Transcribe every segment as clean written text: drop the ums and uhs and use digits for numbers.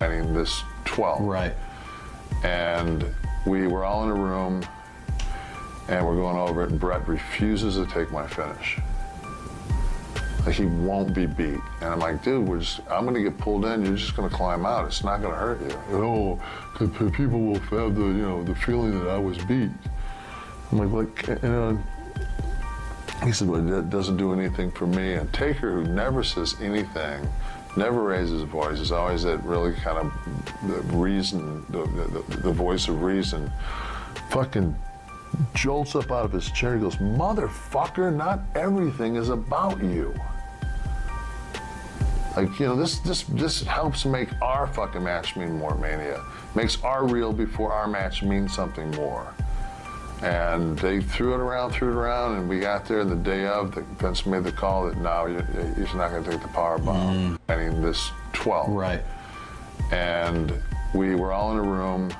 mean, this 12. Right. And we were all in a room, and we're going over it, and Brett refuses to take my finish. Like, he won't be beat. And I'm like, dude, I'm gonna get pulled in, you're just gonna climb out. It's not gonna hurt you. Oh, people will have the feeling that I was beat. I'm like, he said, well, that doesn't do anything for me. And Taker, who never says anything, never raises his voice, is always that really kind of the reason, the voice of reason, fucking jolts up out of his chair. He goes, motherfucker, not everything is about you. Like, this helps make our fucking match mean more, Mania. Makes our real before our match mean something more. And they threw it around, and we got there the day of. Vince made the call that, no, he's not going to take the power bomb. I mean, this 12. Right. And we were all in a room,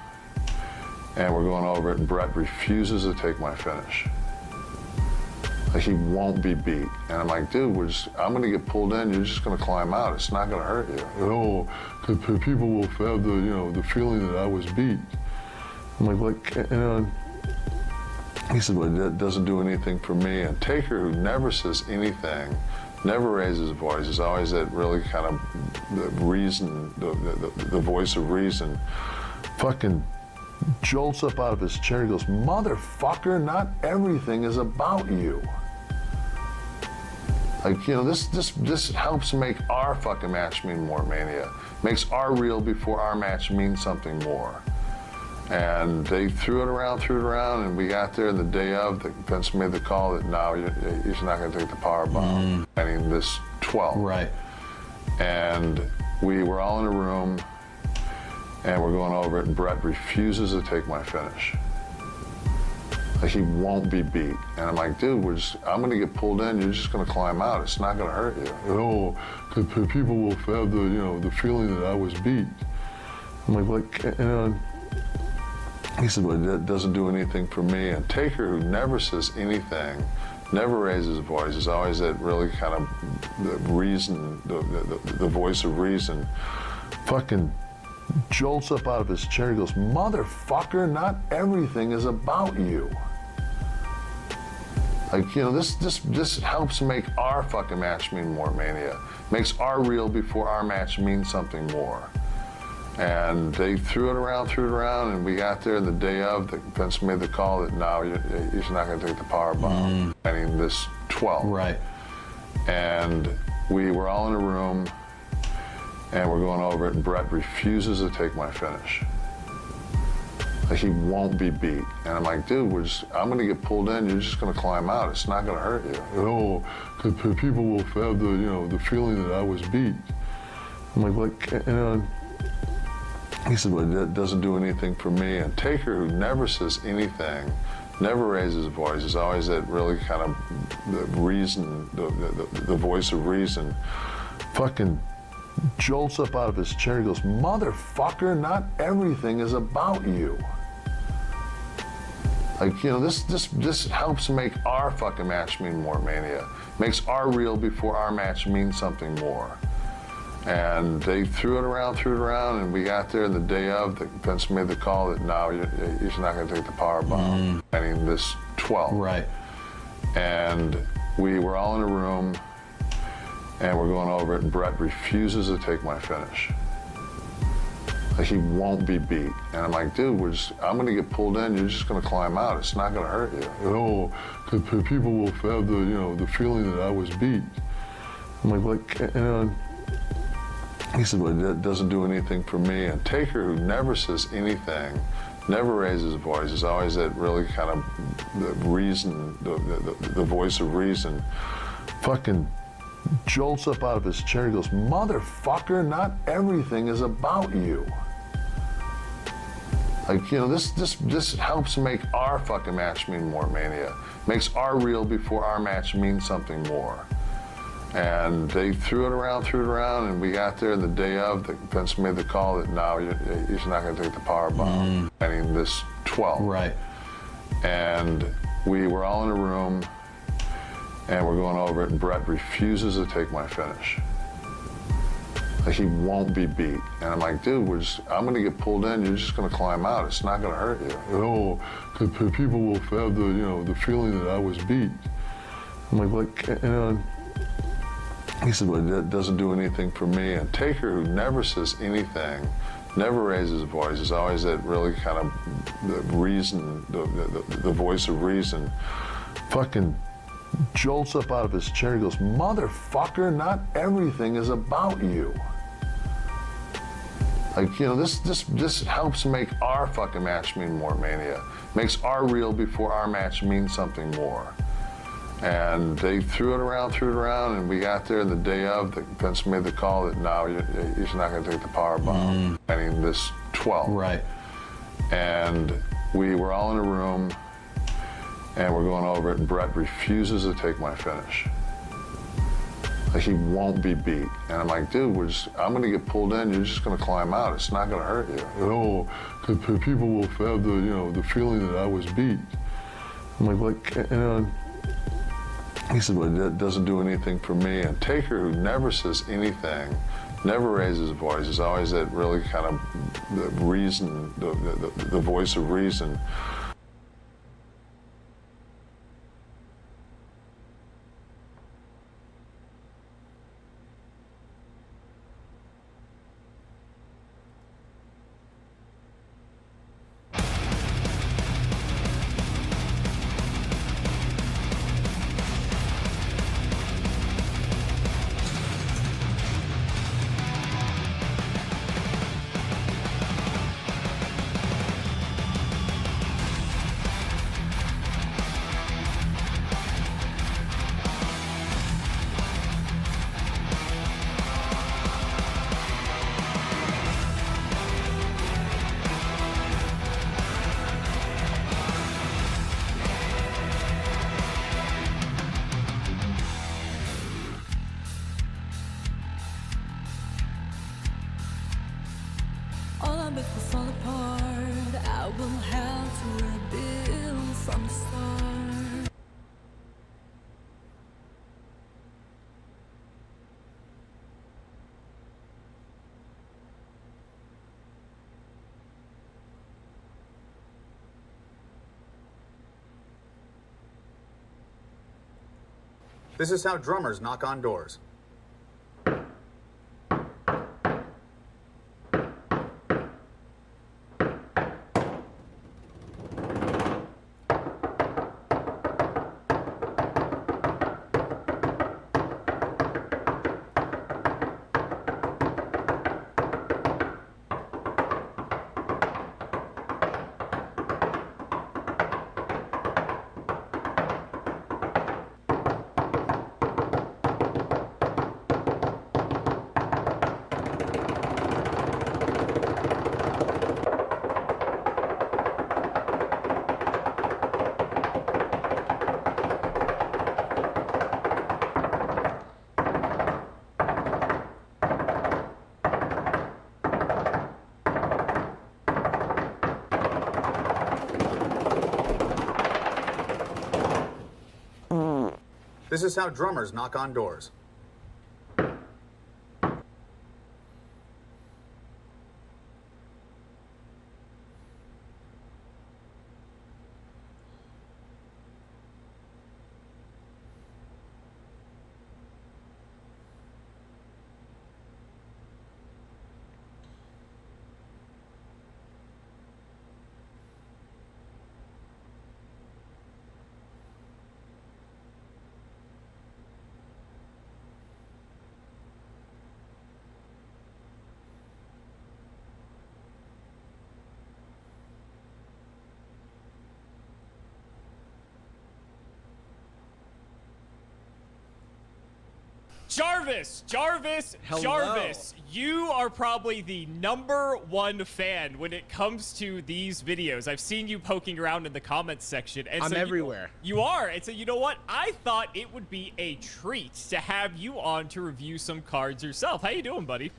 and we're going over it, and Brett refuses to take my finish. Like, he won't be beat. And I'm like, dude, I'm going to get pulled in, you're just going to climb out. It's not going to hurt you. Oh, people will have the feeling that I was beat. I'm like, he said, well, that doesn't do anything for me. And Taker, who never says anything, never raises his voice, is always that really kind of the reason, the voice of reason, fucking jolts up out of his chair. He goes, motherfucker, not everything is about you. Like, this helps make our fucking match mean more, Mania. Makes our real before our match mean something more. And they threw it around, and we got there the day of. Vince made the call that, no, he's not going to take the power bomb. I mean, this 12. Right. And we were all in a room, and we're going over it, and Brett refuses to take my finish. Like, he won't be beat. And I'm like, dude, I'm going to get pulled in, you're just going to climb out. It's not going to hurt you. Oh, people will have the feeling that I was beat. I'm like, he said, well, that doesn't do anything for me. And Taker, who never says anything, never raises his voice, is always that really kind of the reason, the voice of reason, fucking jolts up out of his chair. He goes, motherfucker, not everything is about you. Like, this helps make our fucking match mean more, Mania. Makes our real before our match mean something more. And they threw it around, and we got there the day of. Vince made the call that, no, he's not going to take the power bomb. I mean, this 12. Right. And we were all in a room, and we're going over it, and Brett refuses to take my finish. Like, he won't be beat. And I'm like, dude, I'm going to get pulled in, you're just going to climb out. It's not going to hurt you. Oh, people will have the feeling that I was beat. I'm like, he said, well, that doesn't do anything for me. And Taker, who never says anything, never raises his voice, is always that really kind of the reason, the voice of reason, fucking jolts up out of his chair. He goes, motherfucker, not everything is about you. Like, this helps make our fucking match mean more, Mania. Makes our real before our match mean something more. And they threw it around, and we got there the day of. Vince made the call that, no, he's not going to take the power bomb. I mean, this 12. Right. And we were all in a room, and we're going over it, and Brett refuses to take my finish. Like, he won't be beat. And I'm like, dude, I'm going to get pulled in, you're just going to climb out. It's not going to hurt you. Oh, people will have the feeling that I was beat. I'm like, he said, well, that doesn't do anything for me. And Taker, who never says anything, never raises his voice, is always that really kind of the reason, the voice of reason, fucking jolts up out of his chair. He goes, motherfucker, not everything is about you. Like, this helps make our fucking match mean more, Mania. Makes our real before our match mean something more. And they threw it around, and we got there the day of. Vince made the call that, no, he's not going to take the power bomb. I mean, this 12. Right. And we were all in a room, and we're going over it, and Brett refuses to take my finish. Like, he won't be beat. And I'm like, dude, I'm gonna get pulled in, you're just gonna climb out. It's not gonna hurt you. Oh, the people will have the feeling that I was beat. I'm like, he said, well, it doesn't do anything for me. And Taker, who never says anything, never raises his voice, is always that really kind of the reason, the voice of reason, fucking jolts up out of his chair and goes, motherfucker, not everything is about you. Like, this helps make our fucking match mean more, Mania. Makes our reel before our match mean something more. And they threw it around, and we got there the day of. Vince made the call that, no, you're not going to take the power bomb. I mean, this 12. Right. And we were all in a room, and we're going over it, and Brett refuses to take my finish. Like, he won't be beat. And I'm like, dude, I'm going to get pulled in, you're just going to climb out. It's not going to hurt you. Oh, the people will have the feeling that I was beat. I'm like, he said, well, it doesn't do anything for me. And Taker, who never says anything, never raises his voice, is always that really kind of the reason, the voice of reason. All I make will fall apart. I will have to rebuild from the start. This is how drummers knock on doors. This is how drummers knock on doors. Jarvis, Hello. Jarvis, you are probably the #1 fan when it comes to these videos. I've seen you poking around in the comments section. And I'm so everywhere. You are. And so you know what? I thought it would be a treat to have you on to review some cards yourself. How you doing, buddy?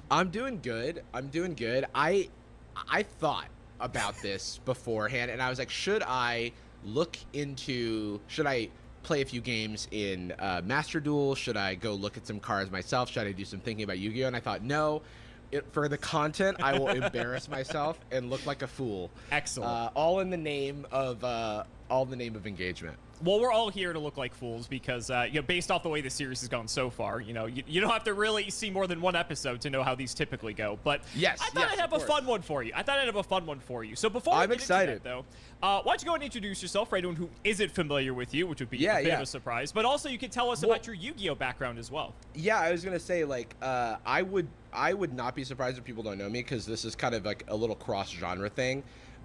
I'm doing good. I thought about this beforehand, and I was like, should I play a few games in Master Duel? Should I go look at some cards myself? Should I do some thinking about Yu-Gi-Oh? And I thought, no. For the content, I will embarrass myself and look like a fool. Excellent. All in the name of engagement. Well, we're all here to look like fools because, based off the way the series has gone so far, you don't have to really see more than one episode to know how these typically go. But yes, I thought I'd have a fun one for you. So before I'm we get excited, into that, though, why don't you go and introduce yourself for anyone who isn't familiar with you, which would be a bit of a surprise. But also, you can tell us about your Yu-Gi-Oh background as well. Yeah, I was gonna say I would not be surprised if people don't know me because this is kind of like a little cross-genre thing.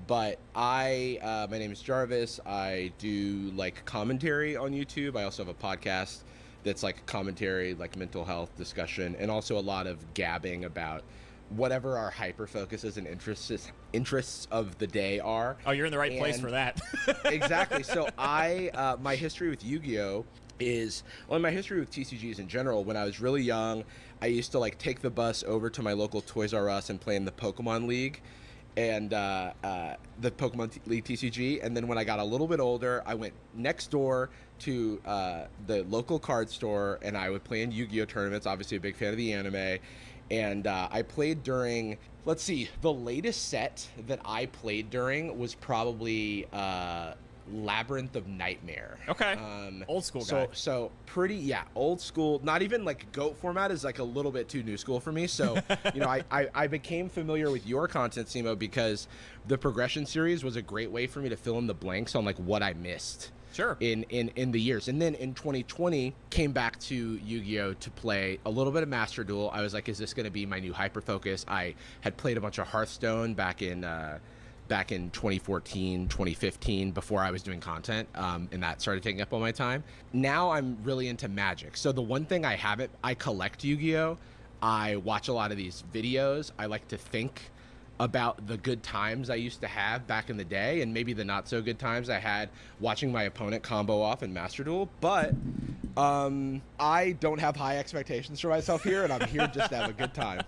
But my name is Jarvis. I do like commentary on YouTube. I also have a podcast that's like commentary, like mental health discussion, and also a lot of gabbing about whatever our hyper focuses and interests of the day are. Oh, you're in the right place for that. Exactly. So my history with Yu-Gi-Oh is, my history with TCGs in general. When I was really young, I used to like take the bus over to my local Toys R Us and play in the Pokemon League. And the Pokemon League TCG, and then when I got a little bit older, I went next door to the local card store, and I would play in Yu-Gi-Oh tournaments. Obviously, a big fan of the anime, and I played during. Let's see, the latest set that I played during was probably Labyrinth of Nightmare. Okay. Old school guy. So pretty, old school. Not even like GOAT format is like a little bit too new school for me. So, I became familiar with your content, Simo, because the progression series was a great way for me to fill in the blanks on like what I missed. Sure. In the years. And then in 2020, came back to Yu-Gi-Oh to play a little bit of Master Duel. I was like, is this going to be my new hyper focus? I had played a bunch of Hearthstone back in 2014, 2015, before I was doing content, and that started taking up all my time. Now I'm really into Magic. So the one thing I collect Yu-Gi-Oh! I watch a lot of these videos. I like to think about the good times I used to have back in the day, and maybe the not so good times I had watching my opponent combo off in Master Duel. But I don't have high expectations for myself here, and I'm here just to have a good time.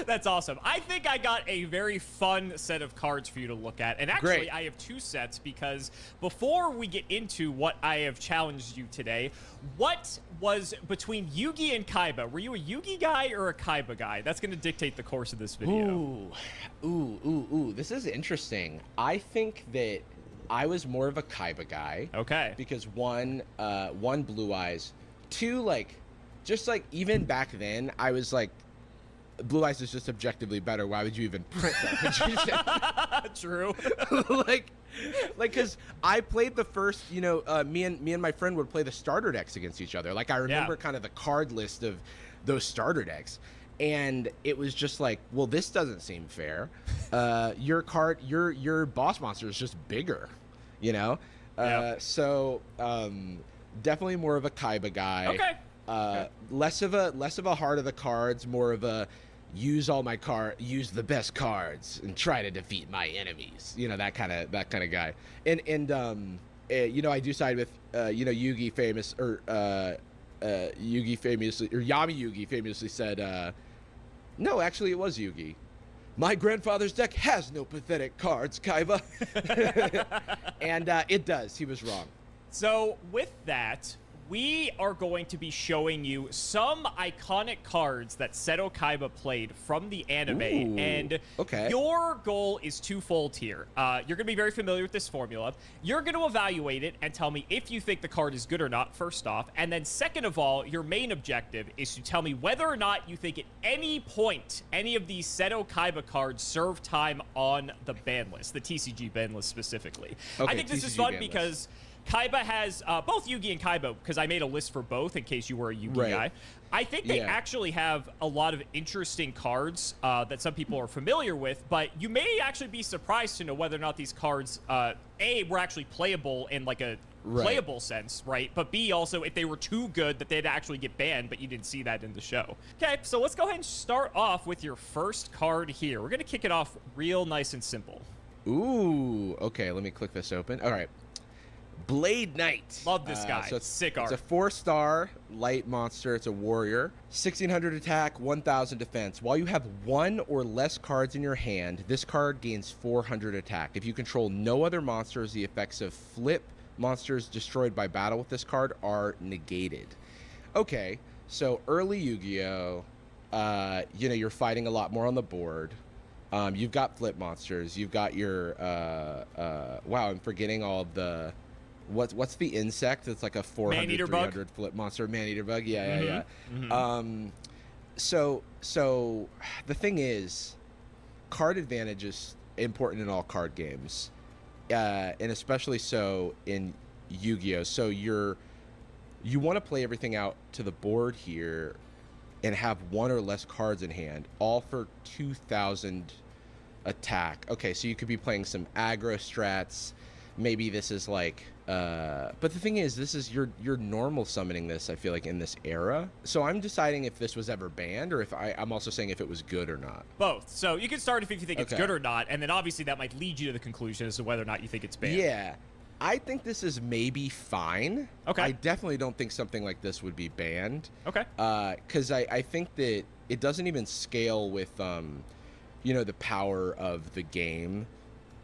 That's awesome. I think I got a very fun set of cards for you to look at. And actually, Great. I have two sets because before we get into what I have challenged you today, what was between Yugi and Kaiba? Were you a Yugi guy or a Kaiba guy? That's going to dictate the course of this video. Ooh. This is interesting. I think that I was more of a Kaiba guy. Okay. Because one, Blue Eyes. Two, just even back then, I was like, Blue Eyes is just objectively better. Why would you even print that? True. Because I played the first, me and my friend would play the starter decks against each other. I remember kind of the card list of those starter decks. And it was just like, well, this doesn't seem fair. Your boss monster is just bigger, So definitely more of a Kaiba guy. Okay. Less of a heart of the cards, more of a use the best cards and try to defeat my enemies. That kind of guy. And I do side with Yugi Yami Yugi famously said, no, actually it was Yugi. My grandfather's deck has no pathetic cards, Kaiba. And it does. He was wrong. So with that, we are going to be showing you some iconic cards that Seto Kaiba played from the anime. Ooh, and okay. Your goal is twofold here. You're going to be very familiar with this formula. You're going to evaluate it and tell me if you think the card is good or not, first off. And then second of all, your main objective is to tell me whether or not you think at any point any of these Seto Kaiba cards serve time on the ban list, the TCG ban list specifically. Okay, I think this TCG is fun ban because list. Kaiba has both Yugi and Kaiba, because I made a list for both in case you were a Yugi guy. I think they actually have a lot of interesting cards that some people are familiar with, but you may actually be surprised to know whether or not these cards, A, were actually playable in like a playable sense, right? But B, also, if they were too good that they'd actually get banned, but you didn't see that in the show. Okay, so let's go ahead and start off with your first card here. We're going to kick it off real nice and simple. Ooh, okay, let me click this open. All right. Blade Knight. Love this guy. So it's sick art. It's a 4-star light monster. It's a warrior. 1600 attack, 1000 defense. While you have one or less cards in your hand, this card gains 400 attack. If you control no other monsters, the effects of flip, monsters destroyed by battle with this card are negated. Okay, so early Yu-Gi-Oh, you're fighting a lot more on the board. You've got flip monsters. You've got your wow, I'm forgetting all of the what's the insect? It's like a 400 Man-eater 300 bug? flip monster, man-eater bug. Yeah. Mm-hmm. So the thing is, card advantage is important in all card games, and especially so in Yu-Gi-Oh. So you want to play everything out to the board here and have one or less cards in hand, all for 2,000 attack. Okay, so you could be playing some aggro strats. Maybe this is like, but the thing is, this is you're normal summoning this, I feel like, in this era. So I'm deciding if this was ever banned, or if I'm also saying if it was good or not. Both. So you can start if you think it's good or not, and then obviously that might lead you to the conclusion as to whether or not you think it's banned. Yeah. I think this is maybe fine. Okay. I definitely don't think something like this would be banned. Okay. Because I think that it doesn't even scale with, the power of the game.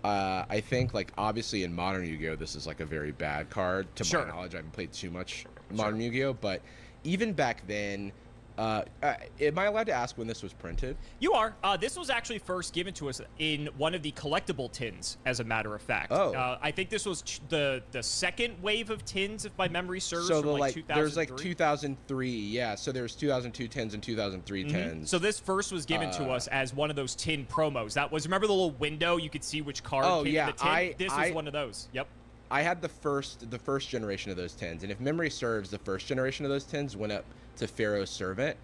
I think, like, obviously in Modern Yu-Gi-Oh, this is, like, a very bad card. To my knowledge, I haven't played too much Modern Yu-Gi-Oh, but even back then, am I allowed to ask when this was printed? You are. This was actually first given to us in one of the collectible tins, as a matter of fact. Oh. I think this was the second wave of tins, if my memory serves, So from like 2003. there's like 2003, yeah. So there's 2002 tins and 2003 tins. So this first was given to us as one of those tin promos. That was, remember the little window you could see which card came in the tin? This was one of those. Yep. I had the first generation of those tins, and if memory serves, the first generation of those tins went up to Pharaoh's Servant,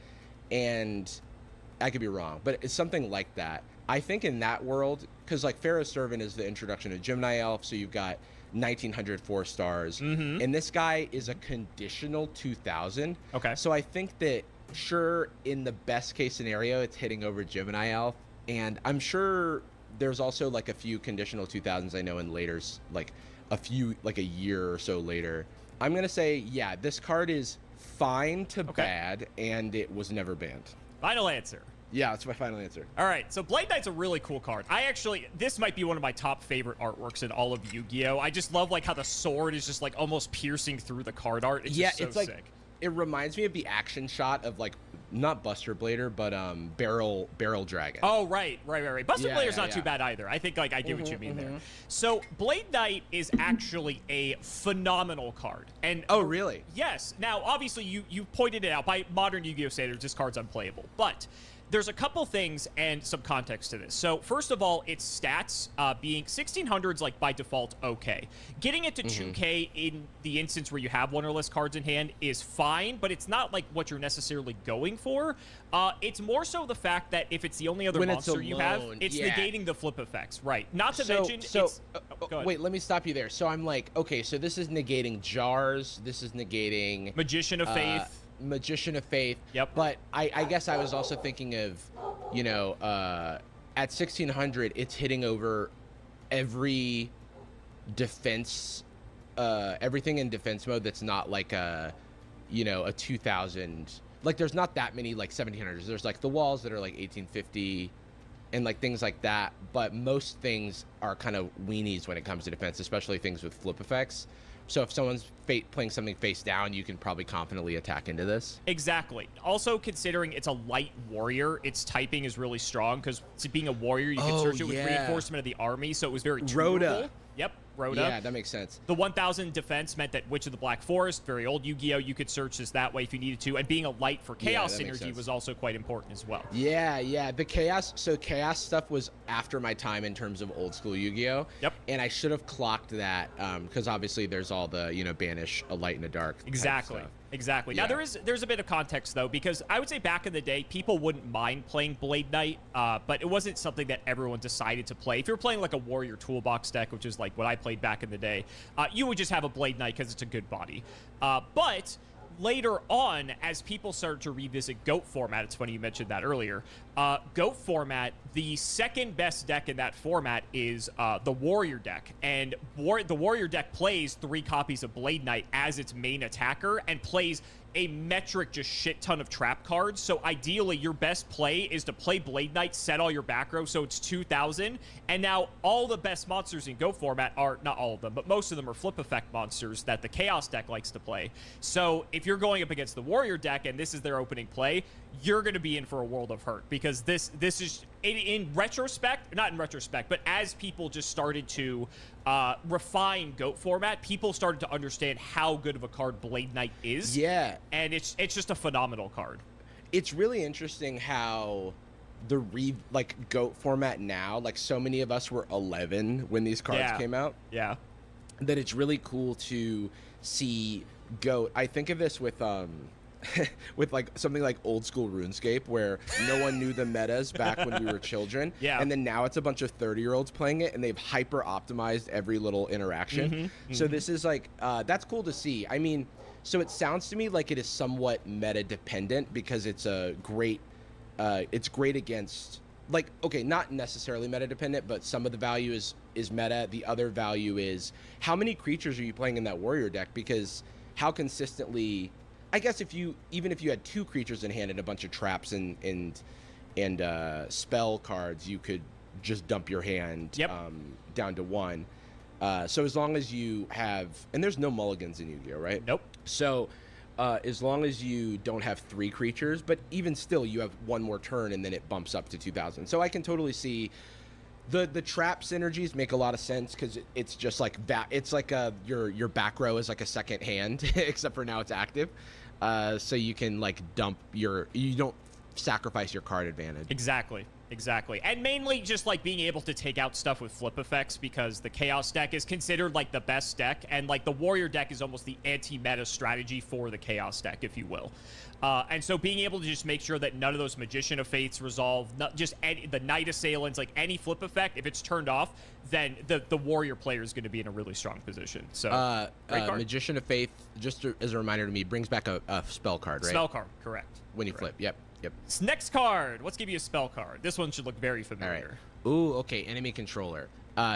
and I could be wrong, but it's something like that. I think in that world, because like Pharaoh's Servant is the introduction of Gemini Elf, so you've got 1900 4 stars, and this guy is a conditional 2000. Okay. So I think that, sure, in the best case scenario, it's hitting over Gemini Elf, and I'm sure there's also like a few conditional 2000s I know in later, like a year or so later. I'm gonna say, yeah, this card is fine to bad, and it was never banned. Final answer. Yeah, that's my final answer. All right, so Blade Knight's a really cool card. This might be one of my top favorite artworks in all of Yu-Gi-Oh! I just love like how the sword is just like almost piercing through the card art. It's just so it's like, sick. It reminds me of the action shot of like, not Buster Blader, but Barrel Dragon. Oh, right. Buster Blader's not too yeah. bad either. I think like I get what you mean there. So Blade Knight is actually a phenomenal card. And oh, really? Yes. Now, obviously, you pointed it out. By modern Yu-Gi-Oh standards, this card's unplayable. But there's a couple things and some context to this. So first of all, its stats being 1600s, like by default, okay. Getting it to 2K in the instance where you have one or less cards in hand is fine, but it's not like what you're necessarily going for. It's more so the fact that if it's the only other monster you have, it's negating the flip effects, right? Not to mention, go ahead. Wait, let me stop you there. So I'm like, okay, so this is negating jars. This is negating Magician of Faith. Magician of Faith. Yep. But I guess I was also thinking of, at 1600, it's hitting over every defense, everything in defense mode that's not like a 2000. Like, there's not that many like 1700s. There's like the walls that are like 1850 and like things like that. But most things are kind of weenies when it comes to defense, especially things with flip effects. So if someone's playing something face down, you can probably confidently attack into this. Exactly. Also, considering it's a light warrior, its typing is really strong because being a warrior, you can search it with reinforcement of the army, so it was very tunable. Rhoda. Yep, Rhoda. Yeah, that makes sense. The 1000 defense meant that Witch of the Black Forest, very old Yu-Gi-Oh, you could search this that way if you needed to, and being a light for chaos synergy was also quite important as well. Yeah, the chaos stuff was after my time in terms of old school Yu-Gi-Oh. Yep. And I should have clocked that because obviously there's all the banish a light and a dark. Exactly. Yeah. Now there's a bit of context though, because I would say back in the day people wouldn't mind playing Blade Knight, but it wasn't something that everyone decided to play. If you're playing like a Warrior Toolbox deck, which is like what I played back in the day, you would just have a Blade Knight because it's a good body. But later on, as people started to revisit GOAT format, it's funny you mentioned that earlier, GOAT format, the second best deck in that format is the Warrior deck. And the Warrior deck plays 3 copies of Blade Knight as its main attacker and plays a metric just shit ton of trap cards. So ideally, your best play is to play Blade Knight, set all your back row so it's 2,000. And now all the best monsters in Go format are, not all of them, but most of them are flip effect monsters that the Chaos deck likes to play. So if you're going up against the Warrior deck and this is their opening play, you're going to be in for a world of hurt, because this is, in retrospect, not in retrospect, but as people just started to refine GOAT format, people started to understand how good of a card Blade Knight is. Yeah. And it's just a phenomenal card. It's really interesting how the GOAT format now, like so many of us were 11 when these cards came out. Yeah. That it's really cool to see GOAT. I think of this with with like something like old school RuneScape, where no one knew the metas back when we were children. Yeah. And then now it's a bunch of 30-year-olds playing it, and they've hyper optimized every little interaction. So this is like, that's cool to see. I mean, so it sounds to me like it is somewhat meta dependent, because it's great against, like, okay, not necessarily meta dependent, but some of the value is meta. The other value is how many creatures are you playing in that warrior deck, because how consistently, I guess even if you had 2 creatures in hand and a bunch of traps and spell cards, you could just dump your hand down to 1. So as long as you have, and there's no mulligans in Yu-Gi-Oh, right? Nope. So as long as you don't have 3 creatures, but even still you have 1 more turn and then it bumps up to 2,000. So I can totally see the trap synergies make a lot of sense, because it's just like that. It's like your back row is like a second hand, except for now it's active. So you can like you don't sacrifice your card advantage. Exactly. And mainly just like being able to take out stuff with flip effects, because the Chaos deck is considered like the best deck, and like the Warrior deck is almost the anti-meta strategy for the Chaos deck, if you will. And so being able to just make sure that none of those Magician of Fates resolve, the Night Assailants, like any flip effect, if it's turned off, then the Warrior player is going to be in a really strong position. So Magician of Faith, just as a reminder to me, brings back a spell card, right? Spell card, correct. When you flip, yep. Next card. Let's give you a spell card. This one should look very familiar. All right. Ooh, okay. Enemy controller.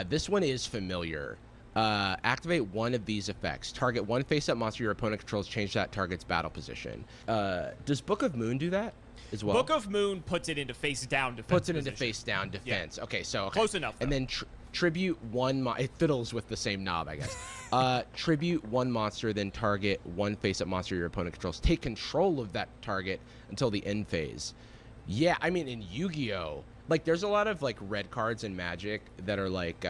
This one is familiar. Activate one of these effects. Target one face-up monster your opponent controls. Change that target's battle position. Does Book of Moon do that as well? Book of Moon puts it into face-down defense. Puts it into face-down defense. Yeah. Okay, so... Okay. Close enough, though. And then tribute one... It fiddles with the same knob, I guess. Tribute one monster, then target one face-up monster your opponent controls. Take control of that target until the end phase. Yeah, I mean, in Yu-Gi-Oh! Like, there's a lot of, like, red cards in Magic that are, like...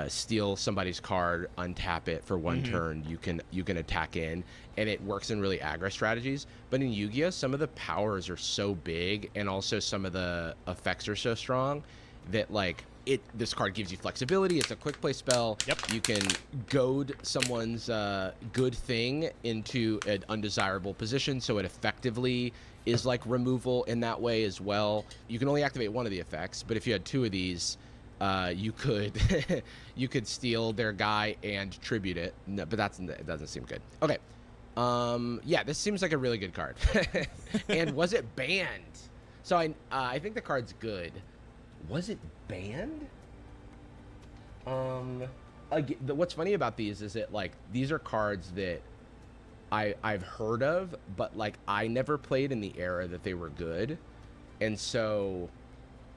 steal somebody's card, untap it for one turn, you can attack in, and it works in really aggro strategies. But in Yu-Gi-Oh, some of the powers are so big, and also some of the effects are so strong that like this card gives you flexibility. It's a quick play spell. Yep. You can goad someone's good thing into an undesirable position, so it effectively is like removal in that way as well. You can only activate one of the effects, but if you had 2 of these, you could you could steal their guy and tribute it. No, but it doesn't seem good. Okay. Yeah, this seems like a really good card. And was it banned? So I think the card's good. Was it banned? What's funny about these is that like these are cards that I've heard of, but like I never played in the era that they were good, and so.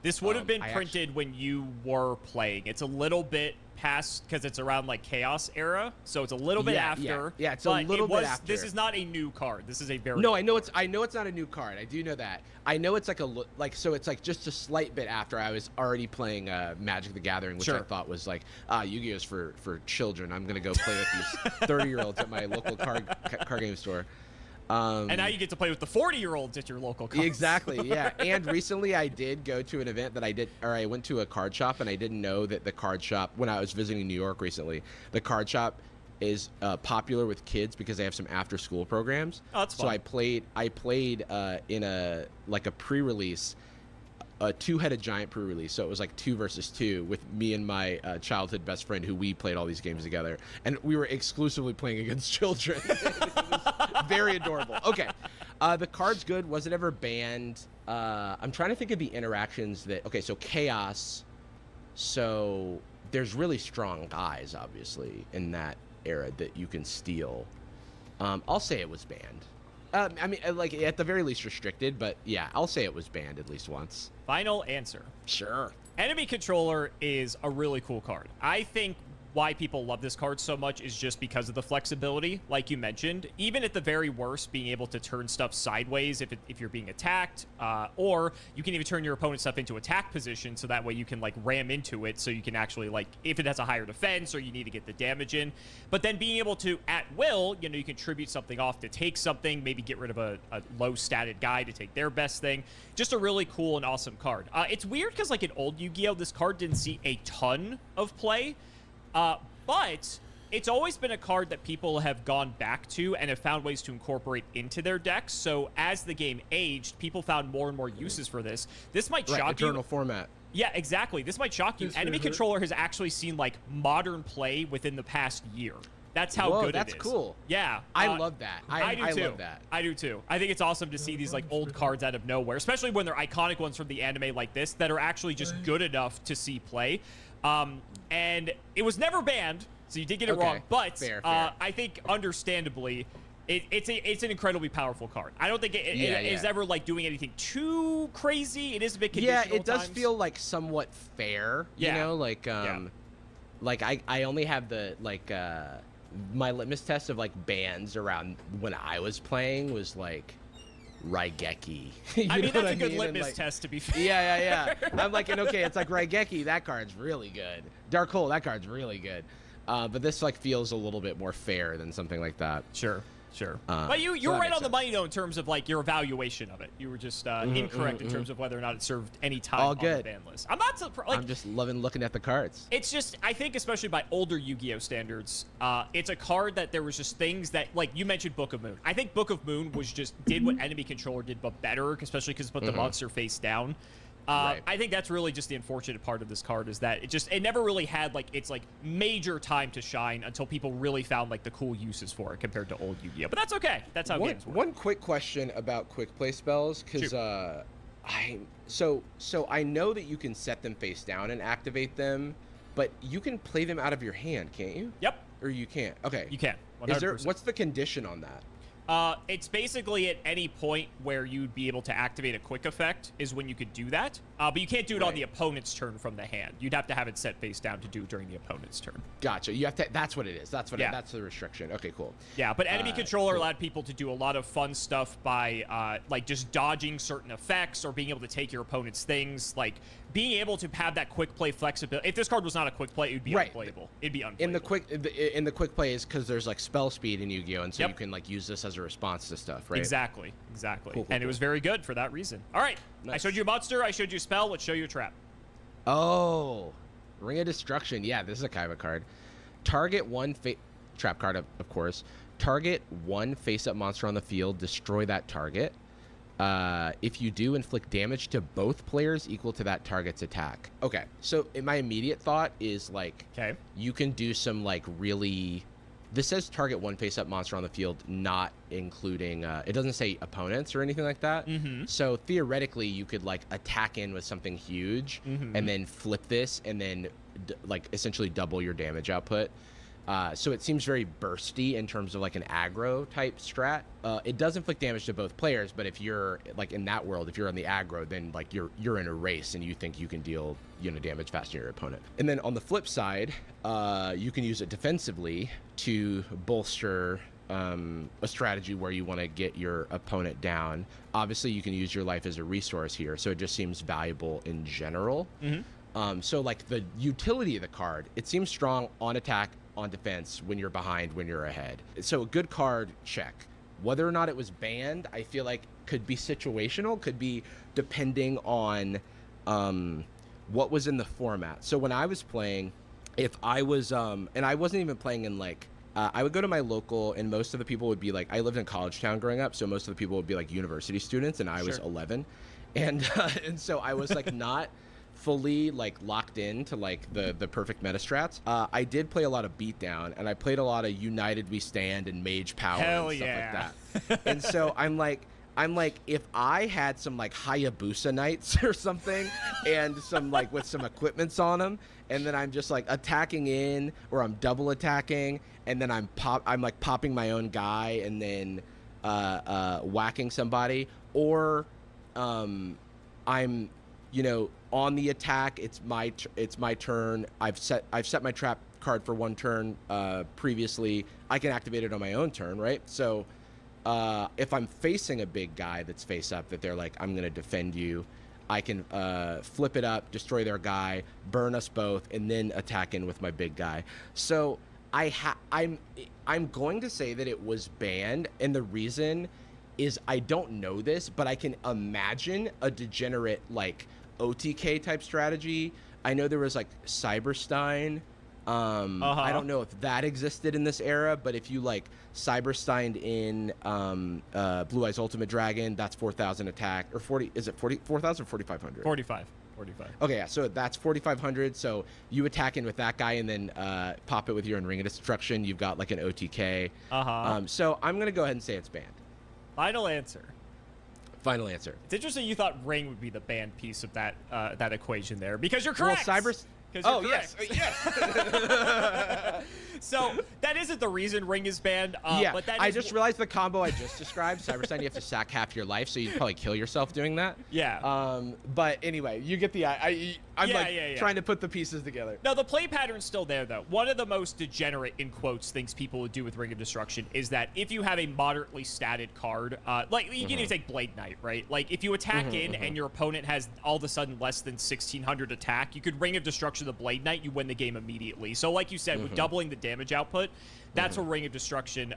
This would have been printed when you were playing. It's a little bit past, because it's around like Chaos era, so it's a little bit after. Yeah, it's a little bit after. This is not a new card. This is a very I know it's not a new card. I do know that. I know it's like so it's like just a slight bit after I was already playing Magic the Gathering, which I thought was like Yu-Gi-Oh's for children. I'm gonna go play with these 30-year-olds at my local card game store. And now you get to play with the 40-year-olds at your local card. Exactly, yeah. And recently I did go to an event that I went to a card shop, and I didn't know that the card shop, when I was visiting New York recently, the card shop is popular with kids because they have some after-school programs. Oh, that's fun. So I played in a pre-release, a 2-headed giant pre-release, so it was like 2 versus 2 with me and my childhood best friend, who we played all these games together, and we were exclusively playing against children. It was very adorable. Okay, the card's good. Was it ever banned? I'm trying to think of the interactions that. Okay, so Chaos. So there's really strong guys, obviously, in that era that you can steal. I'll say it was banned. I mean, like, at the very least restricted, but yeah, I'll say it was banned at least once. Final answer. Sure. Enemy Controller is a really cool card. I think why people love this card so much is just because of the flexibility, like you mentioned. Even at the very worst, being able to turn stuff sideways if you're being attacked, or you can even turn your opponent's stuff into attack position, so that way you can, like, ram into it, so you can actually, like, if it has a higher defense or you need to get the damage in. But then being able to, at will, you know, you can tribute something off to take something, maybe get rid of a low-statted guy to take their best thing. Just a really cool and awesome card. It's weird because, like, in old Yu-Gi-Oh!, this card didn't see a ton of play. But it's always been a card that people have gone back to and have found ways to incorporate into their decks. So as the game aged, people found more and more uses for this. This might shock you. Eternal format. Yeah, exactly. This might shock you. Enemy Controller has actually seen, like, modern play within the past year. That's how good it is. That's cool. Yeah. I love that. I do too. love that. I do too. I think it's awesome to see these, like, old cards out of nowhere, especially when they're iconic ones from the anime like this that are actually just good enough to see play. And it was never banned, so you did get it wrong. But fair. I think, understandably, it's an incredibly powerful card. I don't think it is ever, like, doing anything too crazy. It is a bit conditional. Yeah, it does times. feel like somewhat fair. You know, like like I only have the my litmus test of, like, bans around when I was playing was like Raigeki. I mean, that's a good litmus test, to be fair. Yeah. I'm like, okay, it's like Raigeki, that card's really good. Dark Hole, that card's really good. But this, like, feels a little bit more fair than something like that. Sure. But you were right on the money, though, in terms of, like, your evaluation of it. You were just incorrect in terms of whether or not it served any time on the ban list. I'm not surprised. Like, I'm just loving looking at the cards. It's just, I think, especially by older Yu-Gi-Oh! Standards, it's a card that there was just things that, like, you mentioned Book of Moon. I think Book of Moon did what Enemy Controller did, but better, especially because it put the monster face down. Right. I think that's really just the unfortunate part of this card is that it never really had, like, its, like, major time to shine until people really found, like, the cool uses for it compared to old Yu-Gi-Oh! But that's okay. That's how games work. One quick question about quick play spells, because so I know that you can set them face down and activate them, but you can play them out of your hand, can't you? Yep. Or you can't? Okay. You can. 100%. What's the condition on that? It's basically at any point where you'd be able to activate a quick effect is when you could do that. But you can't do it on the opponent's turn from the hand. You'd have to have it set face down to do it during the opponent's turn. Gotcha. You have to. That's what it is. That's the restriction. Okay, cool. Yeah, but Enemy Controller allowed people to do a lot of fun stuff by like just dodging certain effects or being able to take your opponent's things. Like being able to have that quick play flexibility. If this card was not a quick play, it would be unplayable. It'd be unplayable. In the quick play is because there's like spell speed in Yu-Gi-Oh, and so you can like use this as a response to stuff, right? Exactly. Cool, and it was very good for that reason. All right, nice. I showed you a monster. I showed you a spell. Let's show you a trap. Oh, Ring of Destruction. Yeah, this is a Kaiba card. Target one trap card, of course. Target one face-up monster on the field. Destroy that target. If you do, inflict damage to both players equal to that target's attack. Okay, so my immediate thought is like, you can do some like really. This says target one face-up monster on the field, not including. It doesn't say opponents or anything like that. So theoretically, you could like attack in with something huge, and then flip this, and then like essentially double your damage output. So it seems very bursty in terms of like an aggro type strat. It does inflict damage to both players, but if you're like in that world, if you're on the aggro, then like you're in a race and you think you can deal damage faster to your opponent. And then on the flip side, you can use it defensively to bolster a strategy where you want to get your opponent down. Obviously, you can use your life as a resource here, so it just seems valuable in general. So like the utility of the card, it seems strong on attack, on defense, when you're behind, when you're ahead. So a good card, check. Whether or not it was banned, I feel like could be situational, could be depending on what was in the format. So when I was playing, if I was, and I wasn't even playing in like, I would go to my local, and most of the people would be like, I lived in college town growing up, so most of the people would be like university students, and I was 11. And so I was like not fully like locked in to like the perfect meta strats. I did play a lot of beatdown, and I played a lot of United We Stand and Mage Power and stuff like that. And so I'm like, if I had some like Hayabusa Knights or something, and some like with some equipments on them, and then I'm just like attacking in, or I'm double attacking, and then I'm like popping my own guy and then whacking somebody, or I'm on the attack. It's my turn. I've set my trap card for one turn previously. I can activate it on my own turn, right? So if I'm facing a big guy that's face up, that they're like, I'm gonna defend you, I can flip it up, destroy their guy, burn us both, and then attack in with my big guy. So I'm going to say that it was banned, and the reason is I don't know this, but I can imagine a degenerate like OTK type strategy. I know there was like Cyberstein. I don't know if that existed in this era, but if you like Cybersteined in Blue Eyes Ultimate Dragon, that's 4,000 attack, or 40. Is it 4,000 or 4,500? 45. Okay, yeah, so that's 4,500. So you attack in with that guy and then pop it with your Ring of Destruction. You've got like an OTK. So I'm gonna go ahead and say it's banned. Final answer. Final answer. It's interesting you thought Ring would be the banned piece of that that equation there, because you're correct. Well, yes. So that isn't the reason Ring is banned. Yeah, but I just realized the combo I just described. Cyberstein, you have to sack half your life, so you'd probably kill yourself doing that. Yeah. But anyway, you get the I'm trying to put the pieces together. No, the play pattern's still there, though. One of the most degenerate, in quotes, things people would do with Ring of Destruction is that if you have a moderately statted card, like you can even take Blade Knight, right? Like if you attack and your opponent has all of a sudden less than 1,600 attack, you could Ring of Destruction the Blade Knight, you win the game immediately. So like you said, with doubling the damage output, that's where Ring of Destruction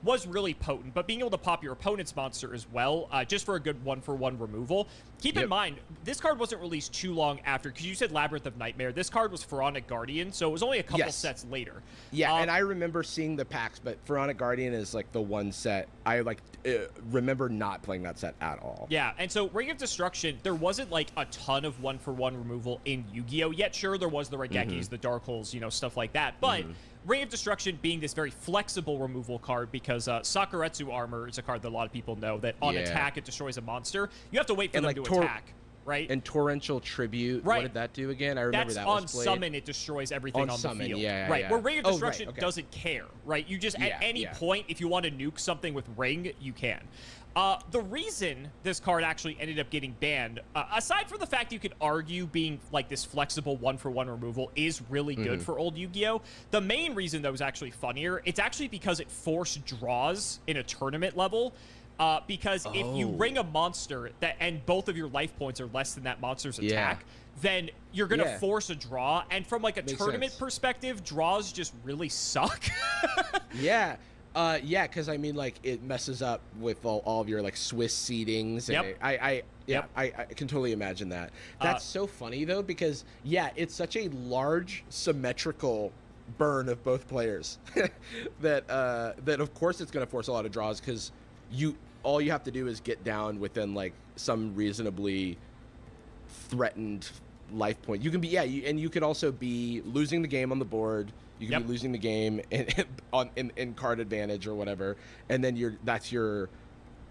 was really potent. But being able to pop your opponent's monster as well, just for a good one-for-one removal. Keep in mind, this card wasn't released too long after, because you said Labyrinth of Nightmare. This card was Pharaonic Guardian, so it was only a couple sets later. Yeah, and I remember seeing the packs, but Pharaonic Guardian is like the one set. I remember not playing that set at all. Yeah, and so Ring of Destruction, there wasn't like a ton of one-for-one removal in Yu-Gi-Oh! Yet sure, there was the Regekis, the Dark Holes, stuff like that. But Ring of Destruction being this very flexible removal card, because Sakuretsu Armor is a card that a lot of people know that on attack it destroys a monster. You have to wait for them to attack, right? And Torrential Tribute, what did that do again? I remember that was played. On summon, it destroys everything on the field. Yeah. Where Ring of Destruction doesn't care, right? You just, at any point, if you want to nuke something with Ring, you can. The reason this card actually ended up getting banned, aside from the fact you could argue being like this flexible one-for-one removal is really good for old Yu-Gi-Oh!, the main reason, though, is actually funnier. It's actually because it forced draws in a tournament level. Because if you ring a monster and both of your life points are less than that monster's attack, then you're going to force a draw. And from like a tournament perspective, draws just really suck. Because I mean, like, it messes up with all of your like Swiss seedings. And I can totally imagine that. That's so funny though, because it's such a large symmetrical burn of both players that of course it's going to force a lot of draws, because all you have to do is get down within like some reasonably threatened life point. You can be and you could also be losing the game on the board. You can be losing the game in card advantage or whatever, and then it's your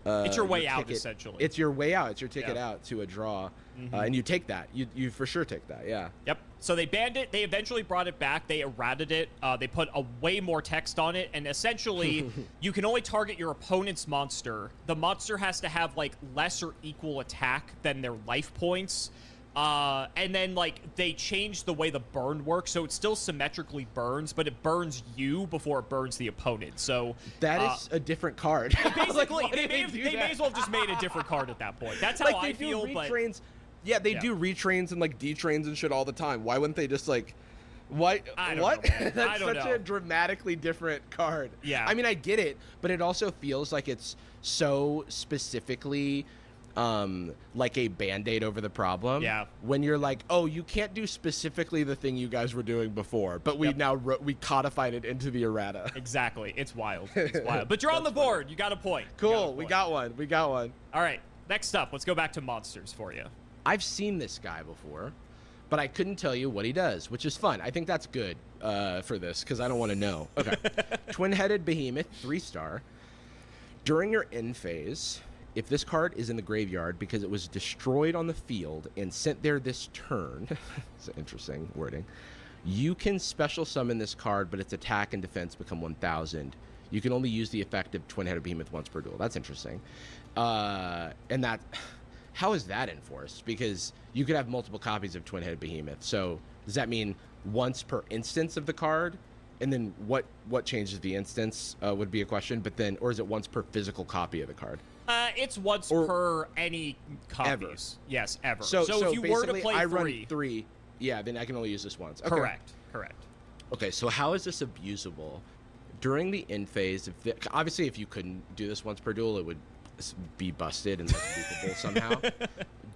way ticket. out, essentially. It's your way out. It's your ticket out to a draw, and you take that. You for sure take that. Yeah. Yep. So they banned it. They eventually brought it back. They errated it. They put a way more text on it, and essentially, you can only target your opponent's monster. The monster has to have like less or equal attack than their life points. And then like they changed the way the burn works, so it still symmetrically burns, but it burns you before it burns the opponent. So that is a different card. Basically, they may as well have just made a different card at that point. That's how I feel. Retrains, they do retrains and like detrains and shit all the time. Why wouldn't they just like? Why? I don't what? know, That's such a dramatically different card. Yeah. I mean, I get it, but it also feels like it's so specifically like a band-aid over the problem. Yeah. When you're like, oh, you can't do specifically the thing you guys were doing before, but we now we codified it into the errata. Exactly. It's wild. It's wild. But you're on the board. You got a point. Cool. We got one. All right. Next up, let's go back to monsters for you. I've seen this guy before, but I couldn't tell you what he does, which is fun. I think that's good for this, because I don't want to know. Okay. Twin-headed behemoth, 3-star. During your end phase, if this card is in the graveyard because it was destroyed on the field and sent there this turn, it's an interesting wording, you can special summon this card, but its attack and defense become 1,000. You can only use the effect of Twin-Headed Behemoth once per duel. That's interesting. And that, how is that enforced? Because you could have multiple copies of Twin-Headed Behemoth. So does that mean once per instance of the card? And then what changes the instance would be a question. But then, or is it once per physical copy of the card? It's once per any copies. Ever. Yes, ever. So if you were to play I three, run 3. Yeah, then I can only use this once. Okay. Correct. Okay, so how is this abusable? During the end phase, obviously if you couldn't do this once per duel, it would be busted and unbelievable somehow.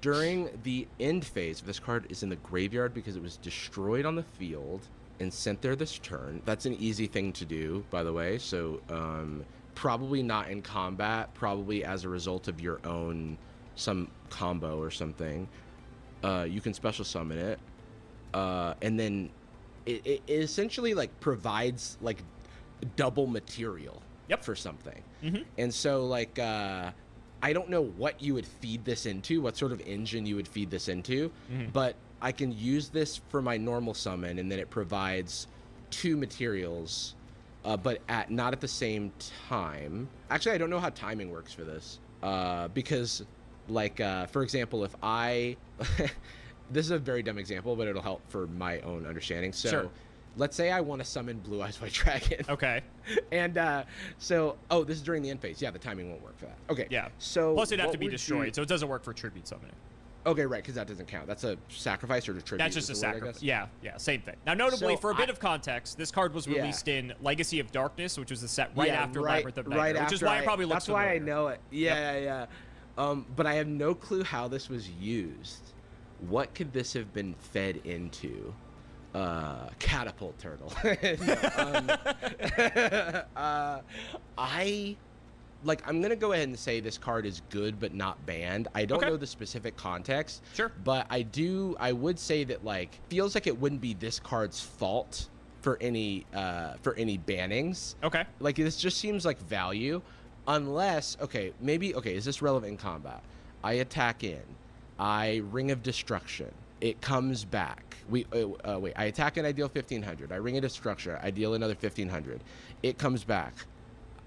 During the end phase, if this card is in the graveyard because it was destroyed on the field and sent there this turn, that's an easy thing to do, by the way. So probably not in combat, probably as a result of your own, some combo or something. You can special summon it. And then it essentially like provides like double material for something. And so like I don't know what you would feed this into, what sort of engine you would feed this into, but I can use this for my normal summon, and then it provides 2 materials, but not at the same time. Actually, I don't know how timing works for this, because like for example, if I this is a very dumb example, but it'll help for my own understanding. So sure. Let's say I want to summon Blue Eyes White Dragon. Okay. And this is during the end phase. Yeah, the timing won't work for that. Okay. Yeah. So plus it'd have to be destroyed, so it doesn't work for tribute summoning. Okay, right, because that doesn't count. That's a sacrifice or a tribute. That's just a sacrifice. Yeah, same thing. Now, notably, for a bit of context, this card was released in Legacy of Darkness, which was the set after Labyrinth of Nightmare, which is why it probably looks familiar. That's why I know it. Yeah. But I have no clue how this was used. What could this have been fed into? Catapult turtle. I'm gonna go ahead and say this card is good but not banned. I don't know the specific context. Sure. But I would say that like feels like it wouldn't be this card's fault for any bannings. Okay. Like this just seems like value, unless is this relevant in combat? I attack in, I Ring of Destruction. It comes back. I attack and I deal 1,500. I Ring of Destruction. I deal another 1,500. It comes back.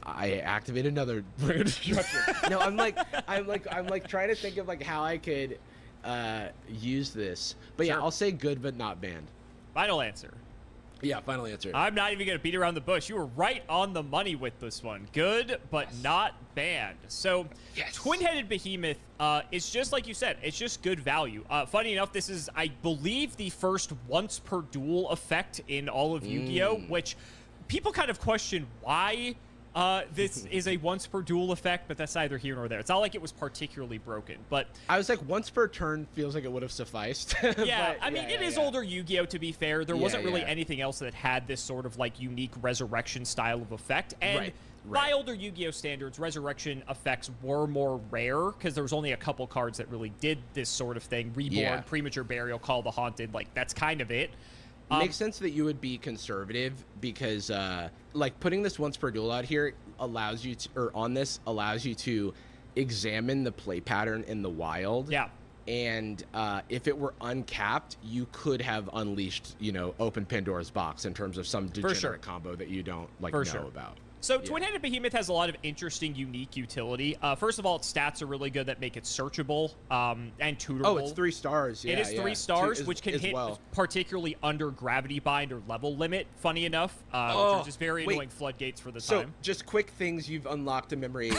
I activate another Ring of Destruction. No, I'm trying to think of like how I could use this. But yeah, I'll say good but not banned. Final answer. Yeah, final answer. I'm not even going to beat around the bush. You were right on the money with this one. Good, but not banned. So, Twin-Headed Behemoth is just like you said. It's just good value. Funny enough, this is, I believe, the first once per duel effect in all of Yu-Gi-Oh!, which people kind of question why this is a once per duel effect, but that's neither here nor there. It's not like it was particularly broken, but I was like, once per turn feels like it would have sufficed. Yeah, I mean, it is older Yu-Gi-Oh! To be fair. There wasn't really anything else that had this sort of like unique resurrection style of effect. And by older Yu-Gi-Oh! Standards, resurrection effects were more rare because there was only a couple cards that really did this sort of thing. Reborn, Premature Burial, Call the Haunted, like that's kind of it. Makes sense that you would be conservative because like putting this once per duel out here allows you to examine the play pattern in the wild. Yeah. And if it were uncapped, you could have unleashed, open Pandora's box in terms of some degenerate combo that you don't know about. So Twin-Headed Behemoth has a lot of interesting, unique utility. First of all, its stats are really good that make it searchable and tutorable. Oh, it's 3 stars. Yeah, it is 3 stars, which can hit particularly under Gravity Bind or level limit, funny enough, which are just very annoying floodgates for the time. So, just quick things you've unlocked in memory.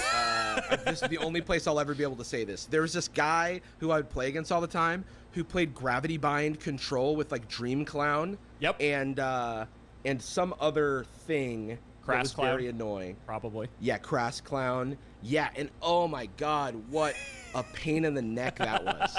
This is the only place I'll ever be able to say this. There was this guy who I would play against all the time who played Gravity Bind Control with, like, Dream Clown. Yep. And some other thing... That was Clown. Very annoying. Probably. Yeah, Crass Clown. Yeah, and oh my god, what a pain in the neck that was.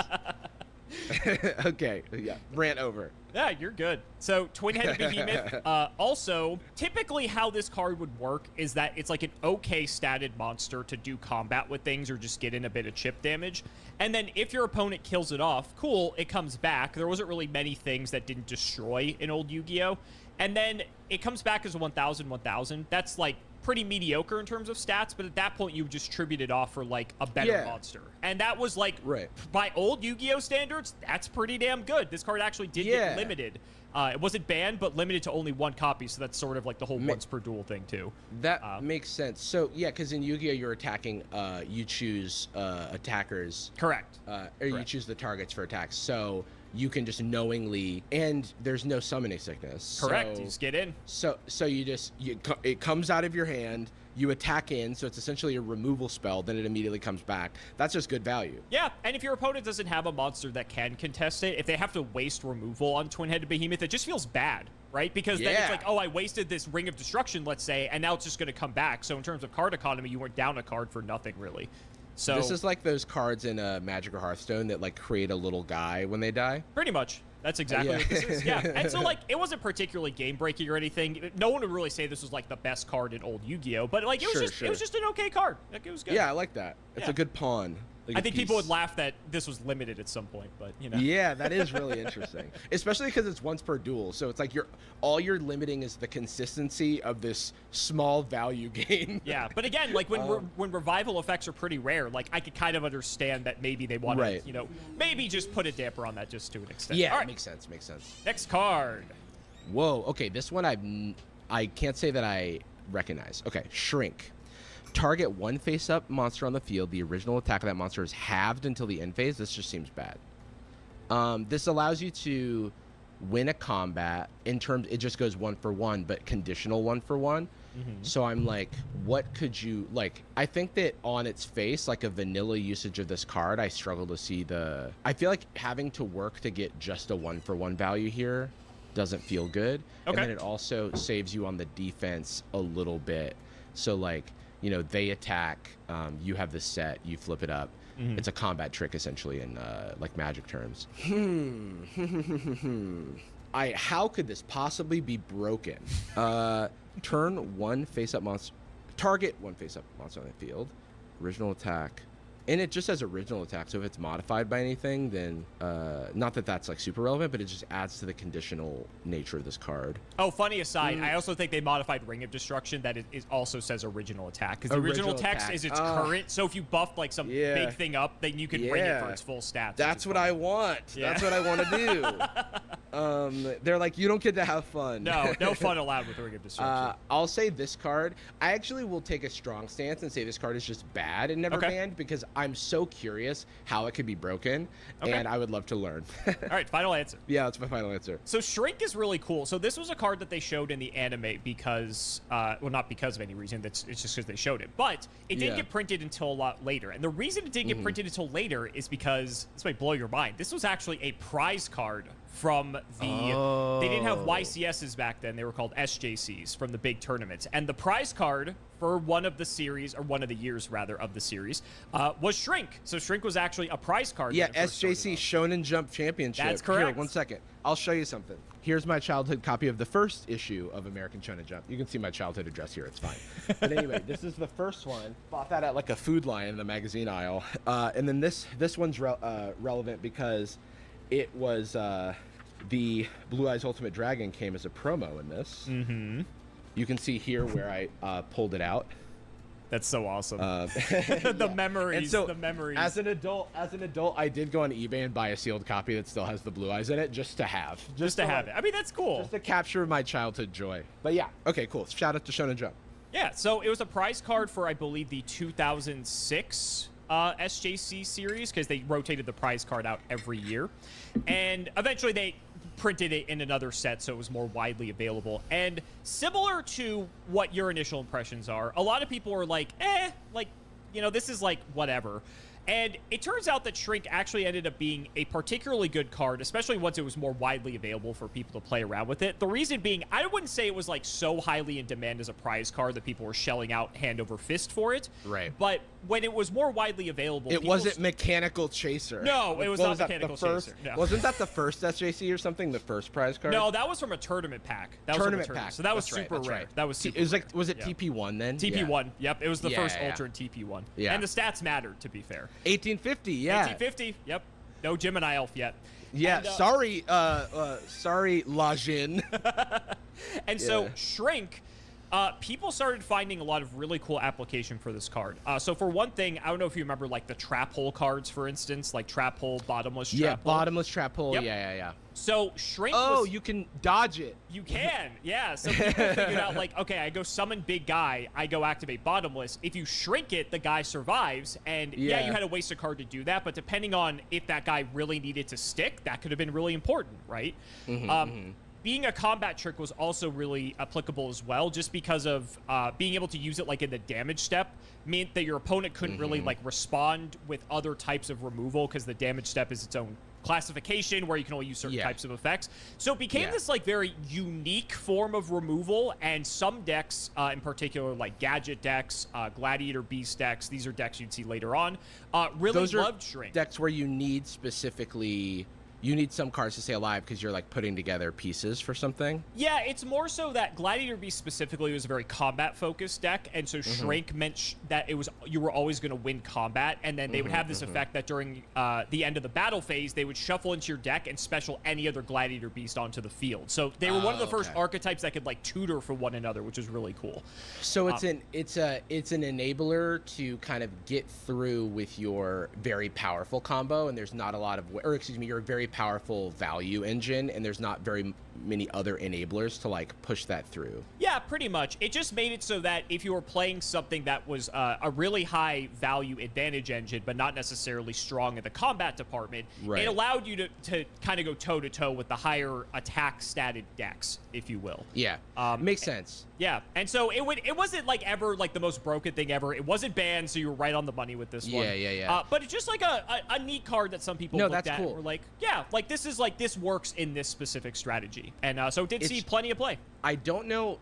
Okay, yeah, rant over. Yeah, you're good. So, Twin-Headed Behemoth, also, typically how this card would work is that it's like an okay statted monster to do combat with things or just get in a bit of chip damage. And then if your opponent kills it off, cool, it comes back. There wasn't really many things that didn't destroy in old Yu-Gi-Oh! And then it comes back as a 1,000, 1,000. That's like pretty mediocre in terms of stats, but at that point you just tribute it off for like a better monster. And that was like, by old Yu-Gi-Oh standards, that's pretty damn good. This card actually did get limited. It wasn't banned, but limited to only one copy, so that's sort of like the whole once per duel thing too. That makes sense. So yeah, because in Yu-Gi-Oh you're attacking, you choose attackers. Correct. Or you choose the targets for attacks. So you can just knowingly, and there's no summoning sickness. Correct. So, you just get in. So it comes out of your hand. You attack in, so it's essentially a removal spell. Then it immediately comes back. That's just good value. Yeah, and if your opponent doesn't have a monster that can contest it, if they have to waste removal on Twin-Headed Behemoth, it just feels bad, right? Because then it's like, oh, I wasted this Ring of Destruction, let's say, and now it's just going to come back. So in terms of card economy, you went down a card for nothing, really. So this is like those cards in Magic or Hearthstone that like create a little guy when they die. Pretty much. That's exactly what this is. Yeah, and so like it wasn't particularly game-breaking or anything. No one would really say this was like the best card in old Yu-Gi-Oh, but like it was just an okay card. Like it was good. Yeah, I like that. It's a good pawn. I think people would laugh that this was limited at some point, but you know. Yeah, that is really interesting, especially because it's once per duel. So it's like all you're limiting is the consistency of this small value gain. Yeah, but again, like when revival effects are pretty rare, like I could kind of understand that maybe they want to, you know, maybe just put a damper on that just to an extent. Yeah, all right. Makes sense. Makes sense. Next card. Whoa. Okay, this one I can't say that I recognize. Okay, Shrink. Target one face-up monster on the field. The original attack of that monster is halved until the end phase. This just seems bad. This allows you to win a combat. In terms, it just goes 1-for-1, but conditional 1-for-1. So I'm like, what could you like? I think that on its face, like a vanilla usage of this card, I struggle to see the. I feel like having to work to get just a 1-for-1 value here doesn't feel good. And then it also saves you on the defense a little bit. So like, you know, they attack, you have this set, you flip it up. It's a combat trick essentially in like Magic terms. How could this possibly be broken? Turn one face-up monster, target one face-up monster on the field, original attack. And it just says original attack, so if it's modified by anything, then not that that's like super relevant, but it just adds to the conditional nature of this card. Oh, funny aside, I also think they modified Ring of Destruction that it also says original attack, because the original text is its current. So if you buff like some big thing up, then you can bring it for its full stats. That's what I want. That's what I want to do. They're like, you don't get to have fun. No fun allowed with Ring of Destruction. I'll say this card. I actually will take a strong stance and say this card is just bad and never banned, because I'm so curious how it could be broken, and I would love to learn. All right, final answer. Yeah, that's my final answer. So Shrink is really cool. So this was a card that they showed in the anime because, well, not because of any reason. It's just because they showed it. But it didn't get printed until a lot later. And the reason it didn't get printed until later is because, this might blow your mind, this was actually a prize card from the... They didn't have YCSs back then. They were called SJCs from the big tournaments. And the prize card for one of the series, or one of the years, rather, of the series, was Shrink. So Shrink was actually a prize card. Yeah, SJC Shonen Jump Championship. That's correct. Here, 1 second. I'll show you something. Here's my childhood copy of the first issue of American Shonen Jump. You can see my childhood address here. It's fine. But anyway, this is the first one. Bought that at like a Food Lion in the magazine aisle. And then this one's relevant because it was... the Blue Eyes Ultimate Dragon came as a promo in this. You can see here where I pulled it out. That's so awesome. The memories. So, the memories. As an adult, I did go on eBay and buy a sealed copy that still has the Blue Eyes in it, just to have. Just to have it. I mean, that's cool. Just to capture my childhood joy. But yeah, okay, cool. Shout out to Shonen Jump. Yeah, so it was a prize card for, I believe, the 2006 SJC series, because they rotated the prize card out every year. And eventually they printed it in another set, so it was more widely available. And similar to what your initial impressions are, a lot of people are like, like, you know, this is like whatever. And it turns out that Shrink actually ended up being a particularly good card, especially once it was more widely available for people to play around with it. The reason being, I wouldn't say it was like so highly in demand as a prize card that people were shelling out hand over fist for it. Right. But when it was more widely available, it wasn't Mechanical Chaser. No, it was not Mechanical Chaser. No. Wasn't that the first SJC or something? The first prize card? No, that was from a tournament pack. That was tournament pack. So that was super rare. That was super. It was like, was it TP1 then? TP1. Yep. It was the first Ultra in TP1. Yeah. And the stats mattered, to be fair. 1850. Yeah. 1850. Yep. No Gemini Elf yet. Yeah. And, sorry, Lajin. And so Shrink People started finding a lot of really cool application for this card. So for one thing, I don't know if you remember like the trap hole cards, for instance, like trap hole, bottomless trap hole. Bottomless trap hole. Yep. Yeah. So shrink. Oh, you can dodge it. You can, yeah. So people figured out like, okay, I go summon big guy, I go activate bottomless. If you shrink it, the guy survives, and yeah, you had to waste a card to do that. But depending on if that guy really needed to stick, that could have been really important, right? Being a combat trick was also really applicable as well, just because of being able to use it like in the damage step meant that your opponent couldn't really like respond with other types of removal, because the damage step is its own classification where you can only use certain types of effects. So it became this like very unique form of removal, and some decks in particular, like gadget decks, gladiator beast decks, these are decks you'd see later on, really loved shrink. Decks where you need specifically some cards to stay alive because you're like putting together pieces for something. Yeah, it's more so that Gladiator Beast specifically was a very combat focused deck, and so Shrink meant that you were always going to win combat, and then they would have this effect that during the end of the battle phase they would shuffle into your deck and special any other Gladiator Beast onto the field. So they were one of the first archetypes that could like tutor for one another, which is really cool. So it's an enabler to kind of get through with your very powerful combo, and there's not a lot of your very powerful value engine, and there's not very many other enablers to like push that through. Yeah, pretty much. It just made it so that if you were playing something that was a really high value advantage engine, but not necessarily strong in the combat department, it allowed you to kind of go toe to toe with the higher attack statted decks, if you will. Yeah, makes sense. Yeah, and so it wasn't like ever like the most broken thing ever. It wasn't banned, so you were right on the money with this one. Yeah. But it's just like a neat card that some people looked at and were like, yeah, like this works in this specific strategy. And so it did see plenty of play. I don't know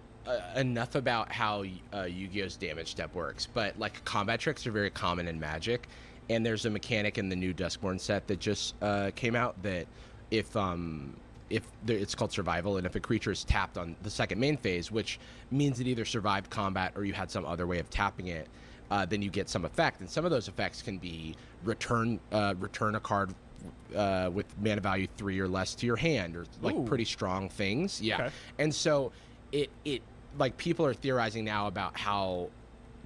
enough about how Yu-Gi-Oh's damage step works, but like combat tricks are very common in Magic, and there's a mechanic in the new Duskborn set that just came out that if it's called survival, and if a creature is tapped on the second main phase, which means it either survived combat or you had some other way of tapping it, then you get some effect, and some of those effects can be return a card with mana value 3 or less to your hand, or like pretty strong things. And so it like people are theorizing now about how,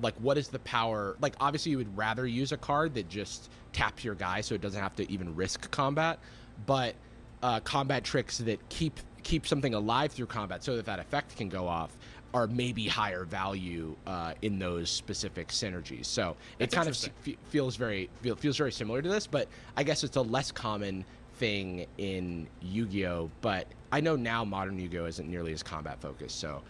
like, what is the power, like obviously you would rather use a card that just taps your guy so it doesn't have to even risk combat, but combat tricks that keep something alive through combat so that effect can go off are maybe higher value in those specific synergies. So it kind of feels very similar to this, but I guess it's a less common thing in Yu-Gi-Oh! But I know now modern Yu-Gi-Oh! Isn't nearly as combat focused, so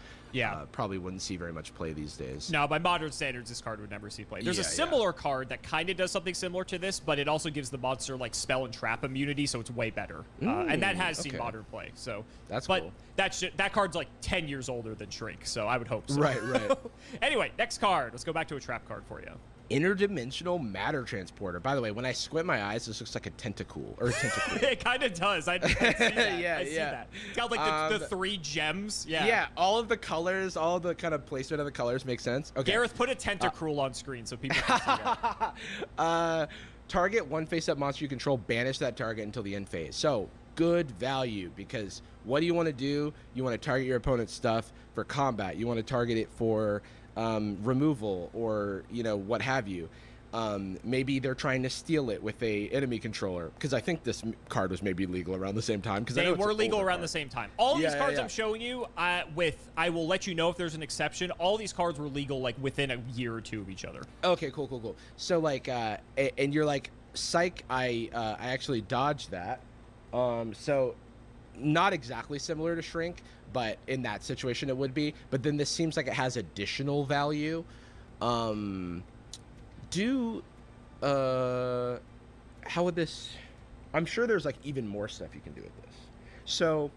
probably wouldn't see very much play these days. No, by modern standards, this card would never see play. There's a similar card that kind of does something similar to this, but it also gives the monster like spell and trap immunity, so it's way better. And that has seen modern play. So that's cool. But that card's like 10 years older than Shrink, so I would hope so. Right. Anyway, next card. Let's go back to a trap card for you. Interdimensional matter transporter. By the way, when I squint my eyes, this looks like a tentacle. It kind of does. I see that. I see that. It's got like the 3 gems. Yeah, all of the colors, all of the kind of placement of the colors makes sense. Okay. Gareth, put a tentacruel on screen so people can see that. Target one face-up monster you control, banish that target until the end phase. So, good value, because what do you want to do? You want to target your opponent's stuff for combat. You want to target it for removal, or what have you. Maybe they're trying to steal it with a enemy controller, because I think this card was maybe legal around the same time. Because they were legal around the same time. All of these cards I'm showing you, I will let you know if there's an exception. All these cards were legal like within a year or two of each other. Okay, cool. So like, and you're like, psych, I actually dodged that. So not exactly similar to Shrink, but in that situation it would be. But then this seems like it has additional value. How would this... I'm sure there's like even more stuff you can do with this. So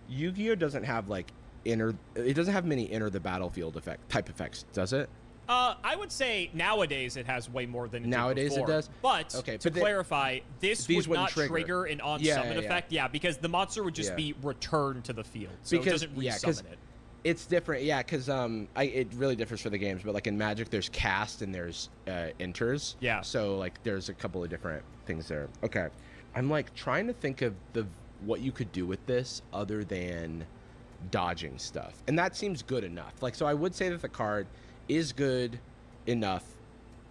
Yu-Gi-Oh! Doesn't have like it doesn't have many enter the battlefield type effects, does it? I would say nowadays it has way more than it nowadays did before. It does. But to clarify, this would not trigger an on-summon effect. Yeah, because the monster would just be returned to the field, so it doesn't re-summon it. It's different, because it really differs for the games. But like in Magic, there's cast and there's enters. Yeah. So like there's a couple of different things there. Okay, I'm like trying to think of what you could do with this other than dodging stuff, and that seems good enough. Like, so I would say that the card is good enough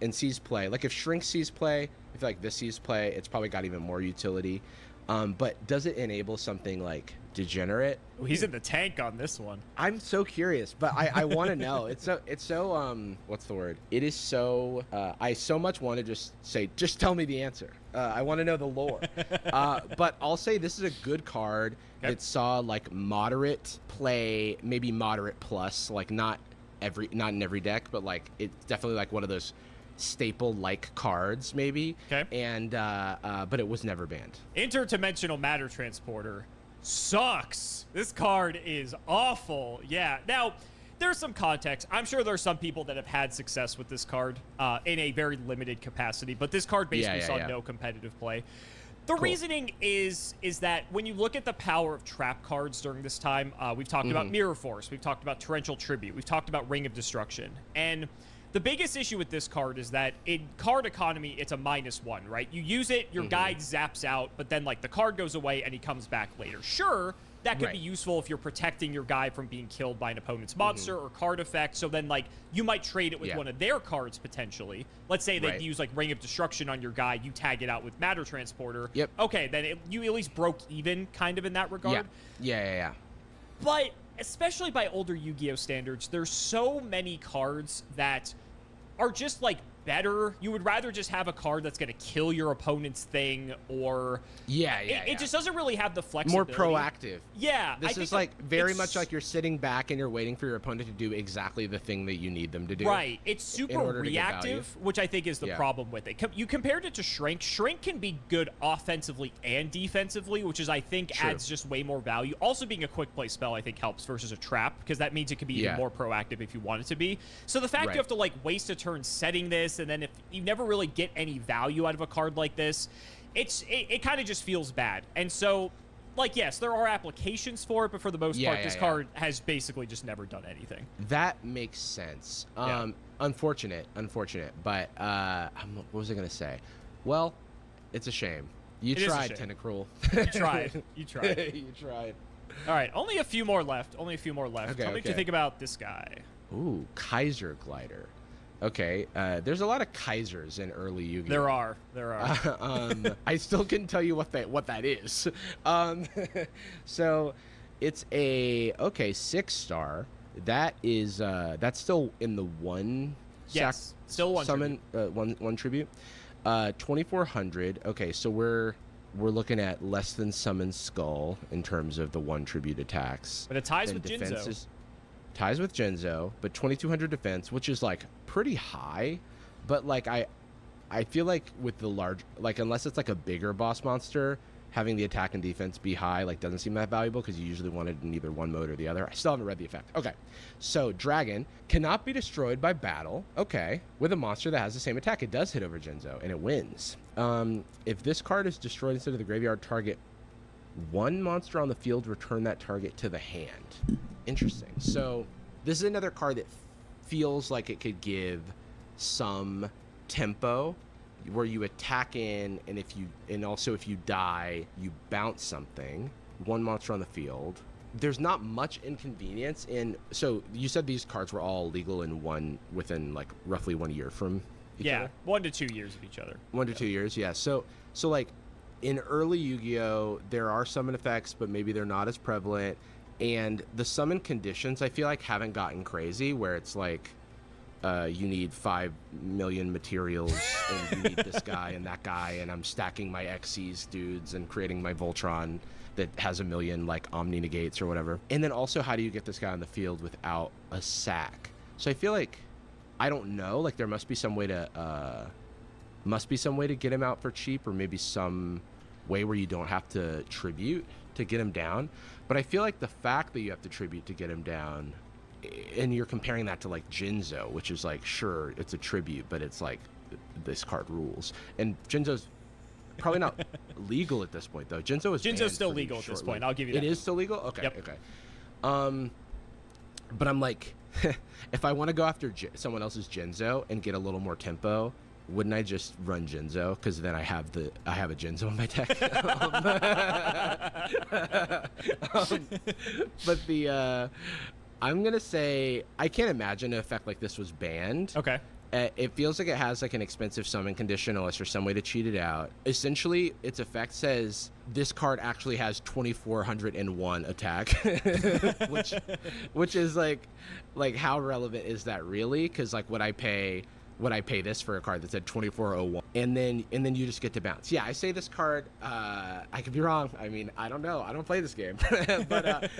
and sees play. Like, if Shrink sees play, if like this sees play, it's probably got even more utility. But does it enable something like Degenerate? Well, he's in the tank on this one. I'm so curious, but I want to know. It's so what's the word? It is so I so much want to just say, just tell me the answer. I want to know the lore. But I'll say this is a good card. Okay. It saw like moderate play, maybe moderate plus, like not in every deck, but like it's definitely like one of those staple like cards maybe. Okay. And but it was never banned. Interdimensional Matter Transporter sucks. This card is awful. Yeah. Now, there's some context. I'm sure there's some people that have had success with this card in a very limited capacity, but this card basically saw no competitive play. The reasoning is that when you look at the power of trap cards during this time, we've talked about Mirror Force, we've talked about Torrential Tribute, we've talked about Ring of Destruction, and the biggest issue with this card is that in card economy, it's a -1, right? You use it, your guy zaps out, but then like the card goes away and he comes back later. Sure, that could be useful if you're protecting your guy from being killed by an opponent's monster or card effect. So then like you might trade it with one of their cards potentially. Let's say they use like Ring of Destruction on your guy, you tag it out with Matter Transporter. Yep. Okay, then you at least broke even kind of in that regard. Yeah. But especially by older Yu-Gi-Oh standards, there's so many cards that are just like better. You would rather just have a card that's going to kill your opponent's thing, or it just doesn't really have the flexibility. More proactive. Yeah, this is like very much like you're sitting back and you're waiting for your opponent to do exactly the thing that you need them to do. Right. It's super reactive, which I think is the problem with it. You compared it to Shrink. Shrink can be good offensively and defensively, which is I think adds just way more value. Also, being a quick play spell I think helps versus a trap, because that means it can be even more proactive if you want it to be. So the fact you have to like waste a turn setting this, and then if you never really get any value out of a card like this, it kind of just feels bad. And so, like, yes, there are applications for it, but for the most part, this card has basically just never done anything. That makes sense. Unfortunate, but what was I gonna say? Well, it's a shame. You tried, Tentacruel. You tried. You tried. All right, only a few more left. Okay, Tell me what you think about this guy. Ooh, Kaiser Glider. Okay, there's a lot of Kaisers in early Yu-Gi-Oh. There are. I still couldn't tell you what that is. So it's a 6-star. That is that's still in the one. Yes, still one summon. One tribute. 2400. Okay, so we're looking at less than Summon Skull in terms of the one tribute attacks. But it ties with Jinzo. Ties with Genzo, but 2200 defense, which is like pretty high, but like I feel like with the large, like unless it's like a bigger boss monster, having the attack and defense be high like doesn't seem that valuable, because you usually want it in either one mode or the other. I still haven't read the effect. Okay, so Dragon cannot be destroyed by battle. Okay, with a monster that has the same attack, it does hit over Genzo and it wins. If this card is destroyed instead of the graveyard, target one monster on the field, return that target to the hand. Interesting. So this is another card that feels like it could give some tempo, where you attack in, and also if you die, you bounce something, one monster on the field. There's not much inconvenience in. So you said these cards were all legal within like roughly 1 year from each other? 1 to 2 years of each other. 1 to 2 years, yeah. So like in early Yu-Gi-Oh, there are summon effects, but maybe they're not as prevalent. And the summon conditions, I feel like, haven't gotten crazy, where it's like you need 5 million materials, and you need this guy and that guy, and I'm stacking my Xyz dudes and creating my Voltron that has 1 million like Omni negates or whatever. And then also, how do you get this guy on the field without a sack? So I feel like, I don't know, like there must be some way to get him out for cheap, or maybe some way where you don't have to tribute to get him down. But I feel like the fact that you have to tribute to get him down, and you're comparing that to like Jinzo, which is like, sure, it's a tribute, but it's like this card rules. And Jinzo's probably not legal at this point, though. Jinzo's still legal at this point. I'll give you that. It is still legal? Okay. Yep. Okay. But I'm like, if I want to go after someone else's Jinzo and get a little more tempo, wouldn't I just run Jinzo? Because then I have a Jinzo in my deck. But I'm gonna say I can't imagine an effect like this was banned. Okay. It feels like it has like an expensive summon condition unless there's some way to cheat it out. Essentially, its effect says this card actually has 2401 attack, which is like how relevant is that really? Because like would I pay this for a card that said 2401 and then you just get to bounce? Yeah, I say this card. I could be wrong. I mean, I don't know. I don't play this game, but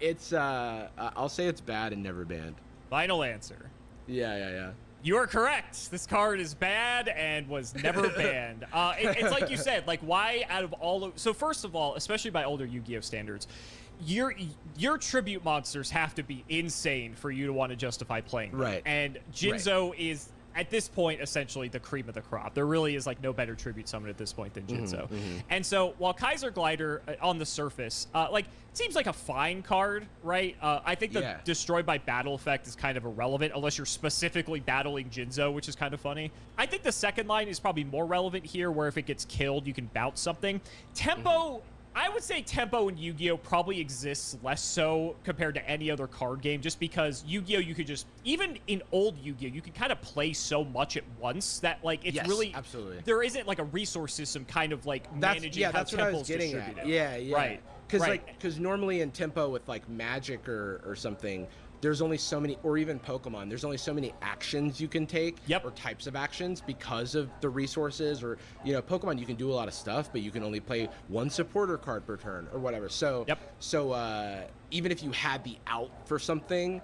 it's I'll say it's bad and never banned. Final answer. Yeah. You are correct. This card is bad and was never banned. It's like you said, like why out of all of... So first of all, especially by older Yu-Gi-Oh standards, your tribute monsters have to be insane for you to want to justify playing them. Right. And Jinzo is, at this point, essentially the cream of the crop. There really is like no better tribute summon at this point than Jinzo. And so while Kaiser Glider on the surface, like seems like a fine card, right? I think the destroy by battle effect is kind of irrelevant unless you're specifically battling Jinzo, which is kind of funny. I think the second line is probably more relevant here, where if it gets killed, you can bounce something. Tempo. I would say tempo in Yu-Gi-Oh! Probably exists less so compared to any other card game, just because Yu-Gi-Oh! You could just, even in old Yu-Gi-Oh! You could kind of play so much at once that, like, it's really, absolutely. There isn't, like, a resource system kind of, like, managing how that's what I tempo's was getting distributed. at. Yeah. Right. Because normally in tempo with, like, Magic or something, there's only so many, or even Pokemon, there's only so many actions you can take, or types of actions because of the resources, or, you know, Pokemon, you can do a lot of stuff, but you can only play one supporter card per turn, or whatever. So, even if you had the out for something,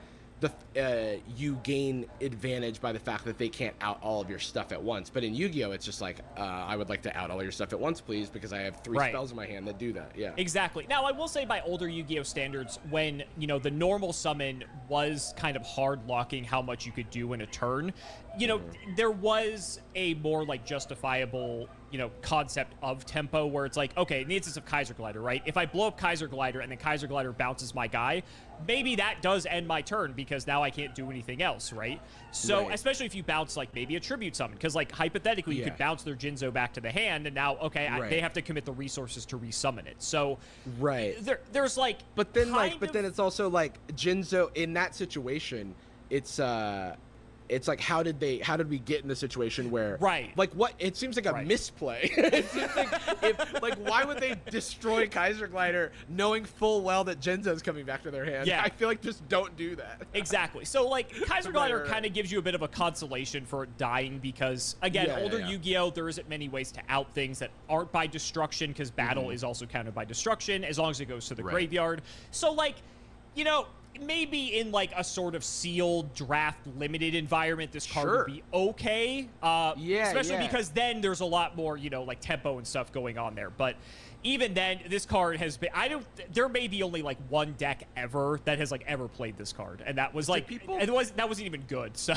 you gain advantage by the fact that they can't out all of your stuff at once. But in Yu-Gi-Oh, it's just like, I would like to out all your stuff at once, please, because I have 3 spells in my hand that do that. Yeah, exactly. Now, I will say by older Yu-Gi-Oh standards, when, you know, the normal summon was kind of hard locking how much you could do in a turn, you know, there was a more like justifiable, you know, concept of tempo where it's like, okay, in the instance of Kaiser Glider, right? If I blow up Kaiser Glider and then Kaiser Glider bounces my guy, maybe that does end my turn because now I can't do anything else, right? So, especially if you bounce like maybe a tribute summon, because like hypothetically you could bounce their Jinzo back to the hand, and now they have to commit the resources to resummon it. So there's like, but then it's also like Jinzo in that situation, it's like how did we get in the situation where like what it seems like a misplay. It seems like why would they destroy Kaiser Glider knowing full well that Jinzo's coming back to their hand? I feel like just don't do that. Exactly. So like Kaiser Glider kind of gives you a bit of a consolation for it dying, because again, older Yu-Gi-Oh, there isn't many ways to out things that aren't by destruction, because battle is also counted by destruction as long as it goes to the graveyard. So like, you know, maybe in like a sort of sealed draft limited environment, this card would be okay. Especially because then there's a lot more, you know, like tempo and stuff going on there. But even then, this card has been, there may be only like one deck ever that has like ever played this card, and that was like, that wasn't even good. So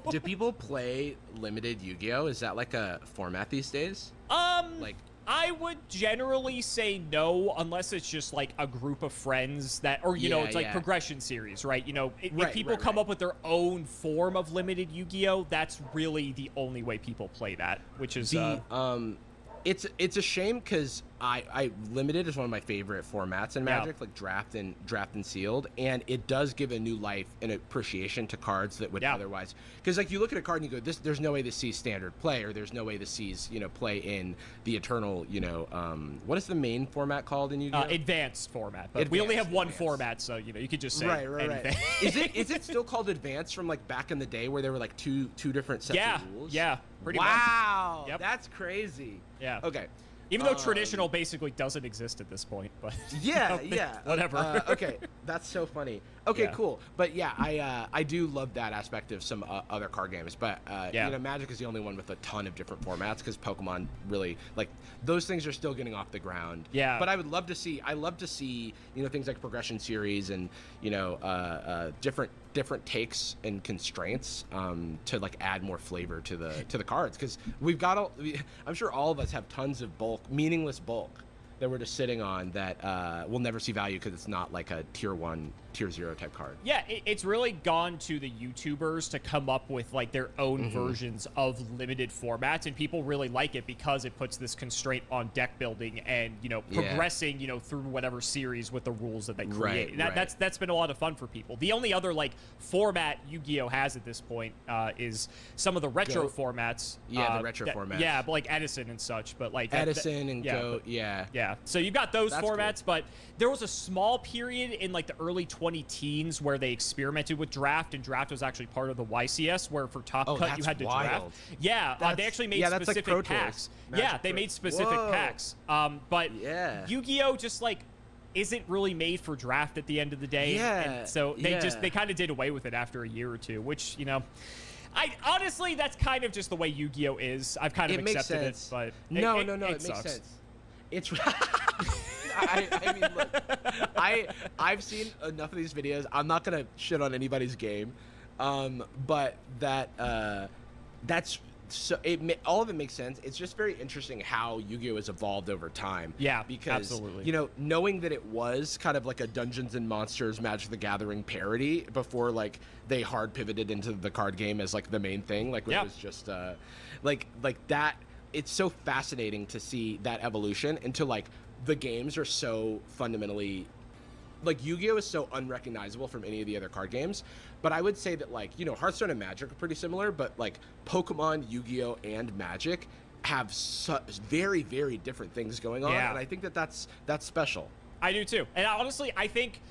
do people play limited Yu-Gi-Oh? Is that like a format these days? Like, I would generally say no, unless it's just like a group of friends that, or, you know, it's like progression series, right? You know, if people come up with their own form of limited Yu-Gi-Oh, that's really the only way people play that, which is it's a shame, because I limited is one of my favorite formats in Magic, like draft and sealed, and it does give a new life and appreciation to cards that would otherwise, because like you look at a card and you go, there's no way this sees standard play, or there's no way this sees, you know, play in the eternal, you know, what is the main format called in Yu-Gi-Oh? Advanced format, but we only have one format, so you know you could just say anything. Is it still called advanced from like back in the day where there were like two different sets of rules? Pretty much. Wow, that's crazy. Okay. Even though traditional basically doesn't exist at this point, but whatever. Okay, that's so funny. Okay, cool. But I do love that aspect of some other card games. But you know, Magic is the only one with a ton of different formats, because Pokemon really, like, those things are still getting off the ground. Yeah. But I love to see, you know, things like progression series and, you know, different takes and constraints to like add more flavor to the cards, because I'm sure all of us have tons of meaningless bulk that we're just sitting on that we'll never see value because it's not like a tier 1 tier 0 type card. Yeah, it's really gone to the YouTubers to come up with like their own versions of limited formats, and people really like it because it puts this constraint on deck building and, you know, progressing, you know, through whatever series with the rules that they create. That's been a lot of fun for people. The only other like format Yu-Gi-Oh has at this point is some of the retro formats. Yeah, the retro formats. Yeah, but like Edison and such. But like Edison and Go. Yeah. So you've got those formats, but there was a small period in like the early 2010s where they experimented with draft, and draft was actually part of the YCS, where for Top Cut you had to draft. Yeah, they actually made specific like packs. Yeah, they made specific packs. But Yu-Gi-Oh just like isn't really made for draft at the end of the day. And so they kind of did away with it after a year or two, which, you know, I honestly, that's kind of just the way Yu-Gi-Oh is. I've kind of accepted it, but it makes sucks. sense. It's I mean, look, I've seen enough of these videos. I'm not gonna shit on anybody's game, but that's so all of it makes sense. It's just very interesting how Yu-Gi-Oh has evolved over time. Yeah, because absolutely. You know, knowing that it was kind of like a Dungeons and Monsters Magic the Gathering parody before like they hard pivoted into the card game as like the main thing. Like when it was just like that. It's so fascinating to see that evolution into like the games are so fundamentally like Yu-Gi-Oh is so unrecognizable from any of the other card games. But I would say that like, you know, Hearthstone and Magic are pretty similar, but like Pokemon, Yu-Gi-Oh, and Magic have very, very different things going on. And I think that that's special. I do too. And honestly, I think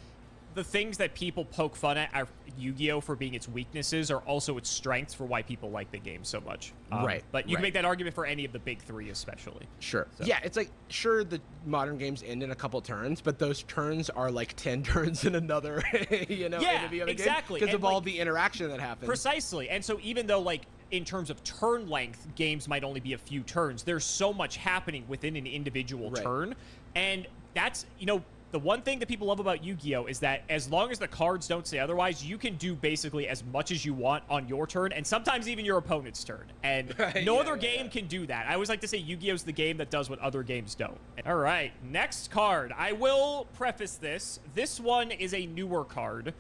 the things that people poke fun at are Yu-Gi-Oh for being its weaknesses are also its strengths for why people like the game so much. But you can make that argument for any of the big three, especially. Sure. So. Yeah, it's like, sure, the modern games end in a couple turns, but those turns are like 10 turns in another, you know, in the other game. Because of all the interaction that happens. Precisely. And so even though, like, in terms of turn length, games might only be a few turns, there's so much happening within an individual turn. And that's, you know, the one thing that people love about Yu-Gi-Oh is that as long as the cards don't say otherwise, you can do basically as much as you want on your turn, and sometimes even your opponent's turn. And no other game can do that. I always like to say Yu-Gi-Oh is the game that does what other games don't. All right, next card. I will preface this. This one is a newer card.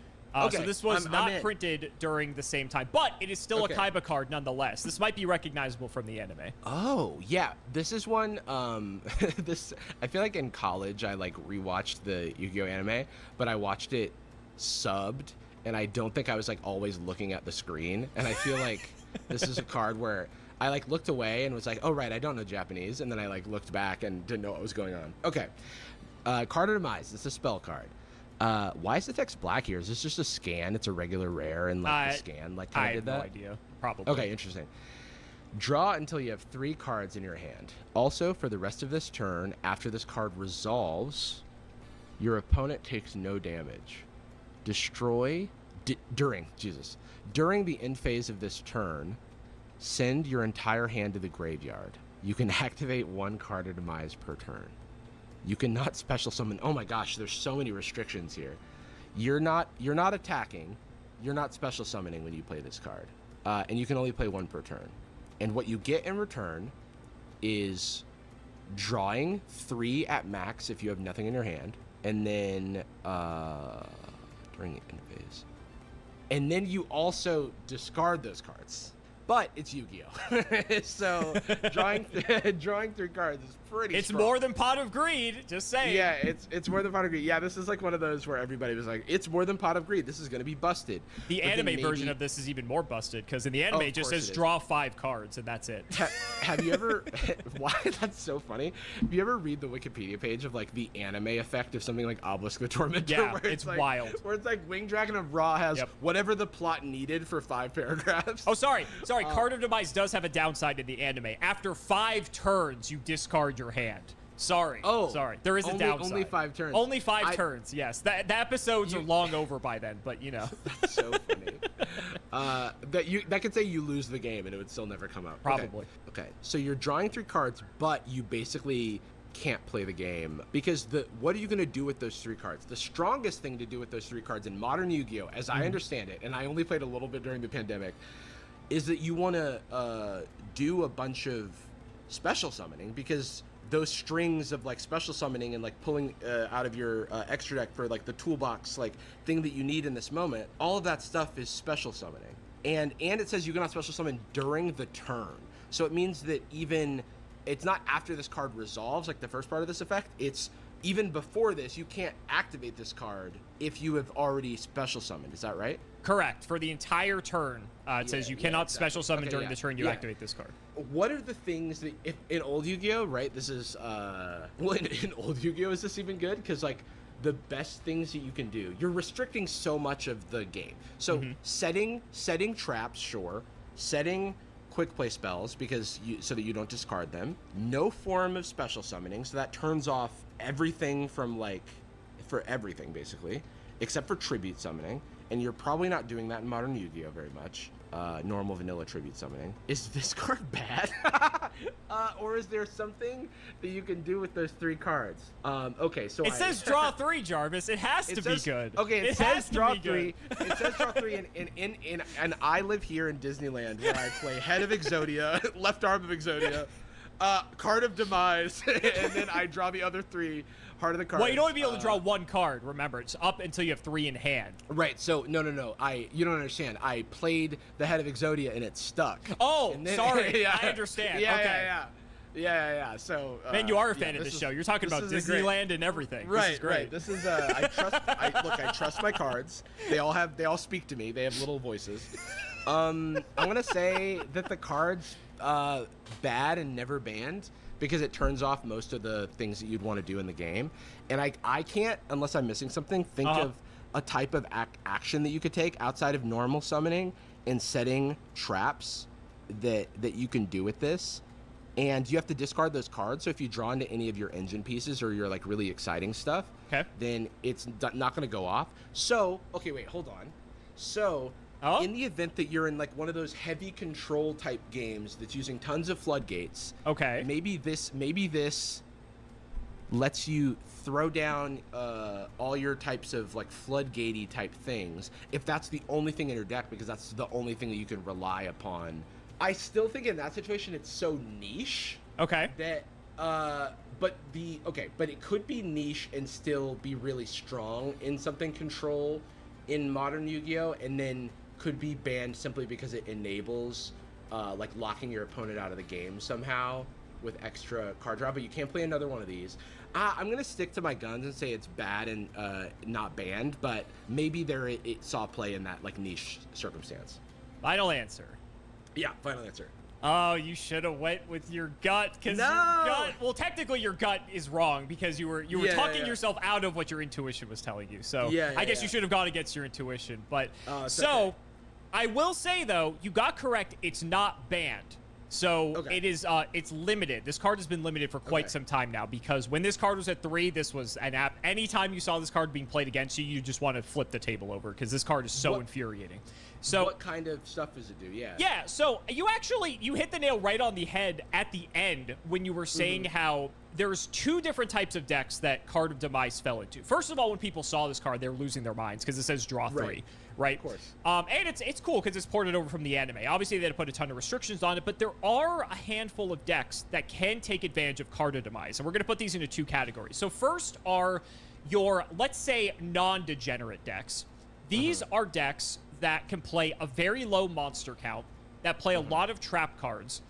So this was not printed during the same time, but it is still a Kaiba card nonetheless. This might be recognizable from the anime. Oh, yeah. This is one, I feel like in college I like rewatched the Yu-Gi-Oh anime, but I watched it subbed, and I don't think I was like always looking at the screen. And I feel like this is a card where I like looked away and was like, oh, right, I don't know Japanese. And then I like looked back and didn't know what was going on. Okay. Card of Demise. It's a spell card. Why is the text black here? Is this just a scan? It's a regular rare, and like the scan like kind of did that? I have no idea. Probably. Okay, interesting. Draw until you have 3 cards in your hand. Also, for the rest of this turn, after this card resolves, your opponent takes no damage. Destroy during the end phase of this turn, send your entire hand to the graveyard. You can activate 1 card of Demise per turn. You cannot special summon. Oh my gosh, there's so many restrictions here. You're not attacking. You're not special summoning when you play this card. And you can only play 1 per turn. And what you get in return is drawing 3 at max if you have nothing in your hand. And then during the end phase. And then you also discard those cards. But it's Yu-Gi-Oh! So drawing 3 cards is pretty strong. More than Pot of Greed, just saying. Yeah, it's more than Pot of Greed. Yeah, this is like one of those where everybody was like, it's more than Pot of Greed. This is going to be busted. The anime version of this is even more busted, because in the anime it just says draw 5 cards, and that's it. Have you ever... Why? That's so funny. Have you ever read the Wikipedia page of like the anime effect of something like Obelisk the Tormentor? Yeah, where it's like, wild. Where it's like Winged Dragon of Ra has whatever the plot needed for 5 paragraphs. Oh, sorry. Card of Demise does have a downside in the anime. After 5 turns, you discard your hand. Sorry. There is a downside. Only 5 turns. Only 5 turns, yes. The episodes are long over by then, but you know. That's so funny. That could say you lose the game and it would still never come out. Probably. Okay. So you're drawing 3 cards, but you basically can't play the game because what are you going to do with those 3 cards? The strongest thing to do with those 3 cards in modern Yu-Gi-Oh, as I understand it, and I only played a little bit during the pandemic, is that you want to do a bunch of special summoning, because those strings of like special summoning and like pulling out of your extra deck for like the toolbox like thing that you need in this moment, all of that stuff is special summoning. And it says you cannot special summon during the turn. So it means that even it's not after this card resolves, like the first part of this effect, it's even before this, you can't activate this card if you have already special summoned. Is that right? Correct. For the entire turn, it says you cannot exactly. special summon during the turn you activate this card. What are the things that, if in old Yu-Gi-Oh, right, this is, well, in old Yu-Gi-Oh, is this even good? Because, like, the best things that you can do, you're restricting so much of the game. So setting traps, sure. Setting quick play spells because so that you don't discard them. No form of special summoning, so that turns off everything from like for everything basically, except for tribute summoning. And you're probably not doing that in modern Yu-Gi-Oh very much. Normal vanilla tribute summoning. Is this card bad? Or is there something that you can do with those 3 cards? Okay, so it says draw 3, Jarvis. It has to be good. Okay, it says draw 3. It says draw 3, and I live here in Disneyland where I play Head of Exodia, Left Arm of Exodia, Card of Demise, and then I draw the other 3. Heart of the cards. Well, you'd only be able to draw 1 card. Remember, it's up until you have 3 in hand. Right. So no. You don't understand. I played the Head of Exodia and it stuck. Oh, and then, sorry. I understand. Yeah. So man, you are a fan of this show. You're talking about Disneyland and everything. Right. This is great. Right. This is I trust my cards. They all speak to me. They have little voices. I'm gonna say that the cards bad and never banned, because it turns off most of the things that you'd want to do in the game. And I can't, unless I'm missing something, think of a type of action that you could take outside of normal summoning and setting traps that you can do with this. And you have to discard those cards. So if you draw into any of your engine pieces or your like really exciting stuff, then it's not going to go off. So, okay, wait, hold on. So in the event that you're in like one of those heavy control type games that's using tons of floodgates, maybe this lets you throw down all your types of like floodgatey type things if that's the only thing in your deck, because that's the only thing that you can rely upon. I still think in that situation it's so niche that but it could be niche and still be really strong in something control in modern Yu-Gi-Oh, and then could be banned simply because it enables like locking your opponent out of the game somehow with extra card draw. But you can't play another one of these. I'm gonna stick to my guns and say it's bad and not banned, but maybe it saw play in that like niche circumstance. Final answer. Yeah, final answer. Oh, you should have went with your gut, because your gut. Well, technically, your gut is wrong because you were talking yourself out of what your intuition was telling you. So I guess you should have gone against your intuition. But okay. I will say though, you got correct. It's not banned. So it is. It's limited. This card has been limited for quite some time now, because when this card was at 3, this was an app. Anytime you saw this card being played against you, you just want to flip the table over because this card is so infuriating. So what kind of stuff does it do? Yeah, so you hit the nail right on the head at the end when you were saying how there's 2 different types of decks that Card of Demise fell into. First of all, when people saw this card, they were losing their minds because it says draw 3, right? Of course. And it's cool because it's ported over from the anime. Obviously, they had to put a ton of restrictions on it, but there are a handful of decks that can take advantage of Card of Demise, and we're going to put these into 2 categories. So first are your, let's say, non-degenerate decks. These are decks that can play a very low monster count, that play a lot of trap cards,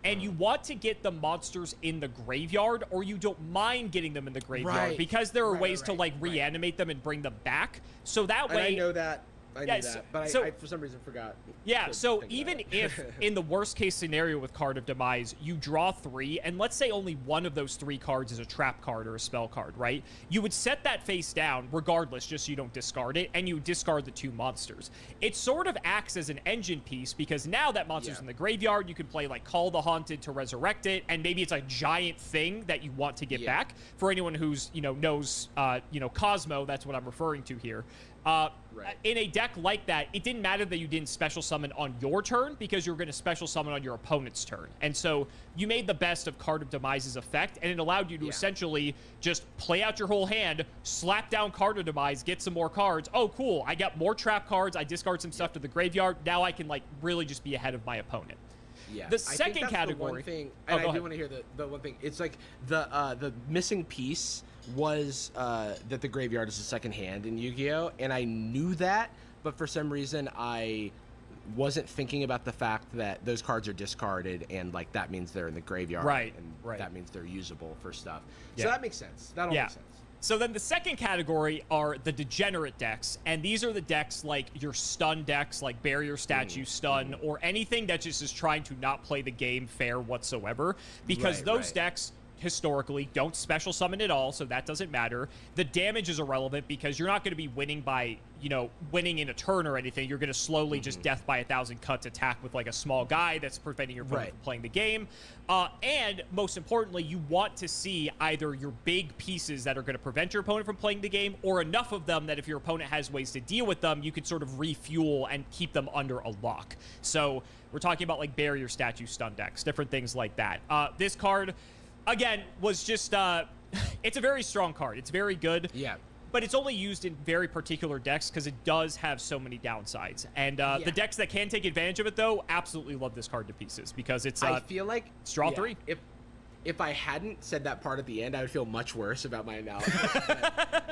and you want to get the monsters in the graveyard, or you don't mind getting them in the graveyard because there are ways to like reanimate them and bring them back. So that way, I know that. I knew that, but I for some reason forgot. Yeah, so even if in the worst case scenario with Card of Demise, you draw 3, and let's say only one of those 3 cards is a trap card or a spell card, right? You would set that face down regardless, just so you don't discard it, and you discard the 2 monsters. It sort of acts as an engine piece, because now that monster's in the graveyard, you can play like Call the Haunted to resurrect it, and maybe it's a giant thing that you want to get back. For anyone who's, knows, Cosmo, that's what I'm referring to here. In a deck like that, it didn't matter that you didn't special summon on your turn, because you were going to special summon on your opponent's turn. And so you made the best of Card of Demise's effect, and it allowed you to essentially just play out your whole hand, slap down Card of Demise, get some more cards. Oh, cool. I got more trap cards. I discard some stuff to the graveyard. Now I can like really just be ahead of my opponent. Yeah. The second category. The one thing, and I do want to hear the one thing. It's like the missing piece was that the graveyard is a second hand in Yu-Gi-Oh, and I knew that, but for some reason I wasn't thinking about the fact that those cards are discarded, and like that means they're in the graveyard, and that means they're usable for stuff. So that makes sense. That all makes sense. So then the second category are the degenerate decks, and these are the decks like your stun decks, like Barrier Statue Stun, or anything that just is trying to not play the game fair whatsoever, because those decks historically don't special summon at all, so that doesn't matter. The damage is irrelevant because you're not going to be winning by, you know, winning in a turn or anything. You're going to slowly just death by 1,000 cuts attack with like a small guy that's preventing your opponent from playing the game. And most importantly, you want to see either your big pieces that are going to prevent your opponent from playing the game, or enough of them that if your opponent has ways to deal with them, you can sort of refuel and keep them under a lock. So we're talking about like Barrier Statue Stun decks, different things like that. This card, again, was just, it's a very strong card. It's very good. Yeah. But it's only used in very particular decks because it does have so many downsides. And the decks that can take advantage of it, though, absolutely love this card to pieces because it's, I feel like it's draw 3. If I hadn't said that part at the end, I would feel much worse about my analysis.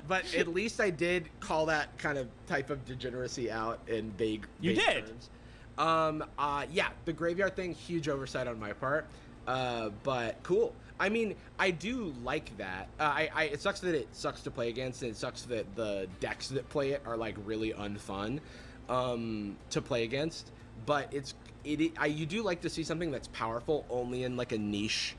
but at least I did call that kind of type of degeneracy out in vague terms. Yeah, the graveyard thing, huge oversight on my part. But cool. I mean, I do like that. It sucks that it sucks to play against, and it sucks that the decks that play it are like really unfun to play against. But you do like to see something that's powerful only in like a niche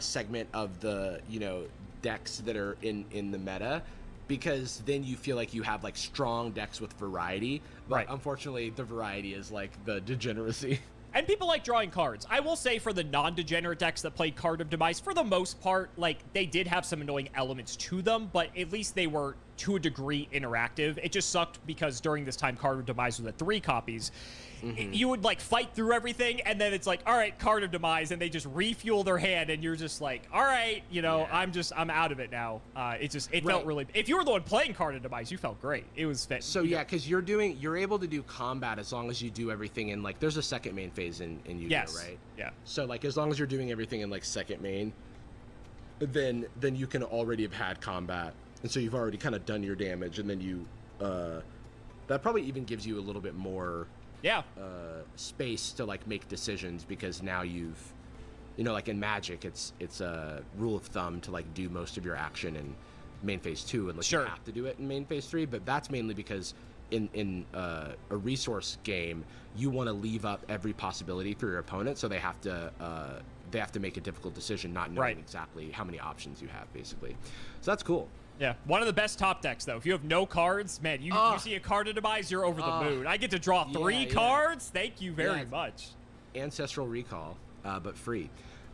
segment of the, you know, decks that are in the meta, because then you feel like you have like strong decks with variety. But unfortunately, the variety is like the degeneracy. And people like drawing cards. I will say for the non-degenerate decks that played Card of Demise, for the most part, like, they did have some annoying elements to them, but at least they were, to a degree, interactive. It just sucked because during this time, Card of Demise was at 3 copies. You would, like, fight through everything, and then it's like, all right, Card of Demise, and they just refuel their hand, and you're just like, all right, you know, I'm out of it now. It felt really... If you were the one playing Card of Demise, you felt great. It was... So, yeah, because you're able to do combat as long as you do everything in, like, there's a second main phase in Yu-Gi-Oh, right? Yeah. So, like, as long as you're doing everything in, like, second main, then you can already have had combat. And so you've already kind of done your damage, and then you... that probably even gives you a little bit more... space to like make decisions, because now you've, you know, like in Magic, it's a rule of thumb to like do most of your action in main phase 2 unless you have to do it in main phase 3. But that's mainly because in a resource game, you want to leave up every possibility for your opponent, so they have to make a difficult decision, not knowing exactly how many options you have, basically. So that's cool. Yeah, one of the best top decks, though. If you have no cards, man, you see a Card of Demise, you're over the moon. I get to draw 3 cards? Thank you very much. Ancestral Recall, but free.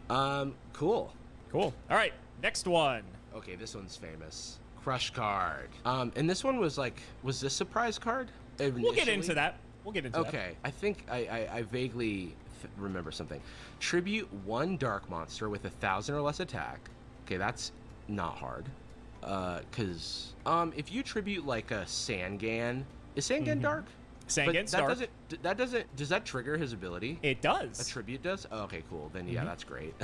Cool. All right, next one. Okay, this one's famous. Crush card. And this one was like, was this surprise card? Initially? We'll get into that. that. Okay, I think I vaguely remember something. Tribute 1 dark monster with 1,000 or less attack. Okay, that's not hard. Because if you tribute like a Sangan, is Sangan dark? Sangan's dark. Does that trigger his ability? It does. A tribute does? Oh, okay, cool. Then yeah, that's great.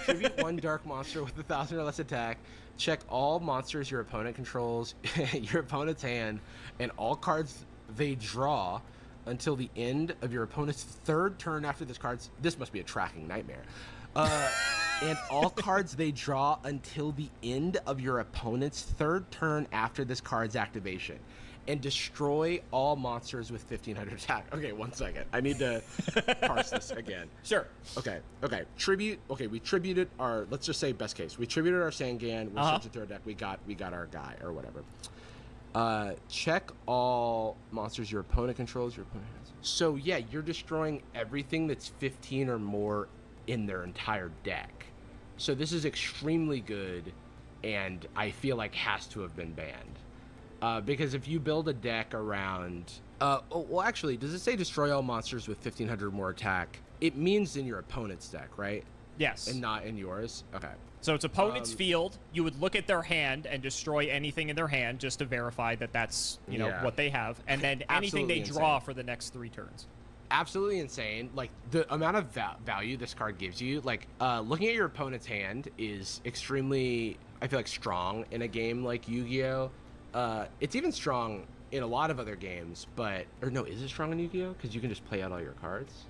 Tribute 1 dark monster with 1,000 or less attack. Check all monsters your opponent controls, your opponent's hand, and all cards they draw until the end of your opponent's 3rd turn after this card's... This must be a tracking nightmare. And all cards they draw until the end of your opponent's 3rd turn after this card's activation. And destroy all monsters with 1,500 attack. Okay, 1 second. I need to parse this again. Sure. Okay. Tribute. Okay, we tributed our... Let's just say best case. We tributed our Sangan. We're searching through our deck. We got our guy or whatever. Check all monsters your opponent controls. Your opponent has. So, yeah, you're destroying everything that's 15 or more in their entire deck. So this is extremely good, and I feel like has to have been banned. Because if you build a deck around... well, actually, does it say destroy all monsters with 1,500 or more attack? It means in your opponent's deck, right? Yes. And not in yours? Okay. So it's opponent's field. You would look at their hand and destroy anything in their hand just to verify that that's, you know, what they have. And then anything they draw for the next 3 turns. absolutely insane. Like the amount of value this card gives you, like looking at your opponent's hand is extremely, I feel like, strong in a game like Yu-Gi-Oh. It's even strong in a lot of other games, or no, is it strong in Yu-Gi-Oh? Because you can just play out all your cards.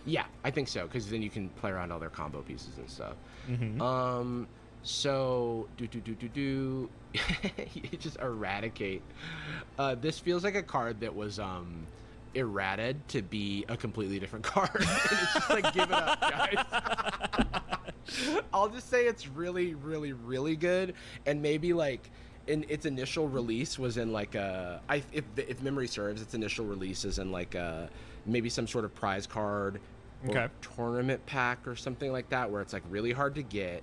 Yeah, I think so, because then you can play around all their combo pieces and stuff. So you just eradicate. This feels like a card that was errated to be a completely different card. And it's just like, give it up, guys. I'll just say it's really, really, really good, and maybe like in its initial release was in like if memory serves, its initial release is in like maybe some sort of prize card or tournament pack or something like that, where it's like really hard to get,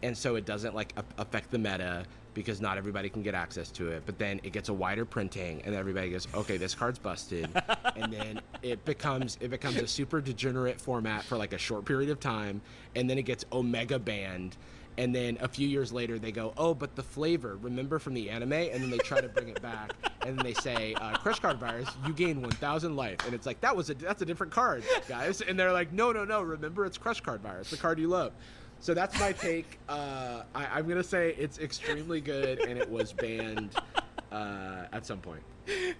and so it doesn't like affect the meta because not everybody can get access to it. But then it gets a wider printing, and everybody goes, okay, this card's busted, and then it becomes a super degenerate format for like a short period of time, and then it gets Omega banned. And then a few years later, they go, oh, but the flavor, remember from the anime? And then they try to bring it back. And then they say, Crush Card Virus, you gain 1,000 life. And it's like, that's a different card, guys. And they're like, no, remember, it's Crush Card Virus, the card you love. So that's my take. I'm going to say it's extremely good, and it was banned at some point.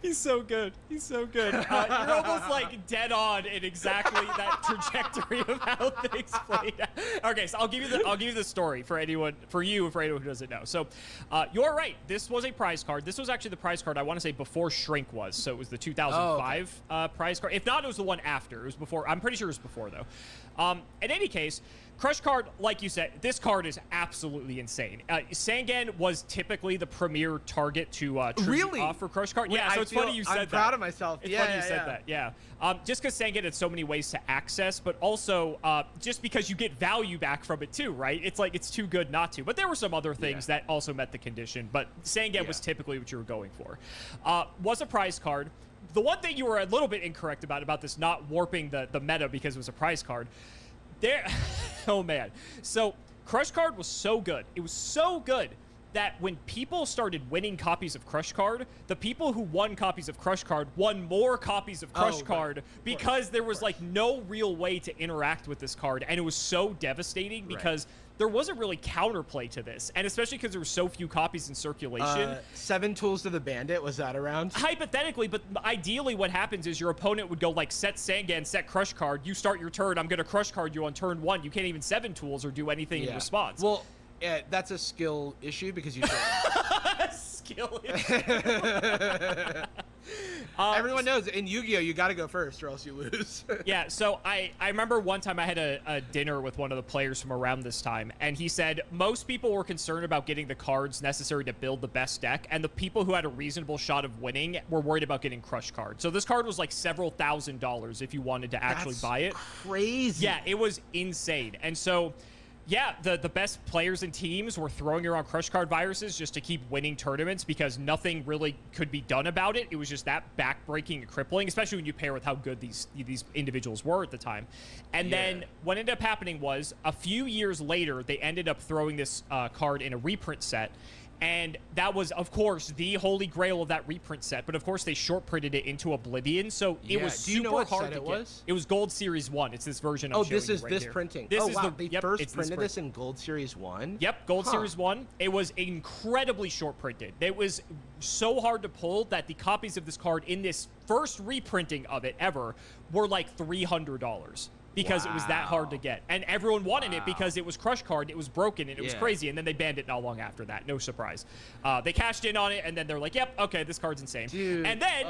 He's so good. You're almost like dead on in exactly that trajectory of how things played out. Okay, so I'll give you the story for anyone who doesn't know. So, you're right. This was a prize card. This was actually the prize card I want to say before Shrink was. So it was the 2005 prize card. If not, it was the one after. It was before. I'm pretty sure it was before though. In any case, Crush Card, like you said, this card is absolutely insane. Sangan was typically the premier target to really for Crush Card. Yeah, so it's funny you said that. I'm proud of myself. It's funny you said that. Yeah. Just because Sangan had so many ways to access, but also just because you get value back from it too, right? It's like it's too good not to. But there were some other things that also met the condition. But Sangan was typically what you were going for. Was a prize card. The one thing you were a little bit incorrect about this not warping the meta because it was a prize card. Oh man. So Crush Card was so good. It was so good that when people started winning copies of Crush Card, the people who won copies of Crush Card won more copies of Crush Card because there was like no real way to interact with this card, and it was so devastating because there wasn't really counterplay to this, and especially because there were so few copies in circulation. 7 Tools to the Bandit, was that around? Hypothetically, but ideally what happens is your opponent would go like, set Sangan, set Crush Card, you start your turn, I'm going to Crush Card you on turn 1. You can't even 7 Tools or do anything in response. Well, that's a skill issue because you skill issue. Everyone knows in Yu-Gi-Oh you got to go first or else you lose. Yeah, so I remember one time I had a dinner with one of the players from around this time, and he said most people were concerned about getting the cards necessary to build the best deck, and the people who had a reasonable shot of winning were worried about getting Crush Card. So this card was like several $1,000s if you wanted to actually buy it. Crazy. Yeah, it was insane. And so yeah, the best players and teams were throwing around Crush Card Viruses just to keep winning tournaments because nothing really could be done about it. It was just that backbreaking and crippling, especially when you pair with how good these individuals were at the time. And then what ended up happening was a few years later, they ended up throwing this card in a reprint set. And that was, of course, the holy grail of that reprint set. But, of course, they short printed it into Oblivion. So it was super hard to get. It was Gold Series 1. It's this version I'm showing this is you right this here. printing. This is wow. They first printed this in Gold Series 1? Yep, Gold Series 1. It was incredibly short printed. It was so hard to pull that the copies of this card in this first reprinting of it ever were like $300. Because it was that hard to get. And everyone wanted it because it was Crush Card, it was broken, and it was crazy. And then they banned it not long after that. No surprise. They cashed in on it, and then they're like, yep, okay, this card's insane. Dude, and then,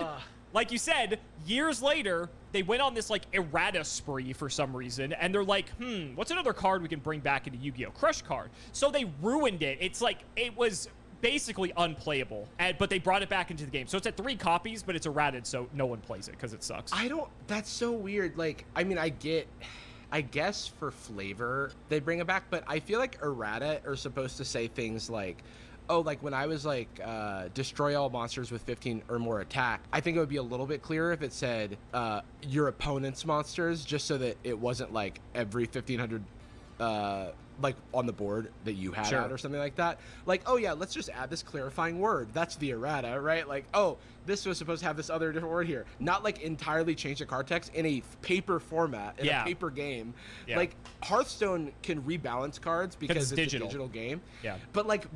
like you said, years later, they went on this, like, errata spree for some reason. And they're like, what's another card we can bring back into Yu-Gi-Oh? Crush Card. So they ruined it. It's like, it was basically unplayable, but they brought it back into the game. So it's at 3 copies, but it's errated, so no one plays it because it sucks. That's so weird. Like, I mean, I guess for flavor they bring it back, but I feel like errata are supposed to say things like, oh, like when I was like, destroy all monsters with 15 or more attack, I think it would be a little bit clearer if it said, your opponent's monsters, just so that it wasn't like every 1,500, like on the board that you had out or something like that. Like, oh yeah, let's just add this clarifying word. That's the errata, right? Like, oh, this was supposed to have this other different word here. Not like entirely change the card text in a paper format, in a paper game. Yeah. Like Hearthstone can rebalance cards because it's digital. a digital game. Yeah. But like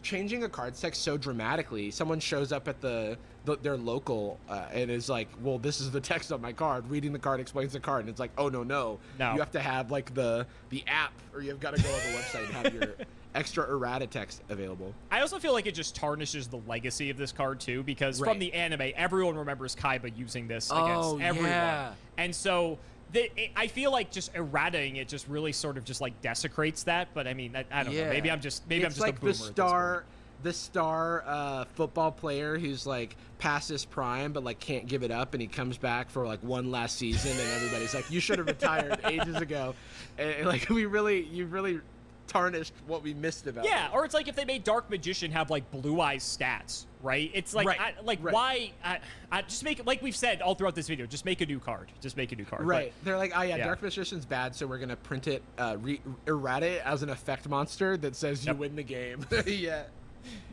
changing a card text so dramatically, someone shows up at their local and is like, well, this is the text on my card. Reading the card explains the card, and it's like, oh no. You have to have like the app, or you've got to go on the website and have your extra errata text available. I also feel like it just tarnishes the legacy of this card too, because from the anime, everyone remembers Kaiba using this against everyone. Yeah. And so I feel like just errataing it just really sort of just like desecrates that. But I mean, I don't know. Maybe I'm just like a boomer. The star football player who's like past his prime but like can't give it up, and he comes back for like one last season, and everybody's like, you should have retired ages ago. And like you really tarnished what we missed about it. Or it's like if they made Dark Magician have like Blue Eyes stats, right? It's like why just make it, like we've said all throughout this video, just make a new card. Right. But, they're like, oh yeah, Dark Magician's bad, so we're gonna print it, errata it as an effect monster that says you win the game. Yeah.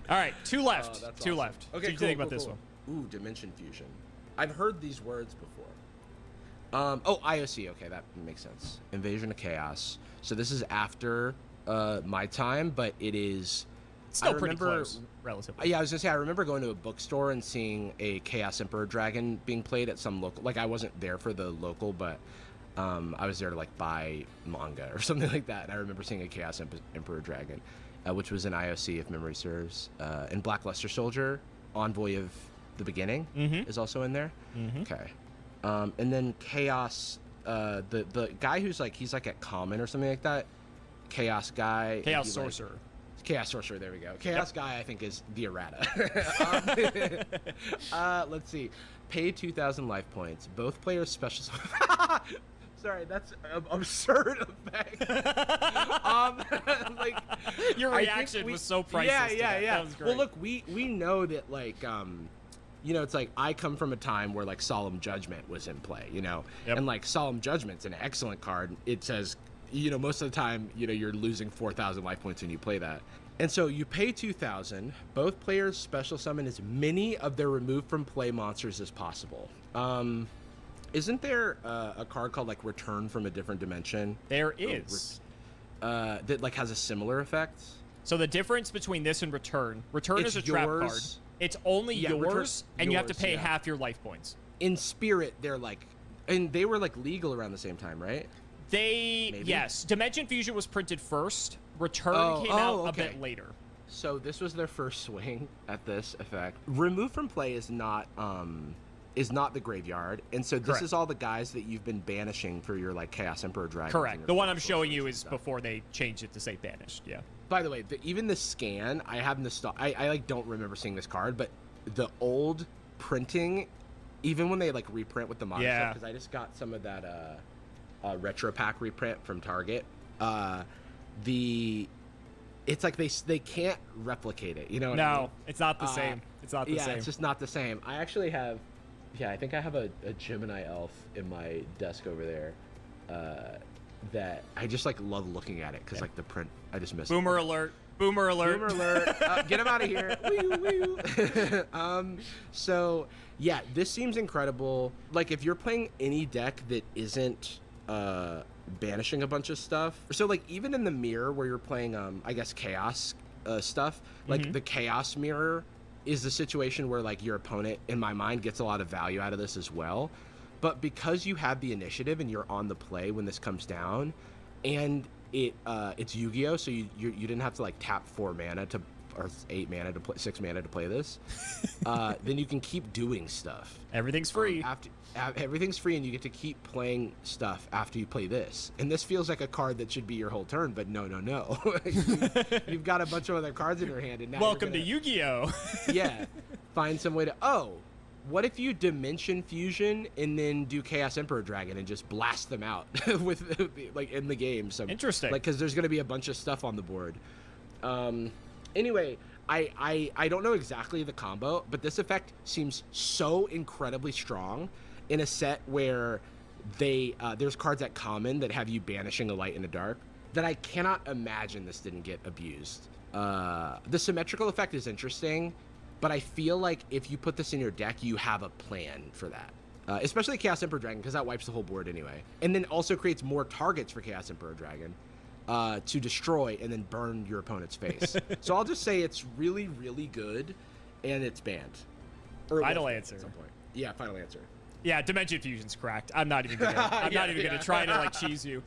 All right, two left. Two awesome. left. Okay, what do you think about this one? Ooh, Dimension Fusion. I've heard these words before. IOC. Okay, that makes sense. Invasion of Chaos. So this is after my time, but it is still pretty close, relatively. Yeah, I was gonna say I remember going to a bookstore and seeing a Chaos Emperor Dragon being played at some local. Like I wasn't there for the local, but I was there to like buy manga or something like that. And I remember seeing a Chaos Emperor Dragon. Which was an IOC, if memory serves. And Black Luster Soldier, Envoy of the Beginning, is also in there. Okay. And then Chaos, the guy who's like, he's like at Common or something like that. Chaos guy. Chaos Sorcerer. Chaos Sorcerer, there we go. Chaos guy, I think, is the errata. Let's see. Pay 2,000 life points. Both players special... Sorry, that's an absurd effect. Like your reaction was so priceless. Yeah. That was great. Well, look, we know that like it's like I come from a time where like Solemn Judgment was in play, and like Solemn Judgment's an excellent card. It says, most of the time, you're losing 4,000 life points when you play that. And so you pay 2,000. Both players special summon as many of their removed from play monsters as possible. Isn't there a card called like Return from a Different Dimension? There is. That like has a similar effect. So the difference between this and Return is a trap card. It's only yours, and you have to pay half your life points. In Spirit, they're like, and they were like legal around the same time, right? Yes. Dimension Fusion was printed first. Return came out a bit later. So this was their first swing at this effect. Remove from play is not the graveyard, and so this is all the guys that you've been banishing for your like Chaos Emperor Dragon. Correct. The one I'm showing you is before they changed it to say banished. Yeah. By the way, even the scan, I have I like don't remember seeing this card, but the old printing, even when they like reprint with the modern stuff, because I just got some of that retro pack reprint from Target. It's like they can't replicate it. You know what I mean? It's not the same. It's not the same. Yeah, it's just not the same. I actually have. Yeah, I think I have a Gemini elf in my desk over there that I just like love looking at it because like the print, I just miss. Boomer alert! Boomer alert! Boomer alert! Get him out of here! So yeah, this seems incredible. Like if you're playing any deck that isn't banishing a bunch of stuff, so like even in the mirror where you're playing I guess chaos stuff, like the chaos mirror is the situation where like your opponent, in my mind, gets a lot of value out of this as well. But because you have the initiative and you're on the play when this comes down, and it's Yu-Gi-Oh, so you didn't have to like tap 4 mana to or 8 mana to play 6 mana to play this, then you can keep doing stuff. Everything's free. Everything's free, and you get to keep playing stuff after you play this. And this feels like a card that should be your whole turn, but no. You've got a bunch of other cards in your hand, and now welcome to Yu-Gi-Oh. Yeah, find some way to. What if you Dimension Fusion and then do Chaos Emperor Dragon and just blast them out with like in the game? Interesting. Like because there's going to be a bunch of stuff on the board. Anyway, I don't know exactly the combo, but this effect seems so incredibly strong in a set where there's cards at common that have you banishing a light and a dark that I cannot imagine this didn't get abused. The symmetrical effect is interesting. but I feel like if you put this in your deck, you have a plan for that. Especially Chaos Emperor Dragon, because that wipes the whole board anyway. And then also creates more targets for Chaos Emperor Dragon to destroy and then burn your opponent's face. So I'll just say it's really, really good, and it's banned. Final answer. At some point. Yeah, final answer. Yeah, Dimension Fusion's cracked. I'm not even gonna try to like cheese you.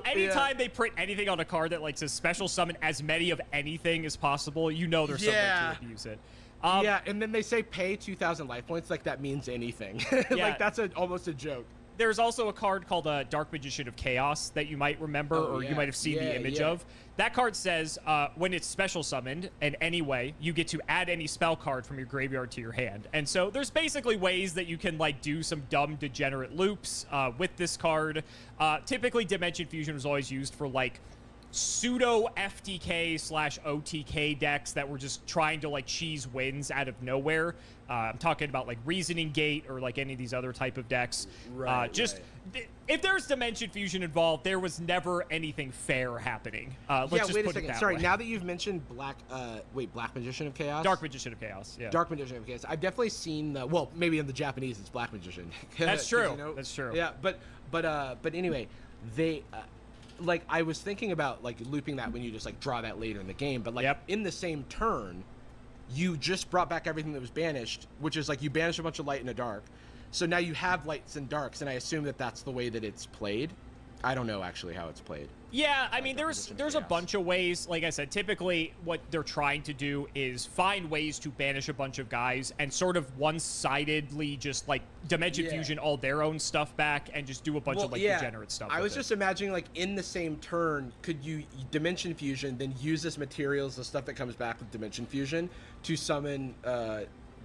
Anytime they print anything on a card that like says special summon as many of anything as possible, you know there's some way to abuse it. Yeah, and then they say pay 2,000 life points like that means anything. Like that's almost a joke. There's also a card called Dark Magician of Chaos that you might remember you might have seen the image of. That card says when it's special summoned in any way, you get to add any spell card from your graveyard to your hand. And so there's basically ways that you can like do some dumb degenerate loops with this card. Typically, Dimension Fusion was always used for like pseudo FTK / OTK decks that were just trying to like cheese wins out of nowhere. I'm talking about like Reasoning Gate or like any of these other type of decks. If there's Dimension Fusion involved, there was never anything fair happening. Let's just wait a put second. it that Sorry, way. now that you've mentioned Black Magician of Chaos? Dark Magician of Chaos, yeah. Dark Magician of Chaos. I've definitely seen well, maybe in the Japanese it's Black Magician. That's true. You know, that's true. Yeah, but anyway, they like I was thinking about like looping that when you just like draw that later in the game, but like in the same turn, you just brought back everything that was banished, which is like you banish a bunch of light and a dark. So now you have lights and darks, and I assume that that's the way that it's played. I don't know actually how it's played. Yeah, I mean, there's a bunch of ways. Like I said, typically what they're trying to do is find ways to banish a bunch of guys and sort of one-sidedly just like Dimension Fusion all their own stuff back and just do a bunch of like degenerate stuff. I was just imagining like in the same turn, could you Dimension Fusion, then use this materials, the stuff that comes back with Dimension Fusion, to summon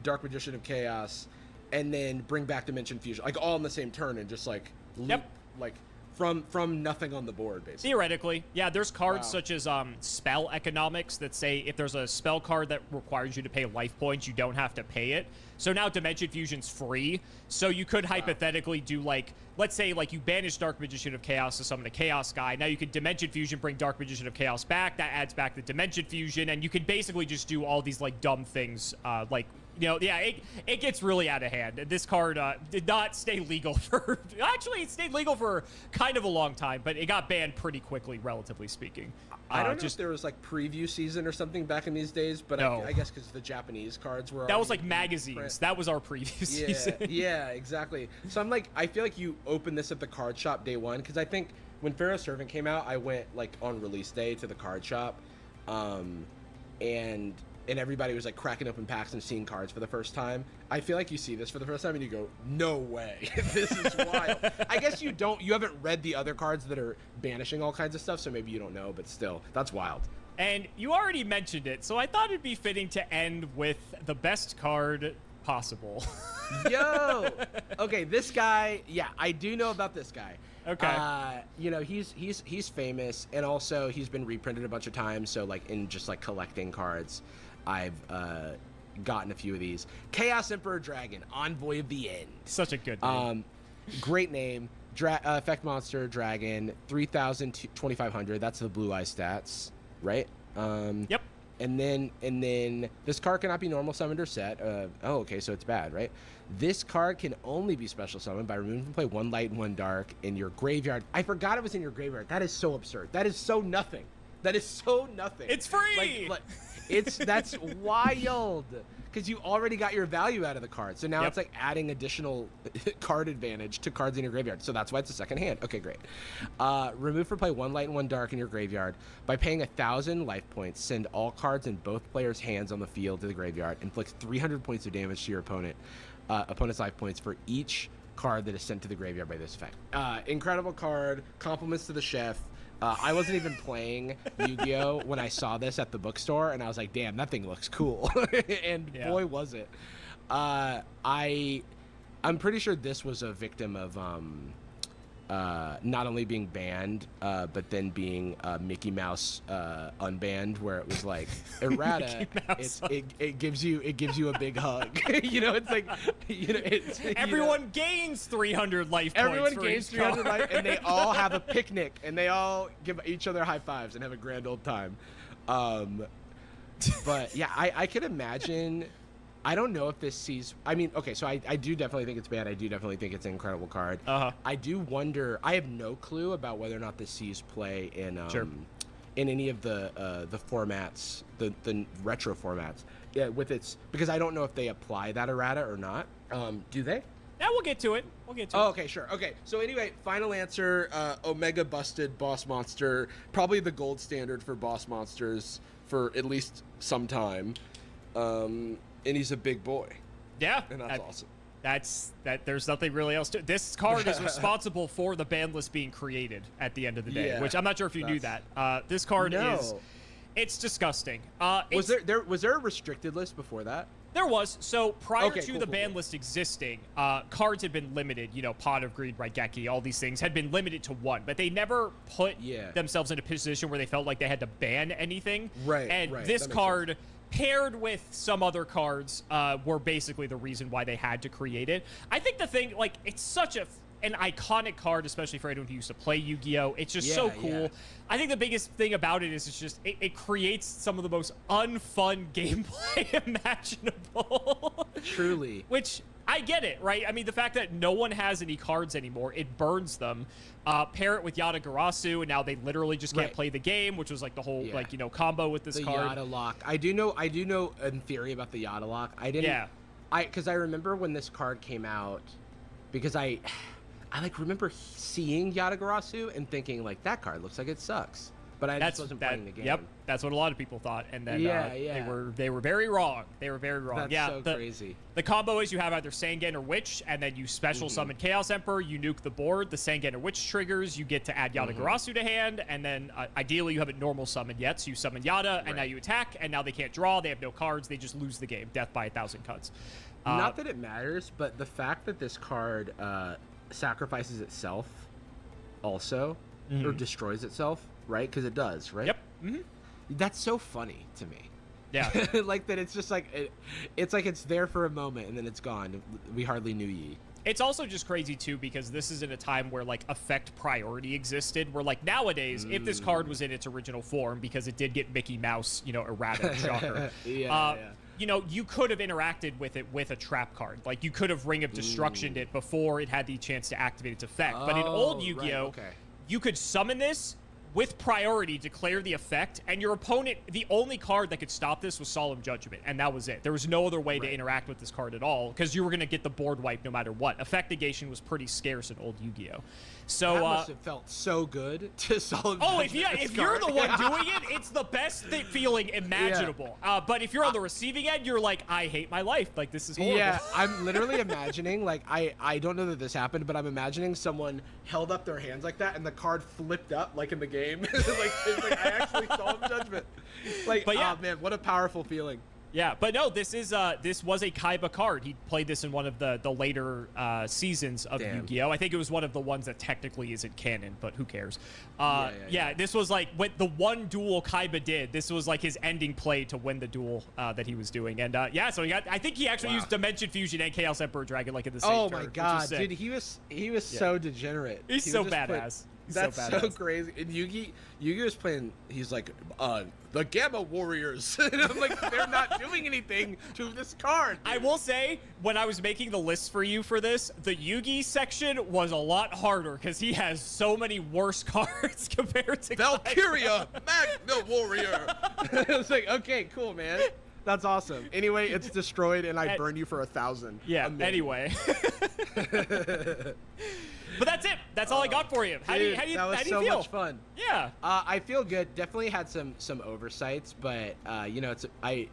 Dark Magician of Chaos, and then bring back Dimension Fusion, like all in the same turn, and just like loop, like from nothing on the board, basically. Theoretically, yeah. There's cards such as spell economics that say if there's a spell card that requires you to pay life points, you don't have to pay it. So now Dimension Fusion's free. So you could hypothetically do like, let's say like you banish Dark Magician of Chaos to summon a Chaos guy. Now you can Dimension Fusion, bring Dark Magician of Chaos back. That adds back the Dimension Fusion, and you can basically just do all these like dumb things, like. You know, yeah, it gets really out of hand. This card did not stay legal for... Actually, it stayed legal for kind of a long time, but it got banned pretty quickly, relatively speaking. I don't know if there was, like, preview season or something back in these days, but no. I guess because the Japanese cards were... That was, like, magazines. That was our preview season. Yeah, exactly. So I'm like, I feel like you open this at the card shop day one, because I think when Pharaoh Servant came out, I went, like, on release day to the card shop, and everybody was like cracking open packs and seeing cards for the first time. I feel like you see this for the first time and you go, no way, this is wild. I guess you haven't read the other cards that are banishing all kinds of stuff, so maybe you don't know, but still, that's wild. And you already mentioned it, so I thought it'd be fitting to end with the best card possible. Yo! Okay, this guy, yeah, I do know about this guy. Okay. You know, he's famous, and also he's been reprinted a bunch of times, so like in just like collecting cards, I've gotten a few of these. Chaos Emperor Dragon, Envoy of the End. Such a good name. Great name. Effect Monster Dragon, 3,000 to 2,500. That's the blue eye stats, right? Yep. And then this card cannot be normal summoned or set. Okay, so it's bad, right? This card can only be special summoned by removing from play one light and one dark in your graveyard. I forgot it was in your graveyard. That is so absurd. That is so nothing. That is so nothing. It's free. That's wild. Because you already got your value out of the card. So now it's like adding additional card advantage to cards in your graveyard. So that's why it's a second hand. Okay, great. Remove from play one light and one dark in your graveyard. By paying 1,000 life points, send all cards in both players' hands on the field to the graveyard. Inflicts 300 points of damage to your opponent's life points for each card that is sent to the graveyard by this effect. Incredible card. Compliments to the chef. I wasn't even playing Yu-Gi-Oh! When I saw this at the bookstore, and I was like, damn, that thing looks cool. And boy, was it. I'm pretty sure this was a victim of not only being banned, but then being Mickey Mouse unbanned, where it was like errata. It gives you a big hug. You know, it's like everyone gains 300 life points. Everyone gains 300 life, and they all have a picnic, and they all give each other high fives and have a grand old time. But yeah, I could imagine I don't know if this sees. I mean, okay, so I do definitely think it's bad. I do definitely think it's an incredible card. I do wonder. I have no clue about whether or not this sees play in in any of the formats, the retro formats. Yeah, with its because I don't know if they apply that errata or not. Do they? Yeah, we'll get to it. Oh, okay, sure. Okay, so anyway, final answer: Omega busted boss monster, probably the gold standard for boss monsters for at least some time. And he's a big boy. Yeah, and that's awesome. That. There's nothing really else to. This card is responsible for the ban list being created at the end of the day, which I'm not sure if you knew that. This card is. It's disgusting. Was there a restricted list before that? There was. So prior to the ban list existing, cards had been limited. You know, Pot of Greed, Raigeki, all these things had been limited to one, but they never put themselves in a position where they felt like they had to ban anything. Right. And this card, paired with some other cards, were basically the reason why they had to create it. I think the thing, like, it's such an iconic card, especially for anyone who used to play Yu-Gi-Oh! It's just so cool. Yeah. I think the biggest thing about it is it's just it creates some of the most unfun gameplay imaginable. Truly. Which I get it, right? I mean, the fact that no one has any cards anymore, it burns them. Pair it with Yada Garasu, and now they literally just can't play the game, which was like the whole like, you know, combo with this card. The Yada lock. I do know in theory about the Yada lock. I didn't. Yeah. Because I remember when this card came out, because I like remember seeing Yada Garasu and thinking like that card looks like it sucks, but I just wasn't playing the game. Yep, that's what a lot of people thought, and then they were very wrong. They were very wrong. That's so crazy. The combo is you have either Sangen or Witch, and then you special summon Chaos Emperor, you nuke the board. The Sangen or Witch triggers, you get to add Yada Garasu to hand, and then ideally you haven't normal summoned yet, so you summon Yada, and now you attack, and now they can't draw. They have no cards. They just lose the game. Death by 1,000 cuts. Not that it matters, but the fact that this card sacrifices itself also, or destroys itself, right? Because it does, right? Yep. That's so funny to me. Yeah. Like that it's just like, it's like it's there for a moment and then it's gone. We hardly knew ye. It's also just crazy, too, because this is in a time where, like, effect priority existed, where, like, nowadays, if this card was in its original form, because it did get Mickey Mouse, you know, errata, shocker. You know, you could have interacted with it with a trap card. Like, you could have Ring of Destructioned it before it had the chance to activate its effect. But in old Yu-Gi-Oh, you could summon this with priority, declare the effect, and your opponent, the only card that could stop this was Solemn Judgment, and that was it. There was no other way to interact with this card at all, because you were going to get the board wipe no matter what. Effect negation was pretty scarce in old Yu-Gi-Oh! So that must have felt so good to Solemn Judgment. If you're the one doing it, it's the best feeling imaginable. But if you're on the receiving end, you're like, I hate my life. Like, this is horrible. Yeah, I'm literally imagining, like, I don't know that this happened, but I'm imagining someone held up their hands like that, and the card flipped up, like in the game. It's like I actually saw Judgment. Like, but yeah, oh man, what a powerful feeling. Yeah, but no, this was a Kaiba card. He played this in one of the later seasons of Yu-Gi-Oh! I think it was one of the ones that technically isn't canon, but who cares? This was like what the one duel Kaiba did. This was like his ending play to win the duel that he was doing. And so he got. I think he actually used Dimension Fusion and Chaos Emperor Dragon like in the same turn. Oh my god, dude, he was so degenerate. He's so badass. That's so crazy. And Yugi was playing. He's like, the Gamma Warriors. And I'm like, they're not doing anything to this card. I will say, when I was making the list for you for this, the Yugi section was a lot harder because he has so many worse cards compared to Valkyria, Magna Warrior. I was like, okay, cool, man. That's awesome. Anyway, it's destroyed, and I burn you for 1,000. Yeah. Anyway. But that's it. That's all I got for you. How do you feel? That was so much fun. Yeah. I feel good. Definitely had some oversights, but you know, I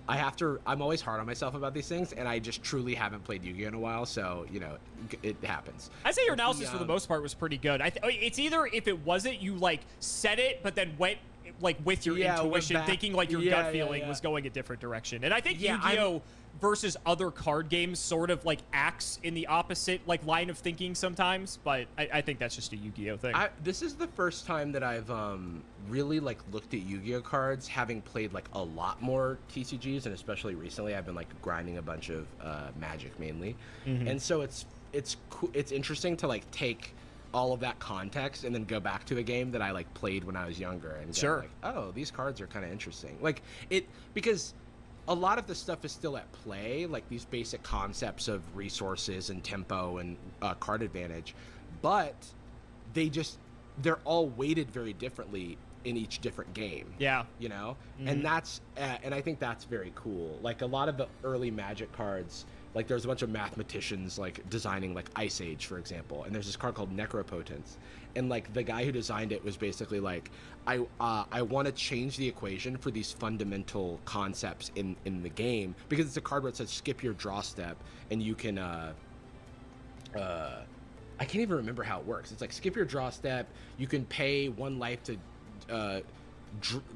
have to. I'm always hard on myself about these things, and I just truly haven't played Yu-Gi-Oh in a while, so you know, it happens. I'd say your analysis for the most part was pretty good. It's either if it wasn't, you like said it, but then went like with your intuition, thinking like your gut feeling was going a different direction. And I think Yu-Gi-Oh versus other card games sort of like acts in the opposite like line of thinking sometimes, but I think that's just a Yu-Gi-Oh thing. This is the first time that I've really like looked at Yu-Gi-Oh cards, having played like a lot more TCGs, and especially recently I've been like grinding a bunch of Magic mainly, and so it's interesting to like take all of that context and then go back to a game that I like played when I was younger and go like, oh, these cards are kind of interesting, like it, because a lot of the stuff is still at play, like these basic concepts of resources and tempo and card advantage, but they're all weighted very differently in each different game. Yeah. You know? And that's and I think that's very cool. Like a lot of the early Magic cards, like there's a bunch of mathematicians like designing like Ice Age, for example, and there's this card called Necropotence, and like the guy who designed it was basically like, I want to change the equation for these fundamental concepts in the game, because it's a card where it says skip your draw step, and you can I can't even remember how it works. It's like skip your draw step, you can pay 1 life to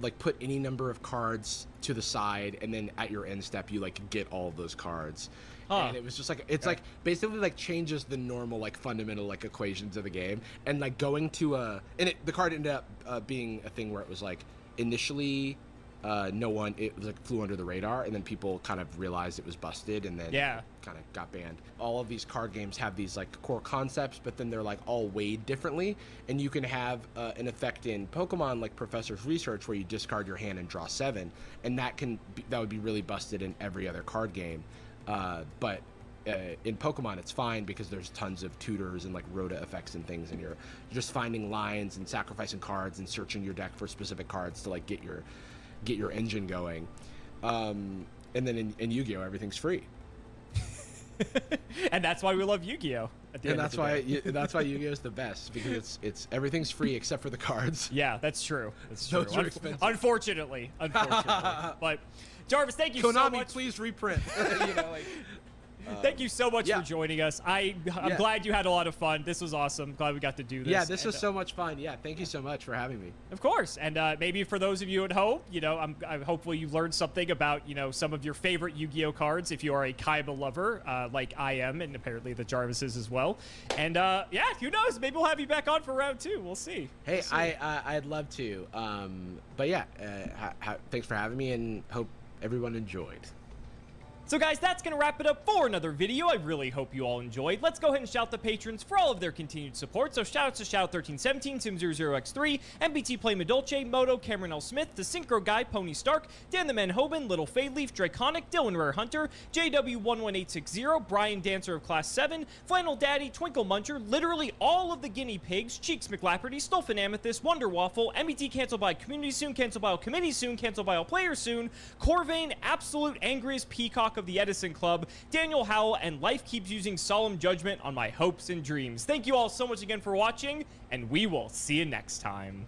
like put any number of cards to the side, and then at your end step you like get all of those cards. And it was just like, it's like basically like changes the normal like fundamental like equations of the game, and like going to the card ended up being a thing where it was like initially it was like flew under the radar, and then people kind of realized it was busted, and then kind of got banned. All of these card games have these like core concepts, but then they're like all weighed differently, and you can have an effect in Pokemon like Professor's Research where you discard your hand and draw 7, and that would be really busted in every other card game, but in Pokemon it's fine because there's tons of tutors and like rota effects and things, and you're just finding lines and sacrificing cards and searching your deck for specific cards to like get your engine going. And then in Yu-Gi-Oh everything's free. And that's why we love Yu-Gi-Oh! And that's why Yu-Gi-Oh is the best, because it's everything's free except for the cards. Yeah, that's true. That's true. Those are expensive. Unfortunately. But Jarvis, thank you Konami, so much. please reprint. You know, like. Thank you so much for joining us. I'm glad you had a lot of fun. This was awesome. Glad we got to do this. Yeah, this was so much fun. Yeah, thank you so much for having me. Of course. And maybe for those of you at home, you know, hopefully you learned something about, you know, some of your favorite Yu-Gi-Oh cards if you are a Kaiba lover, like I am, and apparently the Jarvis is as well. And who knows? Maybe we'll have you back on for round 2. We'll see. Hey, I'd love to. But yeah, thanks for having me, and hope everyone enjoyed. So guys, that's going to wrap it up for another video. I really hope you all enjoyed. Let's go ahead and shout the patrons for all of their continued support. So shoutouts to Shout1317, Sim00x3, MBT Play Madolce, Moto, Cameron L. Smith, The Synchro Guy, Pony Stark, Dan the Man Hoban, Little Fadeleaf, Draconic, Dylan Rare Hunter, JW11860, Brian Dancer of Class 7, Flannel Daddy, Twinkle Muncher, literally all of the guinea pigs, Cheeks McLapperty, Stolfin Amethyst, Wonder Waffle, MBT canceled by community soon, canceled by all committee soon, canceled by all players soon, Corvain, Absolute Angriest Peacock of the Edison Club, Daniel Howell, and Life Keeps Using Solemn Judgment on my hopes and dreams. Thank you all so much again for watching, and we will see you next time.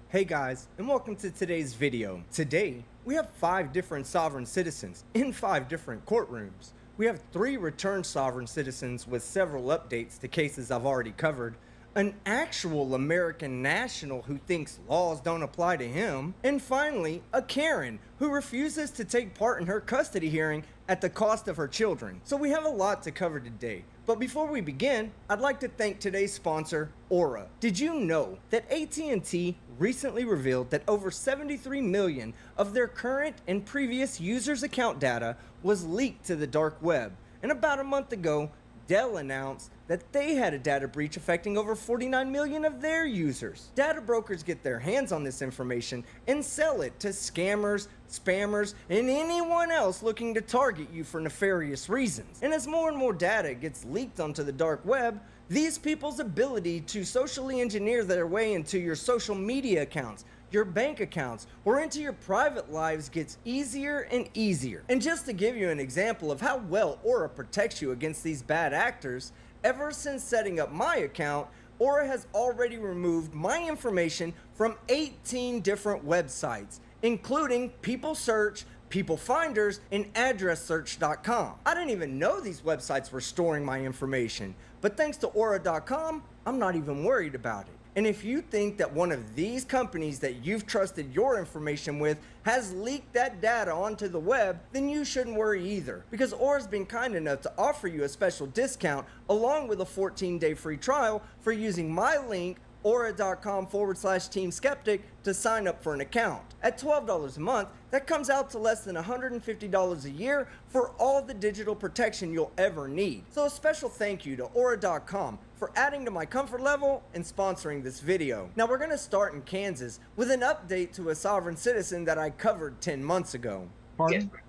Hey guys, and welcome to today's video. Today, we have 5 different sovereign citizens in 5 different courtrooms. We have 3 returned sovereign citizens with several updates to cases I've already covered, an actual American national who thinks laws don't apply to him, and finally, a Karen who refuses to take part in her custody hearing at the cost of her children. So we have a lot to cover today. But before we begin, I'd like to thank today's sponsor, Aura. Did you know that AT&T recently revealed that over 73 million of their current and previous users' account data was leaked to the dark web? And about a month ago, Dell announced that they had a data breach affecting over 49 million of their users. Data brokers get their hands on this information and sell it to scammers, spammers, and anyone else looking to target you for nefarious reasons. And as more and more data gets leaked onto the dark web, these people's ability to socially engineer their way into your social media accounts, your bank accounts, or into your private lives gets easier and easier. And just to give you an example of how well Aura protects you against these bad actors, ever since setting up my account, Aura has already removed my information from 18 different websites, including People Search, People Finders, and AddressSearch.com. I didn't even know these websites were storing my information, but thanks to Aura.com, I'm not even worried about it. And if you think that one of these companies that you've trusted your information with has leaked that data onto the web, then you shouldn't worry either, because Aura's been kind enough to offer you a special discount along with a 14-day free trial for using my link Aura.com/Team Skeptic to sign up for an account. At $12 a month, that comes out to less than $150 a year for all the digital protection you'll ever need. So a special thank you to Aura.com for adding to my comfort level and sponsoring this video. Now we're gonna start in Kansas with an update to a sovereign citizen that I covered 10 months ago. Pardon? Yes,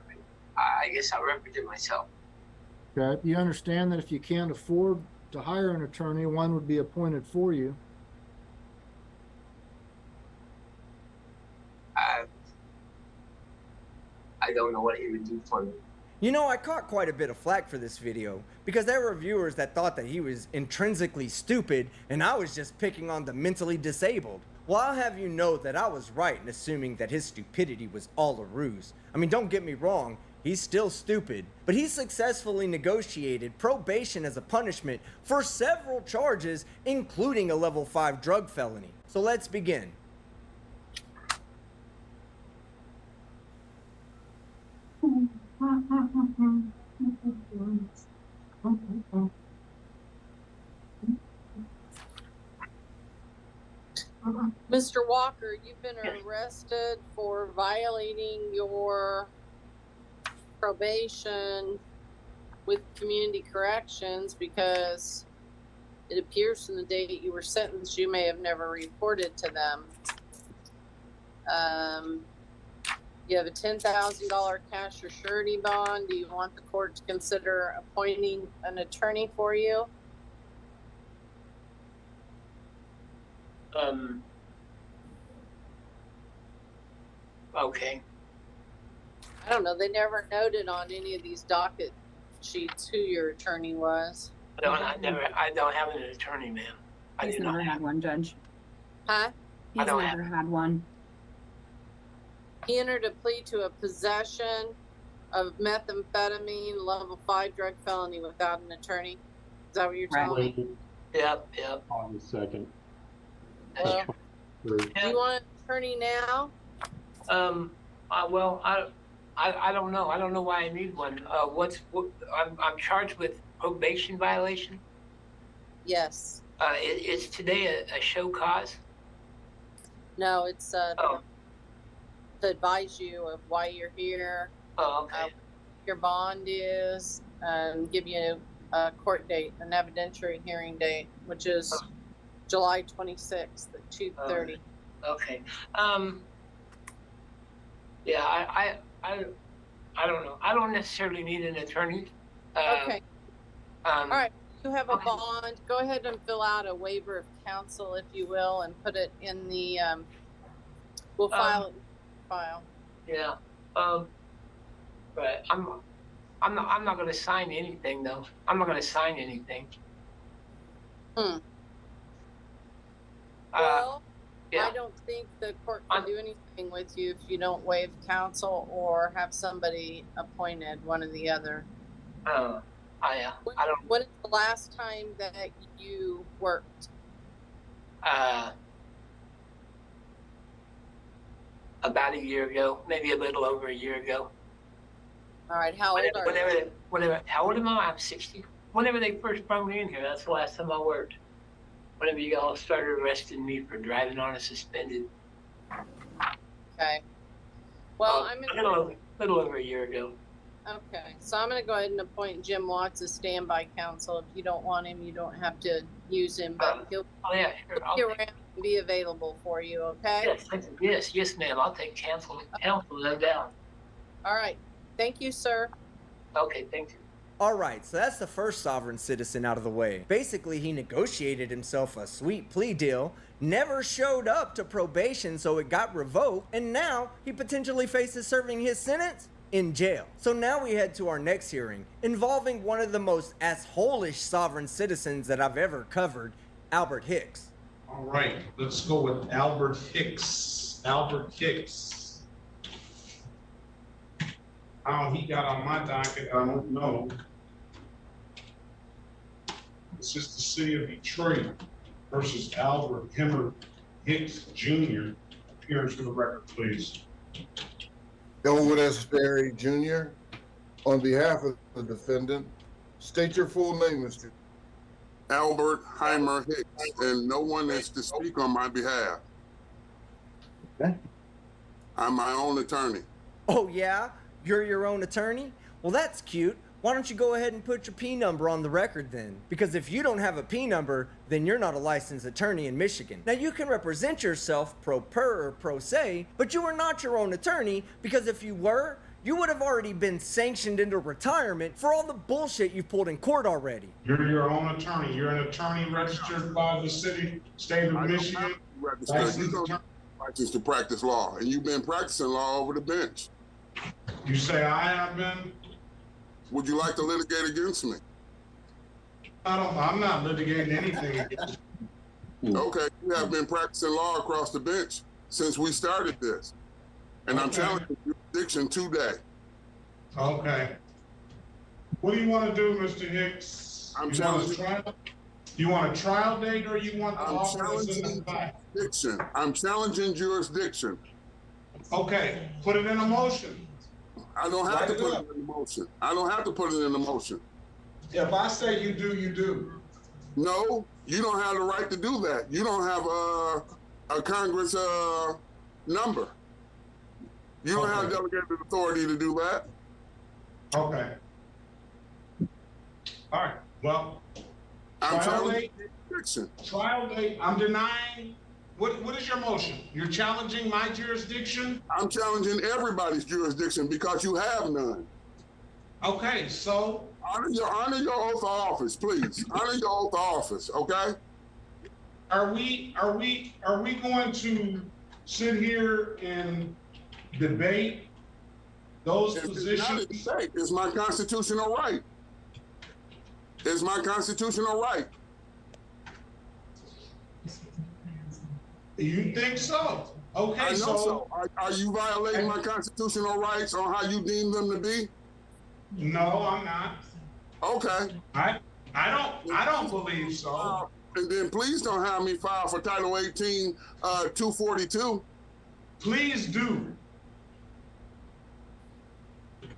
I guess I'll represent myself. Okay. You understand that if you can't afford to hire an attorney, one would be appointed for you. I don't know what he would do for me. You know, I caught quite a bit of flack for this video because there were viewers that thought that he was intrinsically stupid and I was just picking on the mentally disabled. Well, I'll have you know that I was right in assuming that his stupidity was all a ruse. I mean, don't get me wrong, he's still stupid, but he successfully negotiated probation as a punishment for several charges, including a level 5 drug felony. So let's begin. Mr. Walker, you've been arrested for violating your probation with community corrections because it appears from the date you were sentenced you may have never reported to them. You have a $10,000 cash or surety bond. Do you want the court to consider appointing an attorney for you? Okay. I don't know. They never noted on any of these docket sheets who your attorney was. I don't have an attorney, ma'am. He's never had one, Judge. Huh? He's never had one. He entered a plea to a possession of methamphetamine, level 5 drug felony without an attorney. Is that what you're telling me? Yep. On the second. Well, do you want an attorney now? Well, I don't know. I don't know why I need one. I'm charged with probation violation. Yes. Is today a show cause? No, it's to advise you of why you're here, Oh, okay. your bond is, and give you a court date, an evidentiary hearing date, which is July 26th at 2:30. Okay. Yeah, I don't know. I don't necessarily need an attorney. Okay. All right. You have a bond. Go ahead and fill out a waiver of counsel, if you will, and put it in the. We'll file it in the file. Yeah. But I'm not going to sign anything though. I'm not going to sign anything. Well, yeah. I don't think the court can do anything with you if you don't waive counsel or have somebody appointed, one or the other. Yeah. I don't. When is the last time that you worked? About a year ago, maybe a little over a year ago. All right. How old are you? How old am I? I'm 60. Whenever they first brought me in here, that's the last time I worked. Whenever you all started arresting me for driving on a suspended. Okay. Well, I'm a little over a year ago. Okay, so I'm going to go ahead and appoint Jim Watts as standby counsel. If you don't want him, you don't have to use him, but he'll be around and be available for you, okay? Yes, ma'am. I'll take counsel, no doubt. All right. Thank you, sir. Okay, thank you. Alright, so that's the first sovereign citizen out of the way. Basically, he negotiated himself a sweet plea deal, never showed up to probation so it got revoked, and now he potentially faces serving his sentence in jail. So now we head to our next hearing, involving one of the most asshole-ish sovereign citizens that I've ever covered, Albert Hicks. All right, let's go with Albert Hicks. Albert Hicks. How he got on my docket, I don't know. It's just the city of Detroit versus Albert Hemmer Hicks Jr. Appearance for the record, please. Elwood S. Ferry Jr. On behalf of the defendant, state your full name, Mr. Albert Heimer Hicks, and no one is to speak on my behalf. Okay. I'm my own attorney. Oh yeah? You're your own attorney? Well, that's cute. Why don't you go ahead and put your P number on the record then? Because if you don't have a P number, then you're not a licensed attorney in Michigan. Now you can represent yourself pro per or pro se, but you are not your own attorney, because if you were, you would have already been sanctioned into retirement for all the bullshit you've pulled in court already. You're your own attorney. You're an attorney registered by the state of Michigan. You don't have license to practice law, and you've been practicing law over the bench. You say I have been? Would you like to litigate against me? I'm not litigating anything against you. Okay, you have been practicing law across the bench since we started this. And I'm challenging jurisdiction today. Okay. What do you want to do, Mr. Hicks? You want a trial date, or you want the offer to send it back? I'm challenging jurisdiction. Okay, put it in a motion. I don't have to put it in the motion. I don't have to put it in the motion. If I say you do, you do. No, you don't have the right to do that. You don't have a Congress number. You don't have delegated authority to do that. Okay. All right. Well, I'm trial date. I'm denying. What is your motion? You're challenging my jurisdiction? I'm challenging everybody's jurisdiction because you have none. Okay, so honor your oath of office, please. Honor your oath of office, okay? Are we going to sit here and debate those positions? It's not a debate. It's my constitutional right. It's my constitutional right. You think so? Okay, I know so. Are you violating my constitutional rights on how you deem them to be? No, I'm not. Okay. I don't believe so. And then please don't have me file for Title 18, 242. Please do.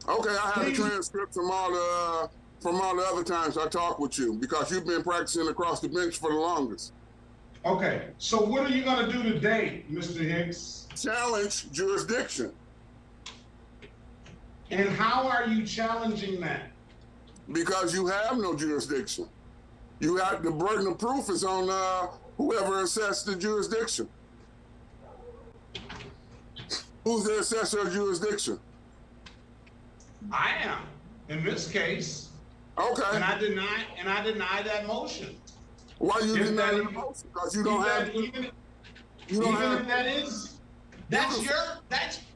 Okay, I have a transcript from all the other times I talked with you because you've been practicing across the bench for the longest. Okay, so what are you going to do today, Mr. Hicks? Challenge jurisdiction. And how are you challenging that? Because you have no jurisdiction. You have the burden of proof is on whoever assessed the jurisdiction. Who's the assessor of jurisdiction? I am, in this case. Okay. And I deny that motion. Why you deny the motion? Because you don't have.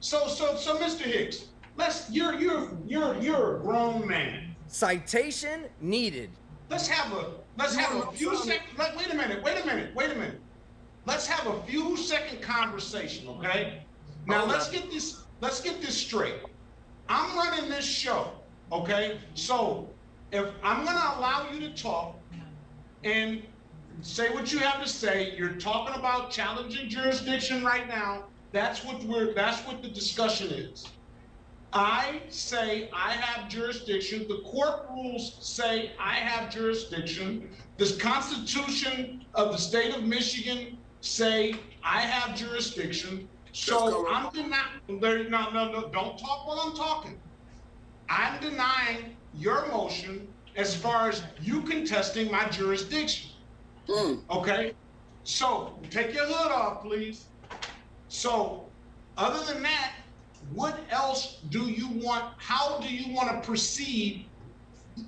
So, Mr. Hicks, you're a grown man. Citation needed. Let's have a few seconds. Wait a minute. Let's have a few second conversation, okay? Now let's get this straight. I'm running this show, okay? So if I'm gonna allow you to talk and say what you have to say, you're talking about challenging jurisdiction right now. That's what the discussion is. I say I have jurisdiction. The court rules say I have jurisdiction. The Constitution of the state of Michigan say I have jurisdiction. So I'm denying. No, don't talk while I'm talking. I'm denying your motion as far as you contesting my jurisdiction. Okay? So take your hood off, please. So other than that, what else do you want? How do you want to proceed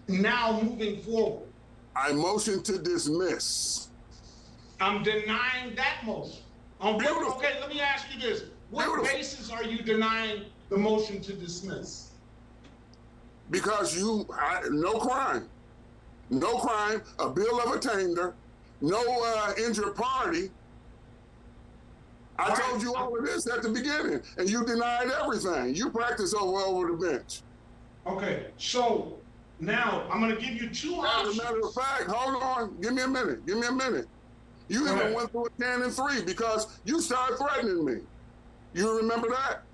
now moving forward? I motion to dismiss. I'm denying that motion. Okay, let me ask you this. What basis are you denying the motion to dismiss? Because no crime, a bill of attainder, no injured party. I told you all of this at the beginning, and you denied everything. You practice over the bench. Okay, so now I'm going to give you two options. As a matter of fact, hold on. Give me a minute. You even went through a 10 and 3 because you started threatening me. You remember that?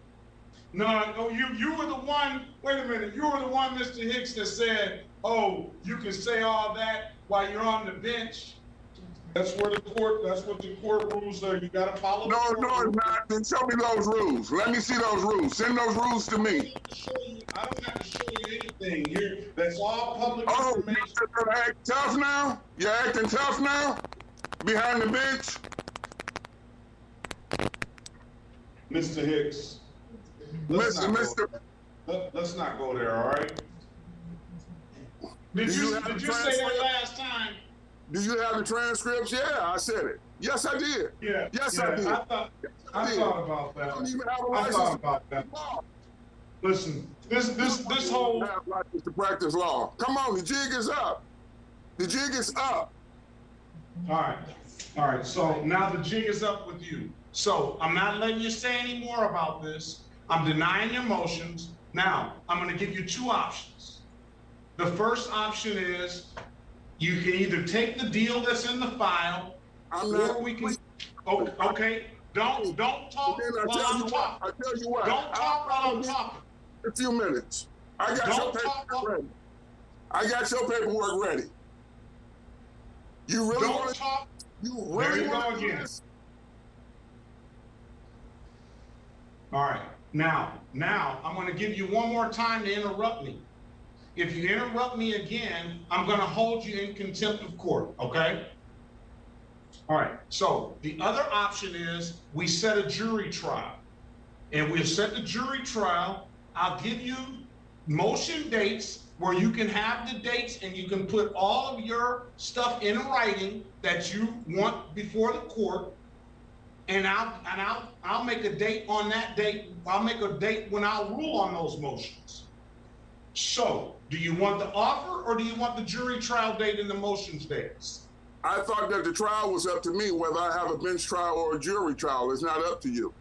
No, you were the one, wait a minute, you were the one, Mr. Hicks, that said, oh, you can say all that while you're on the bench. That's what the court rules are. You gotta follow. No, it's not. Then show me those rules. Let me see those rules. Send those rules to me. I don't have to show you anything. That's all public information. You're acting tough now? You're acting tough now? Behind the bench? Mr. Hicks. Let's not go there, all right? Did you say that last time? Do you have the transcripts? Yeah, I said it. Yes, I did. Yeah. Yes, yeah, I did. I thought about that. You don't even have a I license thought about that. Listen, this whole have license to practice law. Come on, the jig is up. The jig is up. All right. So now the jig is up with you. So I'm not letting you say any more about this. I'm denying your motions. Now I'm going to give you two options. The first option is you can either take the deal that's in the file, or we can. Oh, okay. Don't talk while I'm talking. I tell you what. Don't talk while I'm talking. A few minutes. I got your paperwork ready. I got your paperwork ready. You really want to talk? You really want to go again. All right. Now I'm going to give you one more time to interrupt me. If you interrupt me again, I'm going to hold you in contempt of court, okay? All right, so the other option is we set a jury trial. And we'll set the jury trial. I'll give you motion dates where you can have the dates and you can put all of your stuff in writing that you want before the court. And I'll make a date on that date. I'll make a date when I'll rule on those motions. So, do you want the offer or do you want the jury trial date and the motions dates? I thought that the trial was up to me, whether I have a bench trial or a jury trial. It's not up to you.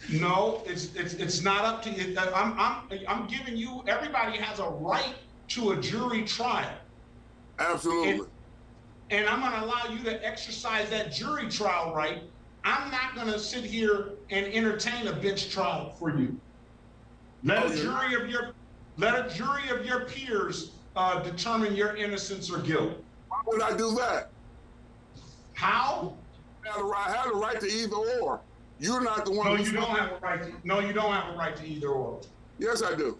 No, it's not up to you. I'm giving you. Everybody has a right to a jury trial. Absolutely. And I'm going to allow you to exercise that jury trial right. I'm not going to sit here and entertain a bench trial for you. Let a jury of your peers determine your innocence or guilt. Why would I do that? How? I have the right to either or. You're not the one. No, you don't have a right to. No, you don't have a right to either or. Yes, I do.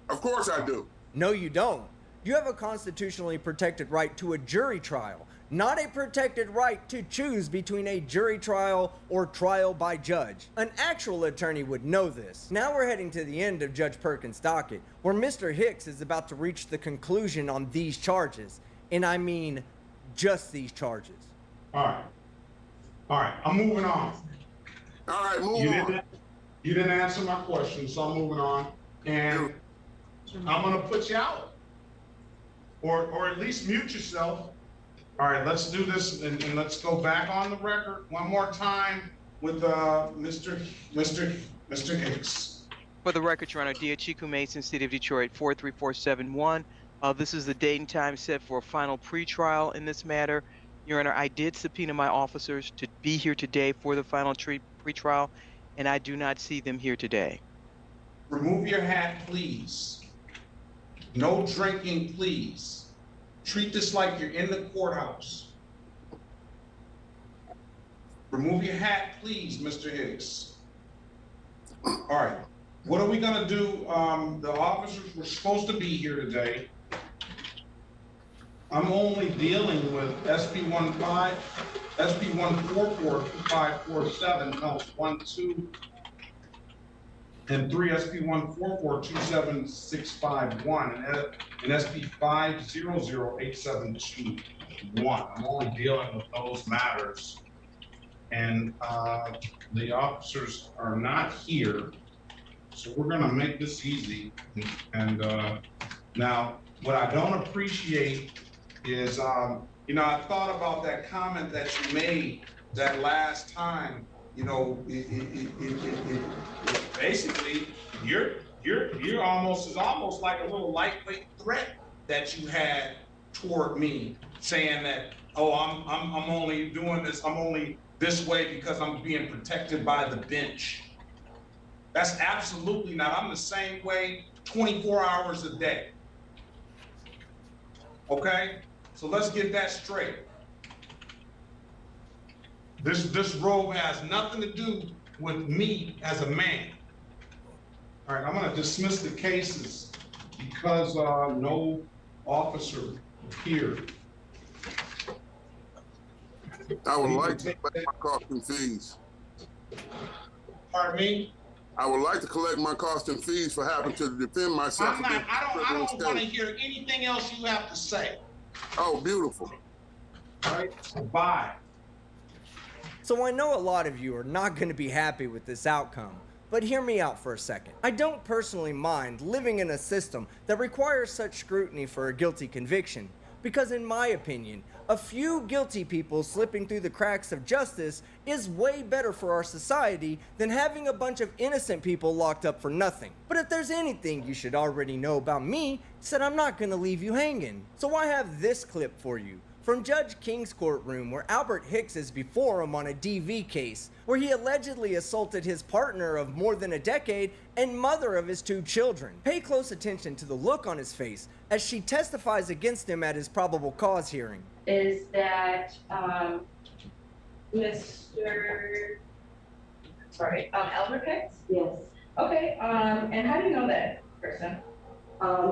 Of course, I do. No, you don't. You have a constitutionally protected right to a jury trial, not a protected right to choose between a jury trial or trial by judge. An actual attorney would know this. Now we're heading to the end of Judge Perkins' docket, where Mr. Hicks is about to reach the conclusion on these charges. And I mean, just these charges. All right, I'm moving on. All right, move on. You didn't answer my question, so I'm moving on. And I'm gonna put you out. Or at least mute yourself. All right, let's do this and let's go back on the record one more time with Mr. Hicks. For the record, Your Honor, D. Chiku Mason, City of Detroit, 43471. This is the date and time set for a final pretrial in this matter. Your Honor, I did subpoena my officers to be here today for the final pretrial, and I do not see them here today. Remove your hat, please. No drinking, please. Treat this like you're in the courthouse. Remove your hat, please, Mr. Hicks. All right, what are we gonna do? The officers were supposed to be here today. I'm only dealing with SP 15, SP 1442547, counts 1, 2, and 3, SP 144-27651, and SP 5008721. I'm only dealing with those matters. And the officers are not here. So we're gonna make this easy. And now, what I don't appreciate is, you know, I thought about that comment that you made that last time. You know, basically, you're almost like a little lightweight threat that you had toward me, saying that, oh, I'm only doing this, I'm only this way because I'm being protected by the bench. That's absolutely not. I'm the same way 24 hours a day. Okay? So let's get that straight. This robe has nothing to do with me as a man. All right, I'm gonna dismiss the cases because no officer appeared. I would like to collect my costs and fees. Pardon me? I would like to collect my costs and fees for having to defend myself. I don't want to hear anything else you have to say. Oh, beautiful. All right, bye. So I know a lot of you are not going to be happy with this outcome, but hear me out for a second. I don't personally mind living in a system that requires such scrutiny for a guilty conviction, because in my opinion, a few guilty people slipping through the cracks of justice is way better for our society than having a bunch of innocent people locked up for nothing. But if there's anything you should already know about me, it's that I'm not gonna leave you hanging. So I have this clip for you from Judge King's courtroom, where Albert Hicks is before him on a DV case where he allegedly assaulted his partner of more than a decade and mother of his 2 children. Pay close attention to the look on his face as she testifies against him at his probable cause hearing. Is that Mr. Albert Hicks? Yes. Okay, and how do you know that person?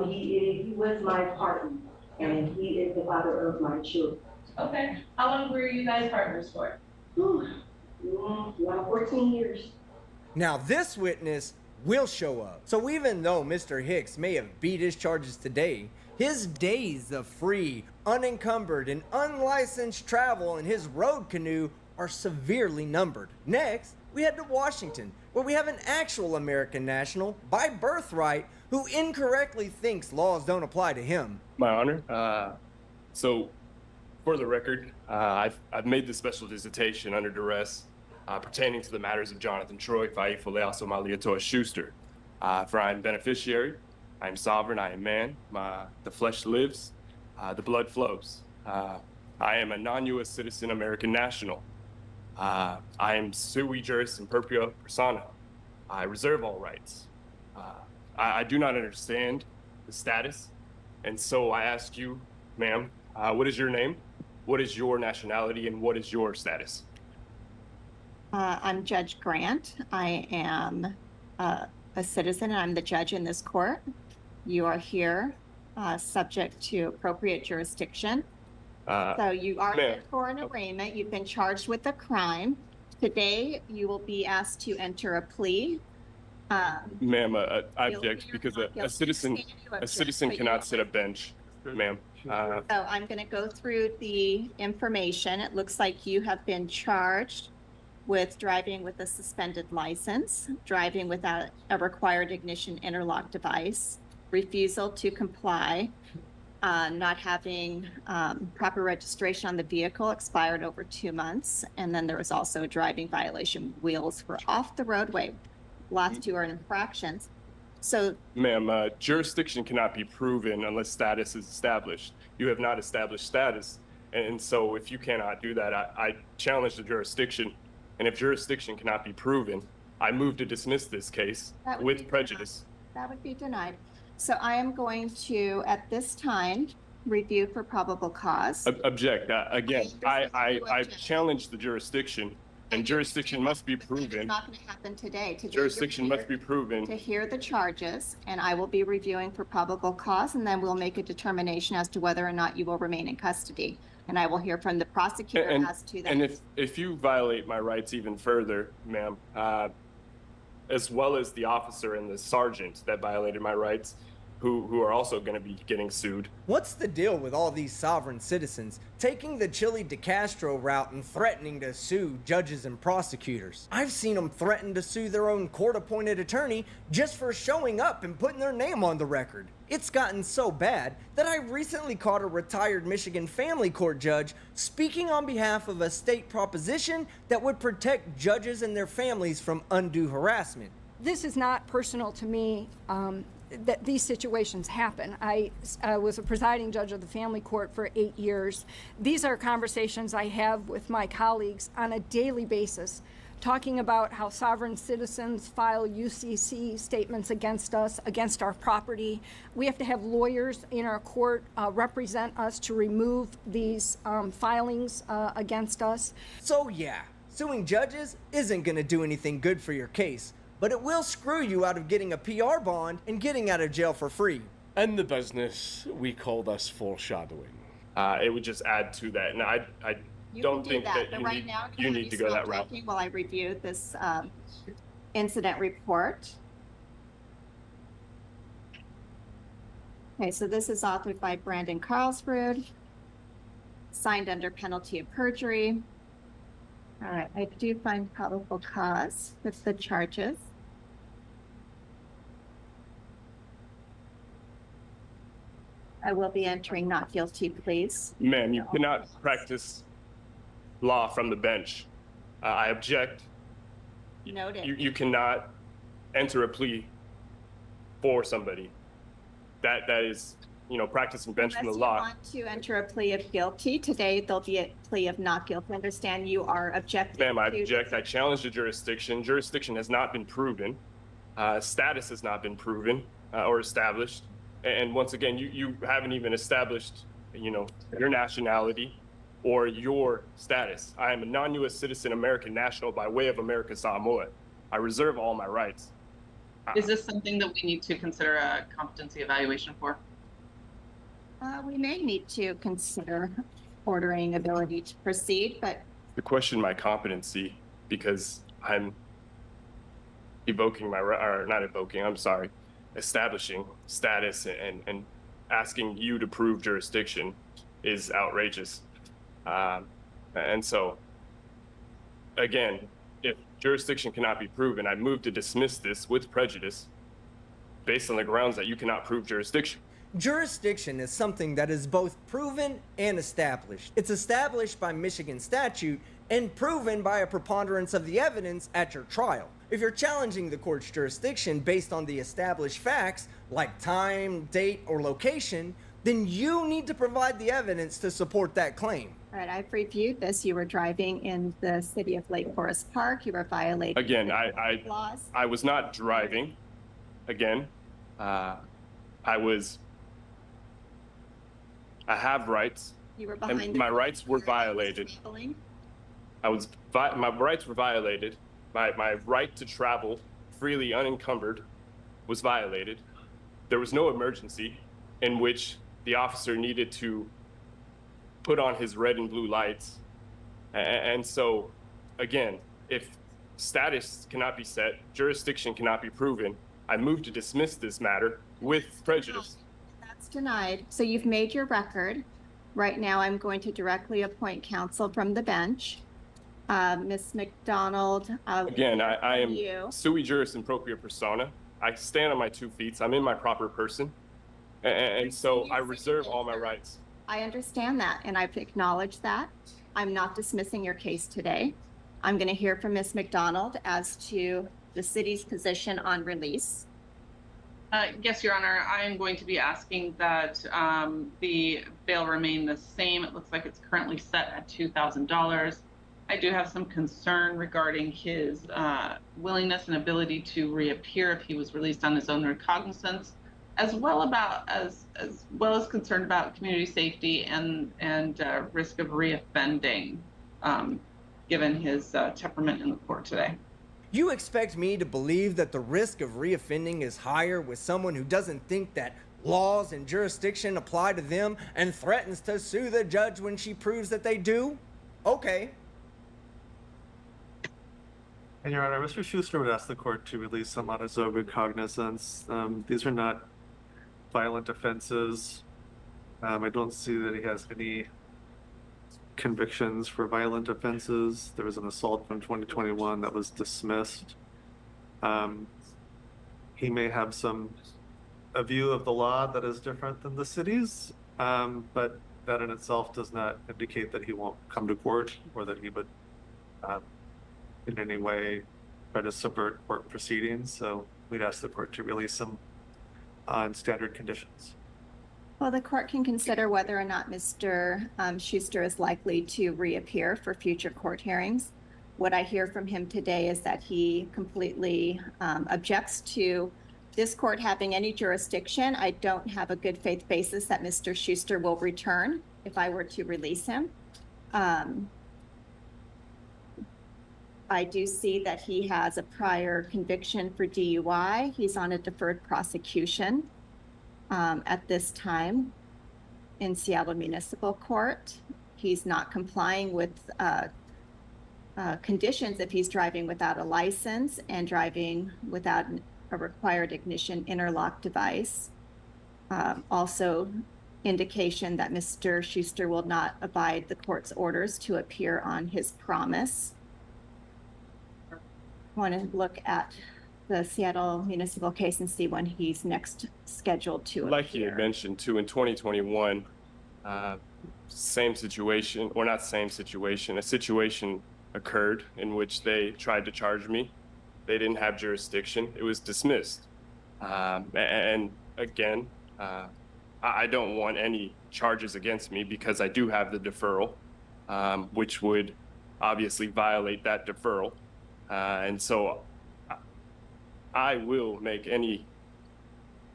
He was my partner, and he is the father of my children. Okay, how long were you guys partners for? Around 14 years. Now this witness will show up. So even though Mr. Hicks may have beat his charges today, his days of free, unencumbered, and unlicensed travel in his road canoe are severely numbered. Next, we head to Washington, where we have an actual American national, by birthright, who incorrectly thinks laws don't apply to him. My honor. So, for the record, I've made this special dissertation under duress pertaining to the matters of Jonathan Troy, Faifole, Somalia Toa Schuster. For I am beneficiary, I am sovereign, I am man, the flesh lives, the blood flows. I am a non-U.S. citizen American national. I am sui juris imperfecta persona. I reserve all rights. I do not understand the status, and so I ask you, ma'am, what is your name? What is your nationality, and what is your status? I'm Judge Grant. I am a citizen, and I'm the judge in this court. You are here subject to appropriate jurisdiction. So you are here for an arraignment. You've been charged with a crime. Today, you will be asked to enter a plea. Ma'am, I object because a citizen cannot sit a bench, ma'am. So I'm going to go through the information. It looks like you have been charged with driving with a suspended license, driving without a required ignition interlock device, refusal to comply, not having proper registration on the vehicle, expired over 2 months, and then there was also a driving violation. Wheels were off the roadway. Last 2 are infractions. So, ma'am, jurisdiction cannot be proven unless status is established. You have not established status, and so if you cannot do that, I challenge the jurisdiction. And if jurisdiction cannot be proven, I move to dismiss this case with prejudice. That would be denied. So I am going to, at this time, review for probable cause. Object. Again, I challenge the jurisdiction, and jurisdiction must be proven. It's not going to happen today. Jurisdiction must be proven. To hear the charges, and I will be reviewing for probable cause, and then we'll make a determination as to whether or not you will remain in custody. And I will hear from the prosecutor as to that. And if you violate my rights even further, ma'am, as well as the officer and the sergeant that violated my rights, who are also going to be getting sued. What's the deal with all these sovereign citizens taking the Chile de Castro route and threatening to sue judges and prosecutors? I've seen them threaten to sue their own court-appointed attorney just for showing up and putting their name on the record. It's gotten so bad that I recently caught a retired Michigan family court judge speaking on behalf of a state proposition that would protect judges and their families from undue harassment. This is not personal to me. That these situations happen. I was a presiding judge of the family court for 8 years. These are conversations I have with my colleagues on a daily basis, talking about how sovereign citizens file UCC statements against us, against our property. We have to have lawyers in our court represent us to remove these filings against us. So yeah, suing judges isn't going to do anything good for your case, but it will screw you out of getting a PR bond and getting out of jail for free. And the business, we call this foreshadowing. It would just add to that. And I don't think that you need to go that route. While I review this incident report. Okay, so this is authored by Brandon Carlsrud, signed under penalty of perjury. All right, I do find probable cause with the charges. I will be entering not guilty, please. Ma'am, you cannot practice law from the bench. I object. Noted. You cannot enter a plea for somebody. That is, practicing bench from the law. Unless you want to enter a plea of guilty, today there'll be a plea of not guilty. Understand you are objecting. Ma'am, I object. I challenge the jurisdiction. Jurisdiction has not been proven. Status has not been proven or established. And once again, you haven't even established, your nationality or your status. I am a non-U.S. citizen, American national by way of American Samoa. I reserve all my rights. Is this something that we need to consider a competency evaluation for? We may need to consider ordering ability to proceed, but To question my competency because I'm establishing status and asking you to prove jurisdiction is outrageous. And so, again, if jurisdiction cannot be proven, I move to dismiss this with prejudice based on the grounds that you cannot prove jurisdiction. Jurisdiction is something that is both proven and established. It's established by Michigan statute and proven by a preponderance of the evidence at your trial. If you're challenging the court's jurisdiction based on the established facts, like time, date, or location, then you need to provide the evidence to support that claim. all right, I've reviewed this. You were driving in the city of Lake Forest Park. You were violating Again, laws. I was not driving. Again, I have rights. You were behind And the my wheel. rights were violated. Traveling. My rights were violated. My right to travel freely unencumbered was violated. There was no emergency in which the officer needed to put on his red and blue lights. And so, again, if status cannot be set, jurisdiction cannot be proven, I move to dismiss this matter with prejudice. That's denied. So you've made your record. Right now, I'm going to directly appoint counsel from the bench. Ms. McDonald. Again, I am you. sui juris in propria persona. I stand on my 2 feet. I'm in my proper person. And so I reserve all my rights. I understand that, and I've acknowledged that. I'm not dismissing your case today. I'm going to hear from Ms. McDonald as to the city's position on release. Yes, Your Honor, I am going to be asking that the bail remain the same. It looks like it's currently set at $2,000. I do have some concern regarding his willingness and ability to reappear if he was released on his own recognizance, as well as concerned about community safety and risk of reoffending, given his temperament in the court today. You expect me to believe that the risk of reoffending is higher with someone who doesn't think that laws and jurisdiction apply to them and threatens to sue the judge when she proves that they do? Okay. And Your Honor, Mr. Schuster would ask the court to release him on his own recognizance. These are not violent offenses. I don't see that he has any convictions for violent offenses. There was an assault from 2021 that was dismissed. He may have a view of the law that is different than the city's, but that in itself does not indicate that he won't come to court or that he would in any way try to subvert court proceedings. So we'd ask the court to release him on standard conditions. Well, the court can consider whether or not Mr. Schuster is likely to reappear for future court hearings. what I hear from him today is that he completely objects to this court having any jurisdiction. I don't have a good faith basis that Mr. Schuster will return if I were to release him. I do see that he has a prior conviction for DUI. He's on a deferred prosecution at this time in Seattle Municipal Court. He's not complying with conditions if he's driving without a license and driving without a required ignition interlock device. Also indication that Mr. Schuster will not abide the court's orders to appear on his promise. I want to look at the Seattle municipal case and see when he's next scheduled to appear. Like you had mentioned too, in 2021, same situation, or not same situation, a situation occurred in which they tried to charge me. They didn't have jurisdiction. It was dismissed. And again, I don't want any charges against me because I do have the deferral, which would obviously violate that deferral. And so I will make any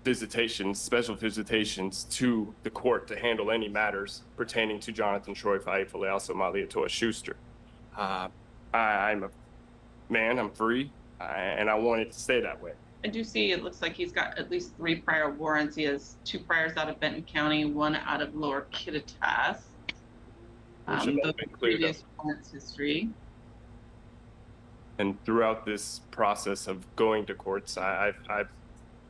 visitations, special visitations to the court to handle any matters pertaining to Jonathan Troy Faifale, Malia Toa Schuster. I'm a man, I'm free, and I want it to stay that way. I do see it looks like he's got at least 3 prior warrants. He has 2 priors out of Benton County, 1 out of Lower Kittitas. The previous warrants history. And throughout this process of going to courts, I've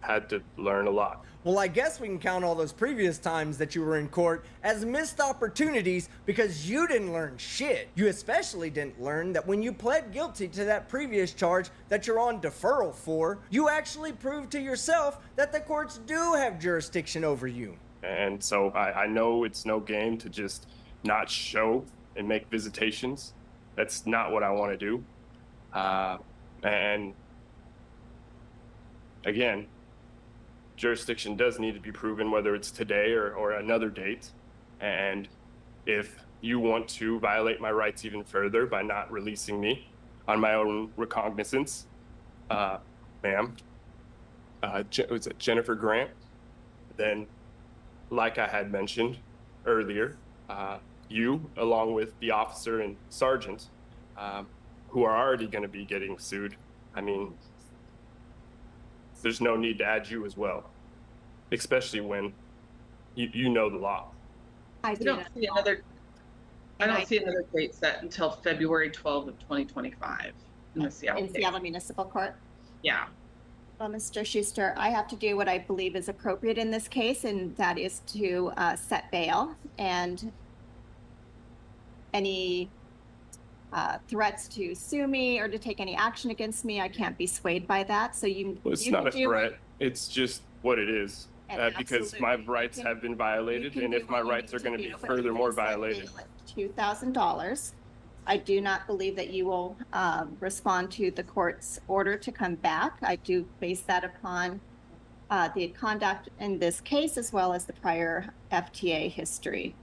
had to learn a lot. Well, I guess we can count all those previous times that you were in court as missed opportunities because you didn't learn shit. You especially didn't learn that when you pled guilty to that previous charge that you're on deferral for, you actually proved to yourself that the courts do have jurisdiction over you. And so I know it's no game to just not show and make visitations. That's not what I want to do. And again, jurisdiction does need to be proven, whether it's today or another date. And if you want to violate my rights even further by not releasing me on my own recognizance, ma'am, was it Jennifer Grant? Then, like I had mentioned earlier, you, along with the officer and sergeant, who are already going to be getting sued, I mean, there's no need to add you as well, especially when you know the law. I don't see another date set until February 12th of 2025 in the Seattle Municipal Court. Yeah. Well, Mr. Schuster, I have to do what I believe is appropriate in this case, and that is to set bail. And any threats to sue me or to take any action against me, I can't be swayed by that. So well, it's not a threat. It's just what it is. Because my rights have been violated, and if my rights are going to be furthermore violated. $2,000. I do not believe that you will respond to the court's order to come back. I do base that upon the conduct in this case, as well as the prior FTA history.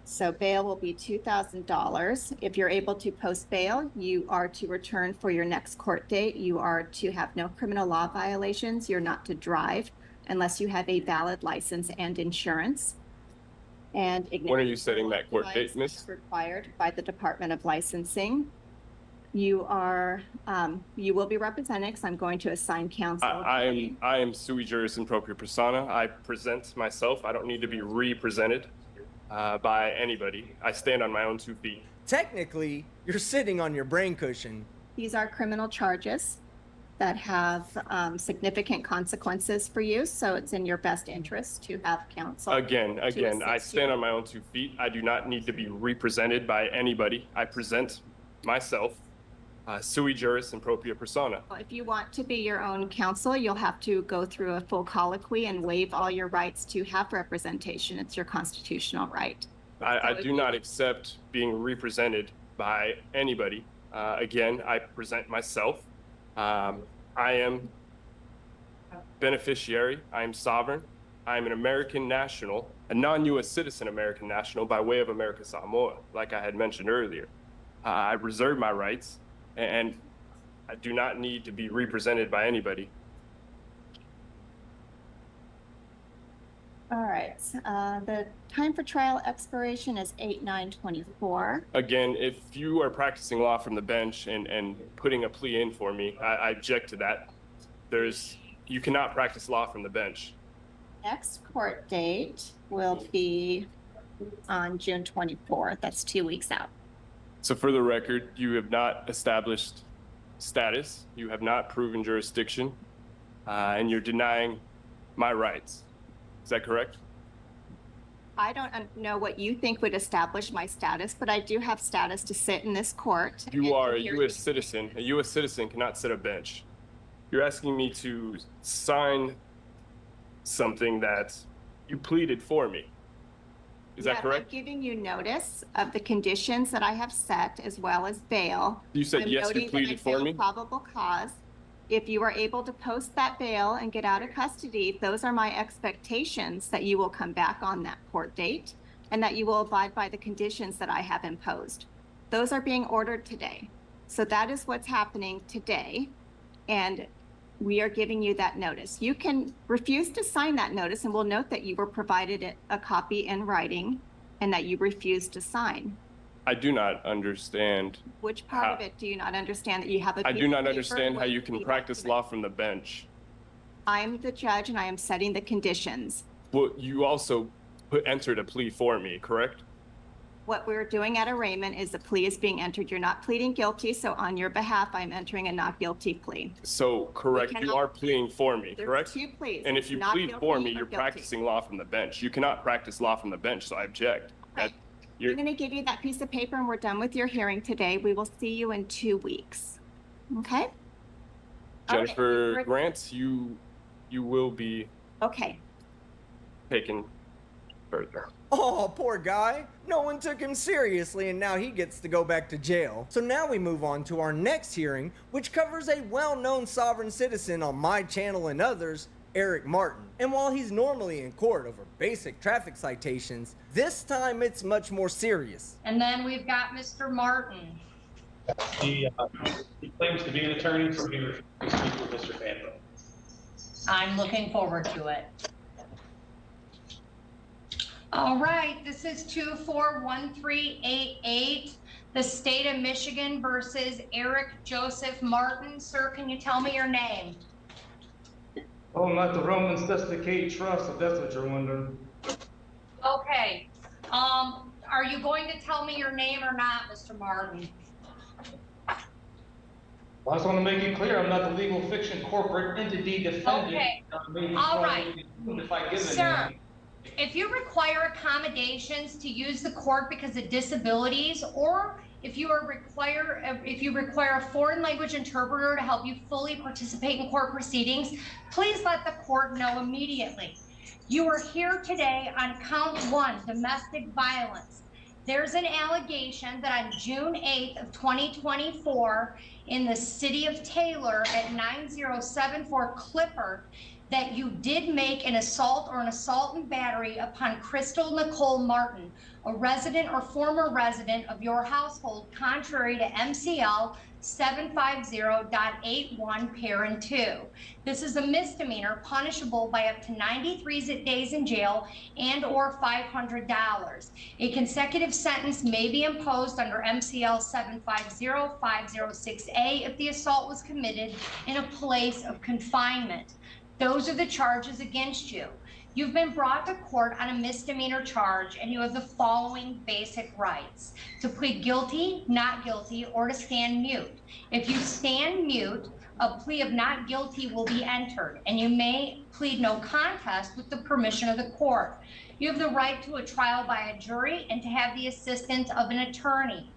So bail will be $2,000. If you're able to post bail, you are to return for your next court date. You are to have no criminal law violations. You're not to drive unless you have a valid license and insurance. And when are you setting that court date, Miss? Required by the Department of Licensing. You are, you will be represented because I'm going to assign counsel. I am sui juris in propria persona. I present myself. I don't need to be represented by anybody. I stand on my own 2 feet. Technically, you're sitting on your brain cushion. These are criminal charges that have significant consequences for you, so it's in your best interest to have counsel. Again, I stand on my own 2 feet. I do not need to be represented by anybody. I present myself, sui juris in propria persona. If you want to be your own counsel, you'll have to go through a full colloquy and waive all your rights to have representation. It's your constitutional right. I do not accept being represented by anybody. Again, I present myself. I am beneficiary. I am sovereign. I am an American national, a non-U.S. citizen American national by way of America Samoa, like I had mentioned earlier. I reserve my rights, and I do not need to be represented by anybody. All right, the time for trial expiration is 8/9/24. Again, if you are practicing law from the bench and putting a plea in for me, I object to that. You cannot practice law from the bench. Next court date will be on June 24th. That's 2 weeks out. So for the record, you have not established status, you have not proven jurisdiction, and you're denying my rights. Is that correct? I don't know what you think would establish my status, but I do have status to sit in this court. You are a U.S. citizen. A U.S. citizen cannot sit a bench. You're asking me to sign something that you pleaded for me. Is that correct? I'm giving you notice of the conditions that I have set, as well as bail. You said yes, you pleaded for me? Probable cause. If you are able to post that bail and get out of custody, those are my expectations that you will come back on that court date and that you will abide by the conditions that I have imposed. Those are being ordered today. So that is what's happening today. And we are giving you that notice. You can refuse to sign that notice, and we'll note that you were provided a copy in writing and that you refused to sign. I do not understand. Which part of it do you not understand, that you have a I do not understand how you can practice law from the bench. I'm the judge and I am setting the conditions. Well, you also entered a plea for me, correct? What we're doing at arraignment is the plea is being entered. You're not pleading guilty, so on your behalf, I'm entering a not guilty plea. So, correct, you are pleading for me, correct? There's two pleas. And if you Not plead guilty for me, or you're guilty. practicing law from the bench. You cannot practice law from the bench, so I object. I'm going to give you that piece of paper and we're done with your hearing today. We will see you in 2 weeks. Okay? Jennifer Grant, you will be Okay. taken further. Oh, poor guy. No one took him seriously and now he gets to go back to jail. So now we move on to our next hearing, which covers a well-known sovereign citizen on my channel and others, Eric Martin. And while he's normally in court over basic traffic citations, this time it's much more serious. And then we've got Mr. Martin. He claims to be an attorney, so he refused to speak with Mr. Fanville. I'm looking forward to it. All right, this is 241388, the state of Michigan versus Eric Joseph Martin. Sir, can you tell me your name? Oh, not the Romans Desticate Trust, if that's what you're wondering. Okay. Are you going to tell me your name or not, Mr. Martin? Well, I just want to make it clear, I'm not the legal fiction corporate entity defendant. Okay. All right. Sir, if you require accommodations to use the court because of disabilities, or if you require a foreign language interpreter to help you fully participate in court proceedings, please let the court know immediately. You are here today on count 1, domestic violence. There's an allegation that on June 8th of 2024 in the city of Taylor at 9074 Clipper, that you did make an assault or an assault and battery upon Crystal Nicole Martin, a resident or former resident of your household, contrary to MCL 750.81 parent 2. This is a misdemeanor punishable by up to 93 days in jail and or $500. A consecutive sentence may be imposed under MCL 750506A if the assault was committed in a place of confinement. Those are the charges against you. You've been brought to court on a misdemeanor charge, and you have the following basic rights: to plead guilty, not guilty, or to stand mute. If you stand mute, a plea of not guilty will be entered, and you may plead no contest with the permission of the court. You have the right to a trial by a jury and to have the assistance of an attorney.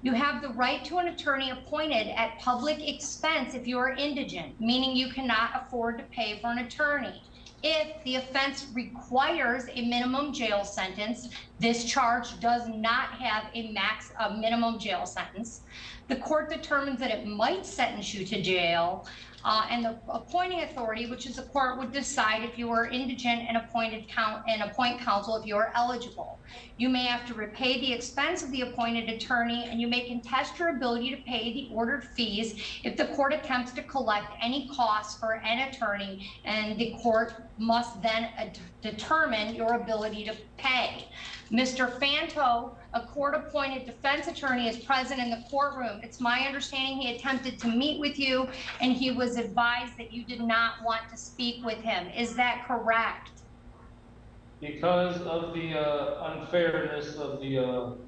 You have the right to an attorney appointed at public expense if you are indigent, meaning you cannot afford to pay for an attorney. If the offense requires a minimum jail sentence, this charge does not have a minimum jail sentence. The court determines that it might sentence you to jail. and the appointing authority, which is the court, would decide if you are indigent and appoint counsel if you are eligible. You may have to repay the expense of the appointed attorney, and you may contest your ability to pay the ordered fees if the court attempts to collect any costs for an attorney, and the court must then determine your ability to pay. Mr. Fanto, a court-appointed defense attorney, is present in the courtroom. It's my understanding he attempted to meet with you, and he was advised that you did not want to speak with him. Is that correct? Because of the unfairness of the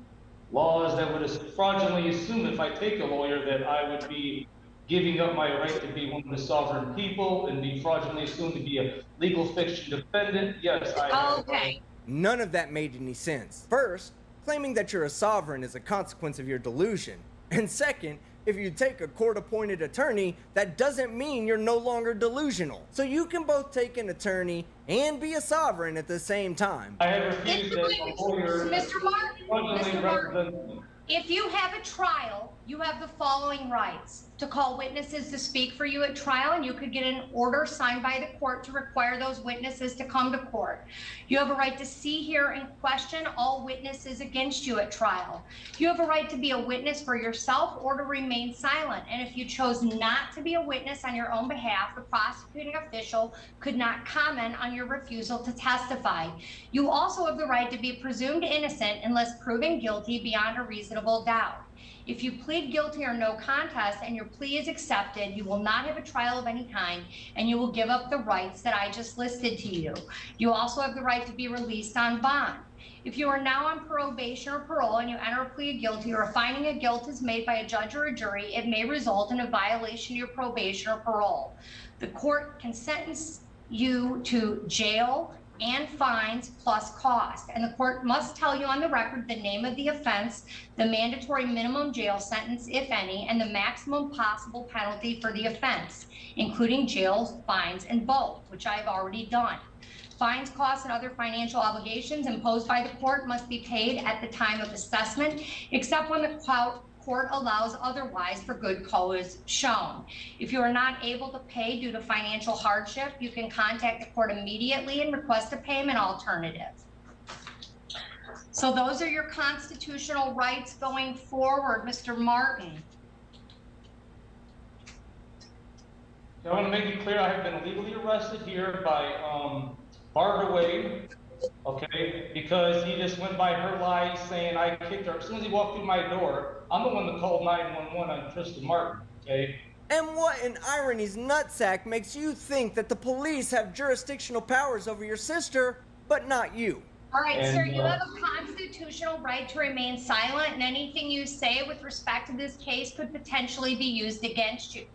laws that would fraudulently assume if I take a lawyer that I would be giving up my right to be one of the sovereign people and be fraudulently assumed to be a legal fiction defendant. Yes, I Okay. None of that made any sense. First, claiming that you're a sovereign is a consequence of your delusion. And second, if you take a court-appointed attorney, that doesn't mean you're no longer delusional. So you can both take an attorney and be a sovereign at the same time. I have refused that a lawyer Mr. Martin, if you have a trial, you have the following rights: to call witnesses to speak for you at trial, and you could get an order signed by the court to require those witnesses to come to court. You have a right to see, hear, and question all witnesses against you at trial. You have a right to be a witness for yourself or to remain silent. And if you chose not to be a witness on your own behalf, the prosecuting official could not comment on your refusal to testify. You also have the right to be presumed innocent unless proven guilty beyond a reasonable doubt. If you plead guilty or no contest and your plea is accepted, you will not have a trial of any kind, and you will give up the rights that I just listed to you. You also have the right to be released on bond. If you are now on probation or parole and you enter a plea of guilty, or a finding of guilt is made by a judge or a jury, it may result in a violation of your probation or parole. The court can sentence you to jail and fines plus cost, and the court must tell you on the record the name of the offense, the mandatory minimum jail sentence, if any, and the maximum possible penalty for the offense, including jail, fines, and both, which I've already done. Fines, costs, and other financial obligations imposed by the court must be paid at the time of assessment, except when the court allows otherwise for good cause shown. If you are not able to pay due to financial hardship, you can contact the court immediately and request a payment alternative. So those are your constitutional rights going forward, Mr. Martin. I want to make it clear I have been illegally arrested here by Barbara Wade, okay, because he just went by her lies saying I kicked her. As soon as he walked through my door, I'm the one that called 911 on Tristan Martin, okay? And what in irony's nutsack makes you think that the police have jurisdictional powers over your sister, but not you? All right, sir, you have a constitutional right to remain silent, and anything you say with respect to this case could potentially be used against you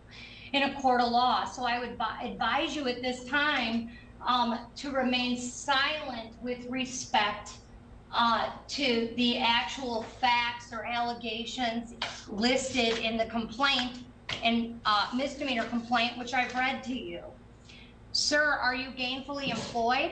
in a court of law. So I would advise you at this time to remain silent with respect to the actual facts or allegations listed in the complaint and misdemeanor complaint, which I've read to you. Sir, are you gainfully employed?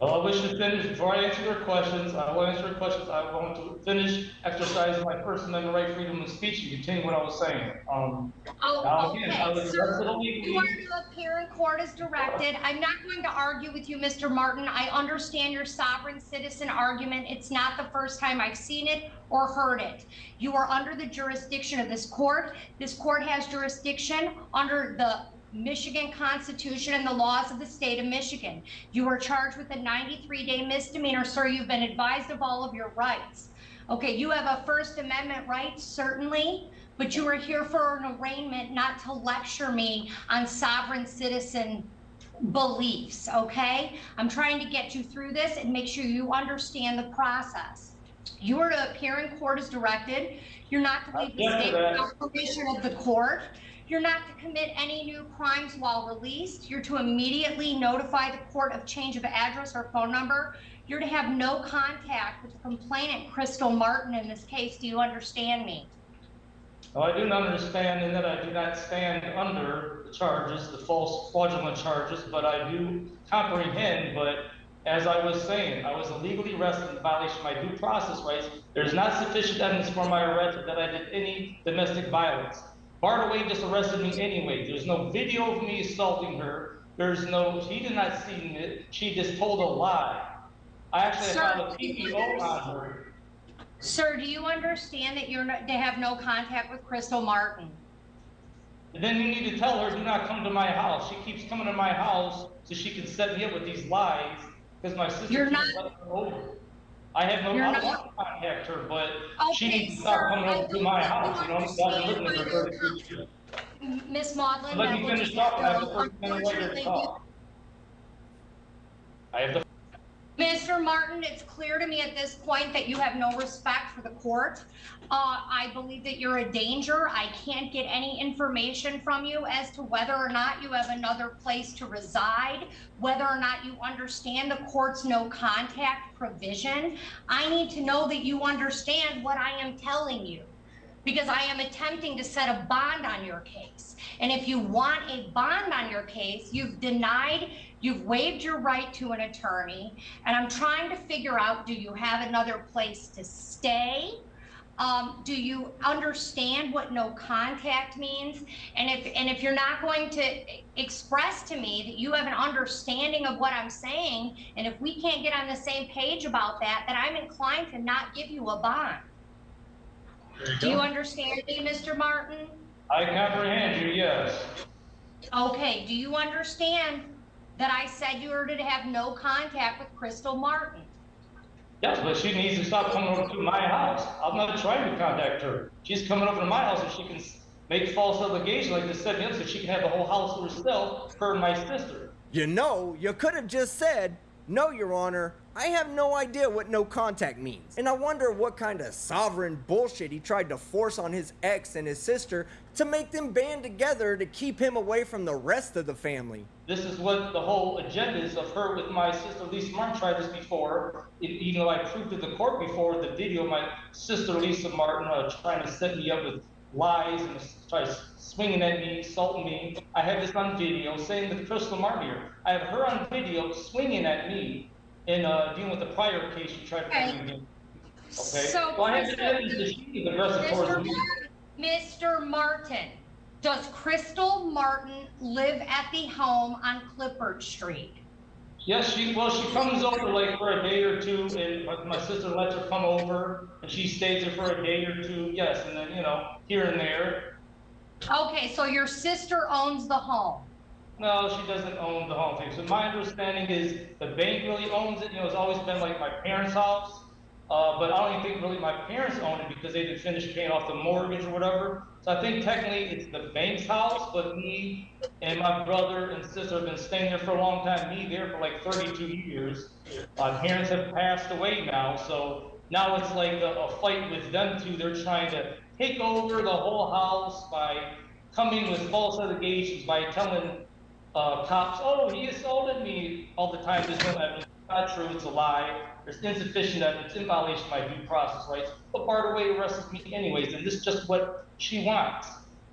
I wish to finish, before I answer your questions, I will answer your questions. I want to finish exercising my First Amendment right, freedom of speech, and continue what I was saying. Okay, sir, you are to appear in court as directed. I'm not going to argue with you, Mr. Martin. I understand your sovereign citizen argument. It's not the first time I've seen it or heard it. You are under the jurisdiction of this court. This court has jurisdiction under the Michigan Constitution and the laws of the state of Michigan. You are charged with a 93-day misdemeanor, sir. You've been advised of all of your rights. Okay, you have a First Amendment right, certainly, but you are here for an arraignment, not to lecture me on sovereign citizen beliefs, okay? I'm trying to get you through this and make sure you understand the process. You are to appear in court as directed. You're not to leave the state without permission of the court. You're not to commit any new crimes while released. You're to immediately notify the court of change of address or phone number. You're to have no contact with the complainant, Crystal Martin, in this case. Do you understand me? I do not understand in that I do not stand under the charges, the false fraudulent charges, but I do comprehend. But as I was saying, I was illegally arrested in violation of my due process rights. There's not sufficient evidence for my arrest that I did any domestic violence. Bardaway just arrested me anyway. There's no video of me assaulting her. He did not see it. She just told a lie. I actually filed a PPO on her. Sir, do you understand that they have no contact with Crystal Martin? And then you need to tell her, do not come to my house. She keeps coming to my house so she can set me up with these lies because my sister keeps letting her over. I don't want to contact her, but she needs to stop coming over to my house. You know, I've been living with her 33 years. Miss Maudlin, Let me finish talking. I have the first minute right here to talk. I have the. Mr. Martin, it's clear to me at this point that you have no respect for the court. I believe that you're a danger. I can't get any information from you as to whether or not you have another place to reside, whether or not you understand the court's no contact provision. I need to know that you understand what I am telling you, because I am attempting to set a bond on your case. And if you want a bond on your case, you've waived your right to an attorney. And I'm trying to figure out, do you have another place to stay? Do you understand what no contact means? And if you're not going to express to me that you have an understanding of what I'm saying, and if we can't get on the same page about that, then I'm inclined to not give you a bond. Do you understand me, Mr. Martin? I comprehend you, yes. Okay, do you understand that I said you were to have no contact with Crystal Martin? Yes, but she needs to stop coming over to my house. I'm not trying to contact her. She's coming over to my house so she can make false allegations like to set me up so she can have the whole house to herself, her and my sister. You know, you could have just said, "No, Your Honor, I have no idea what no contact means." And I wonder what kind of sovereign bullshit he tried to force on his ex and his sister to make them band together to keep him away from the rest of the family. This is what the whole agenda is of her with my sister Lisa Martin. Tried this before. Even though I proved to the court before the video of my sister Lisa Martin trying to set me up with lies and try swinging at me, assaulting me. I have this on video, same with Crystal Martin here. I have her on video swinging at me in dealing with the prior case she tried to bring me in. Okay? So I have evidence that she is aggressive towards me. Mr. Martin, does Crystal Martin live at the home on Clifford Street? Yes, she comes over like for a day or two, and my sister lets her come over, and she stays there for a day or two, yes, and then, you know, here and there. Okay, so your sister owns the home? No, she doesn't own the home thing. So my understanding is the bank really owns it. You know, it's always been like my parents' house. But I don't even think really my parents own it because they didn't finish paying off the mortgage or whatever. So I think technically it's the bank's house, but me and my brother and sister have been staying there for a long time. Me there for like 32 years. My parents have passed away now, so now it's like a fight with them two. They're trying to take over the whole house by coming with false allegations, by telling cops, "Oh, he assaulted me," all the time. There's no evidence. It's not true. It's a lie. There's insufficient evidence in violation of my due process rights. But Bardaway arrested me anyways, and this is just what she wants.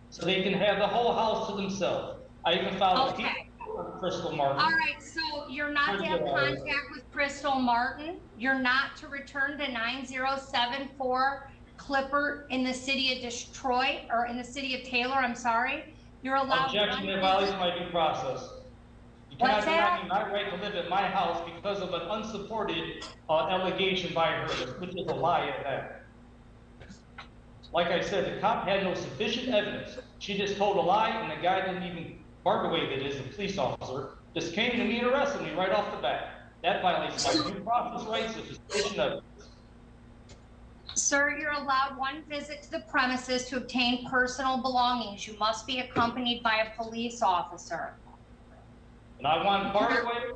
So they can have the whole house to themselves. I even filed a case with Crystal Martin. All right, so you're not to have contact with Crystal Martin. You're not to return to 9074 Clipper in the city of Detroit, or in the city of Taylor, I'm sorry. You're allowed Objection in violation of my due process. You cannot deny me my right to live at my house because of an unsupported allegation by her, which is a lie at that. Like I said, the cop had no sufficient evidence. She just told a lie, and the guy didn't even, Bardaway that is, a police officer, just came to me and arrested me right off the bat. That violates my due process rights with sufficient evidence. Sir, you're allowed one visit to the premises to obtain personal belongings. You must be accompanied by a police officer. And I want Bardaway.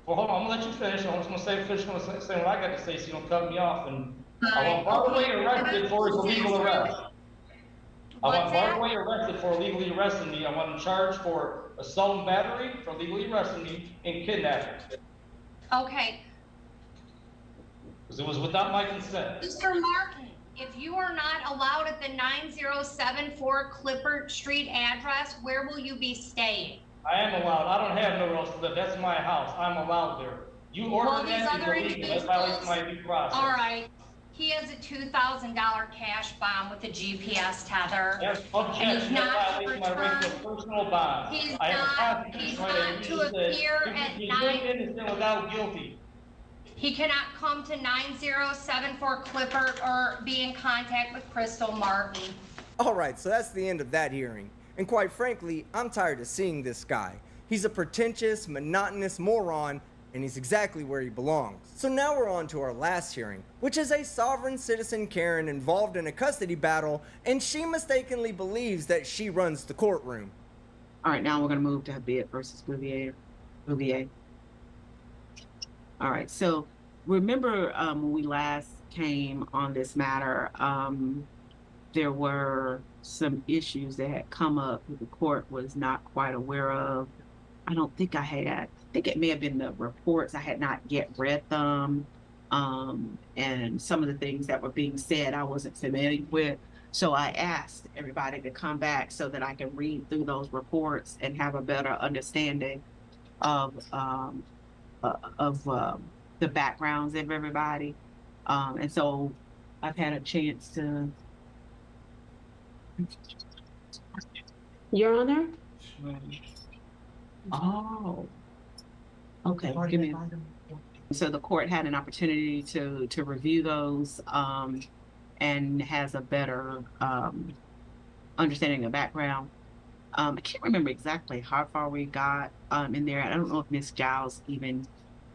Well, hold on, I'm gonna let you finish. I'm just gonna finish what I got to say so you don't cut me off. And I want Bardaway arrested for his illegal arrest. I want Bardaway arrested for illegally arresting me. I want him charged for assault and battery, for illegally arresting me, and kidnapping. Okay. Because it was without my consent. Mr. Martin, if you are not allowed at the 9074 Clifford Street address, where will you be staying? I am allowed. I don't have nowhere else to live. That's my house. I'm allowed there. You ordered that is illegal. That violates my due process. All right. He has a $2,000 cash bond with a GPS tether. Yes, objection. And he's not to Violation my right to return. personal bond. He's I have a not constitutional right, and to you said appear you at can be 9. innocent without guilty. He cannot come to 9074 Clifford or be in contact with Crystal Martin. All right, so that's the end of that hearing. And quite frankly, I'm tired of seeing this guy. He's a pretentious, monotonous moron, and he's exactly where he belongs. So now we're on to our last hearing, which is a sovereign citizen Karen involved in a custody battle, and she mistakenly believes that she runs the courtroom. All right, now we're going to move to Habib versus Bouvier. All right, so remember when we last came on this matter, there were some issues that had come up that the court was not quite aware of. I think it may have been the reports. I had not yet read them. And some of the things that were being said, I wasn't familiar with. So I asked everybody to come back so that I can read through those reports and have a better understanding of the backgrounds of everybody. And so I've had a chance to. Your Honor? Oh. Okay, give me. So the court had an opportunity to review those and has a better understanding of background. I can't remember exactly how far we got in there. I don't know if Ms. Giles even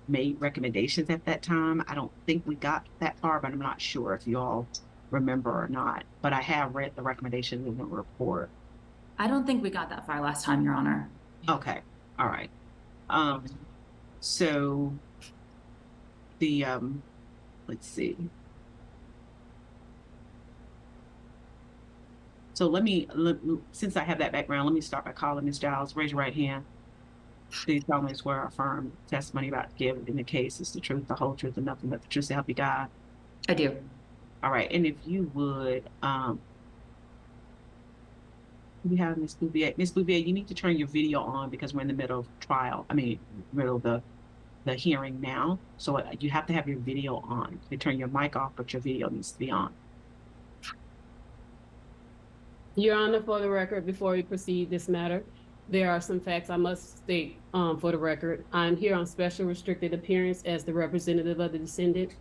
made recommendations at that time. I don't think we got that far, but I'm not sure if you all remember or not. But I have read the recommendations in the report. I don't think we got that far last time, Your Honor. Okay, all right. So the let's see. So since I have that background, let me start by calling Ms. Giles. Raise your right hand. Please tell me swear or affirm testimony about to give in the case is the truth, the whole truth, and nothing but the truth to help you God. I do. All right, and if you would, we have Ms. Bouvier. Ms. Bouvier, you need to turn your video on because we're in the middle of middle of the hearing now. So you have to have your video on. You turn your mic off, but your video needs to be on. Your Honor, for the record, before we proceed this matter, there are some facts I must state for the record. I'm here on special restricted appearance as the representative of the descendant.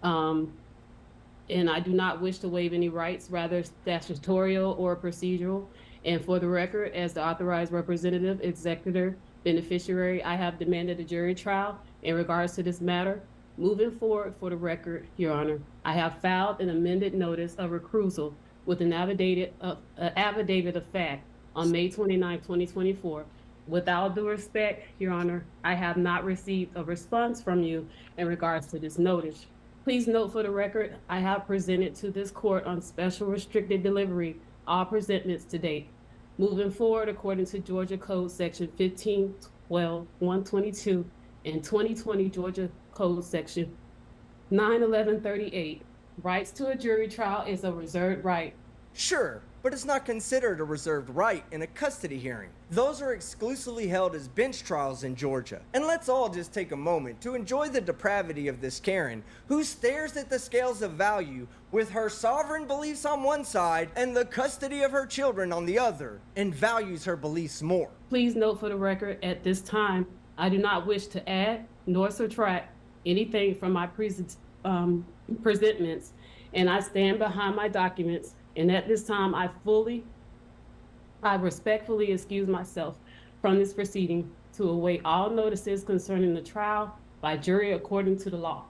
And I do not wish to waive any rights, rather statutorial or procedural. And for the record, as the authorized representative, executor, beneficiary, I have demanded a jury trial in regards to this matter. Moving forward, for the record, Your Honor, I have filed an amended notice of recusal with an affidavit of fact on May 29, 2024. With all due respect, Your Honor, I have not received a response from you in regards to this notice. Please note for the record, I have presented to this court on special restricted delivery all presentments to date. Moving forward, according to Georgia Code Section 1512-122 and 2020 Georgia Code Section 91138, rights to a jury trial is a reserved right. Sure, but it's not considered a reserved right in a custody hearing. Those are exclusively held as bench trials in Georgia. And let's all just take a moment to enjoy the depravity of this Karen, who stares at the scales of value with her sovereign beliefs on one side and the custody of her children on the other, and values her beliefs more. Please note for the record, at this time, I do not wish to add nor subtract anything from my presentments, and I stand behind my documents. And at this time, I respectfully excuse myself from this proceeding to await all notices concerning the trial by jury according to the law.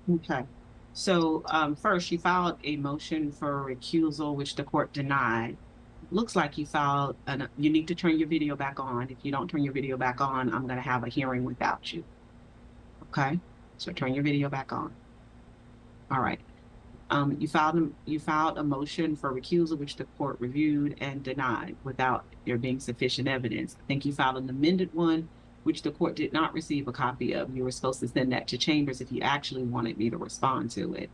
Okay. So first, you filed a motion for recusal, which the court denied. Looks like you filed, you need to turn your video back on. If you don't turn your video back on, I'm going to have a hearing without you. Okay? So turn your video back on. All right. You filed a motion for recusal, which the court reviewed and denied without there being sufficient evidence. I think you filed an amended one, which the court did not receive a copy of. You were supposed to send that to Chambers if you actually wanted me to respond to it.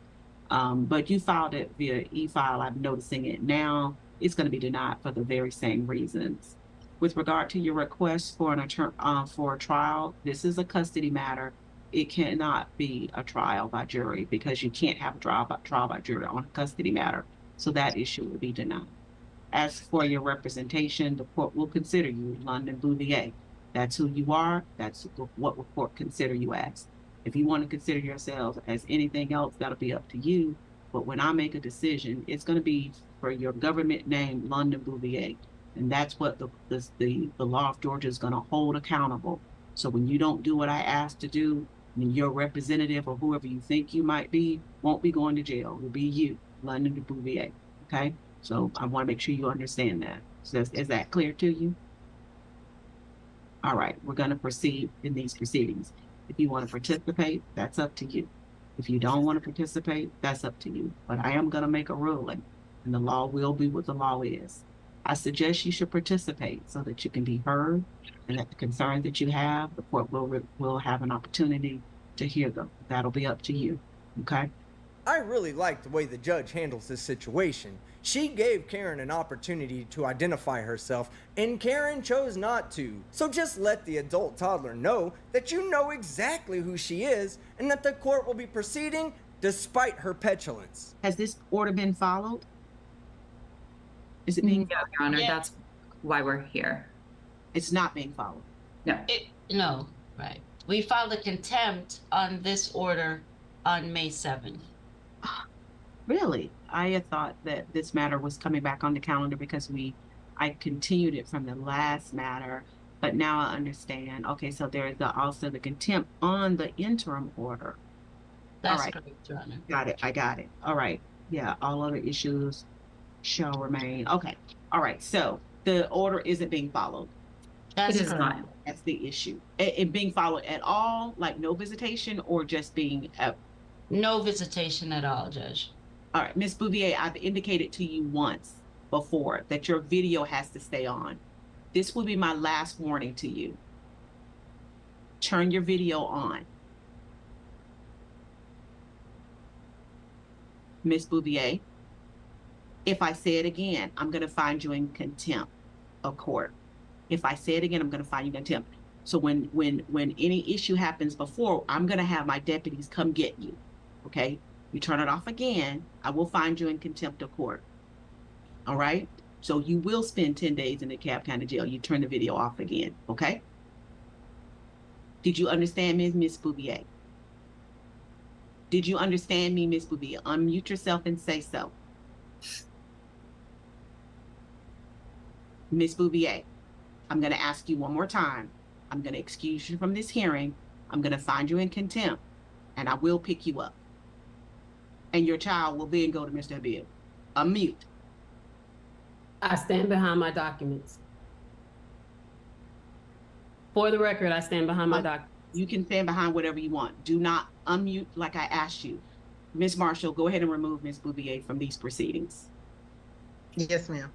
But you filed it via e-file. I'm noticing it now. It's going to be denied for the very same reasons. With regard to your request for a trial, this is a custody matter. it cannot be a trial by jury because you can't have a trial by jury on a custody matter. So that issue would be denied. As for your representation, the court will consider you London Bouvier. That's who you are. That's what the court consider you as. If you want to consider yourselves as anything else, that'll be up to you. But when I make a decision, it's going to be for your government name, London Bouvier. And that's what the law of Georgia is going to hold accountable. So when you don't do what I asked to do, then your representative or whoever you think you might be won't be going to jail. It'll be you, London Bouvier. Okay? So I want to make sure you understand that. So is that clear to you? All right, we're going to proceed in these proceedings. If you want to participate, that's up to you. If you don't want to participate, that's up to you. But I am going to make a ruling, and the law will be what the law is. I suggest you should participate so that you can be heard, and that the concerns that you have, the court will have an opportunity to hear them. That'll be up to you. Okay? I really like the way the judge handles this situation. She gave Karen an opportunity to identify herself, and Karen chose not to. So just let the adult toddler know that you know exactly who she is, and that the court will be proceeding despite her petulance. Has this order been followed? Is it being followed? Your Honor, that's why we're here. It's not being followed. No. No, right. We filed a contempt on this order on May 7th. Really? I had thought that this matter was coming back on the calendar because I continued it from the last matter, but now I understand. Okay, so there is also the contempt on the interim order. That's all right. correct, Your Honor. Got it. I got it. All right. Yeah, all other issues shall remain. Okay. All right. So the order isn't being followed. That's it is not. That's the issue. It being followed at all, like no visitation, or just being no visitation at all, Judge. All right, Ms. Bouvier, I've indicated to you once before that your video has to stay on. This will be my last warning to you. Turn your video on. Ms. Bouvier, if I say it again, I'm going to find you in contempt of court. If I say it again, I'm going to find you in contempt. So when any issue happens before, I'm going to have my deputies come get you. Okay? You turn it off again, I will find you in contempt of court. All right? So you will spend 10 days in the Cobb County Jail. You turn the video off again. Okay? Did you understand me, Ms. Bouvier? Did you understand me, Ms. Bouvier? Unmute yourself and say so. Ms. Bouvier, I'm going to ask you one more time. I'm going to excuse you from this hearing. I'm going to find you in contempt, and I will pick you up. And your child will then go to Mr. Habib. Unmute. I stand behind my documents. For the record, I stand behind my documents. You can stand behind whatever you want. Do not unmute like I asked you. Ms. Marshall, go ahead and remove Ms. Bouvier from these proceedings. Yes, ma'am.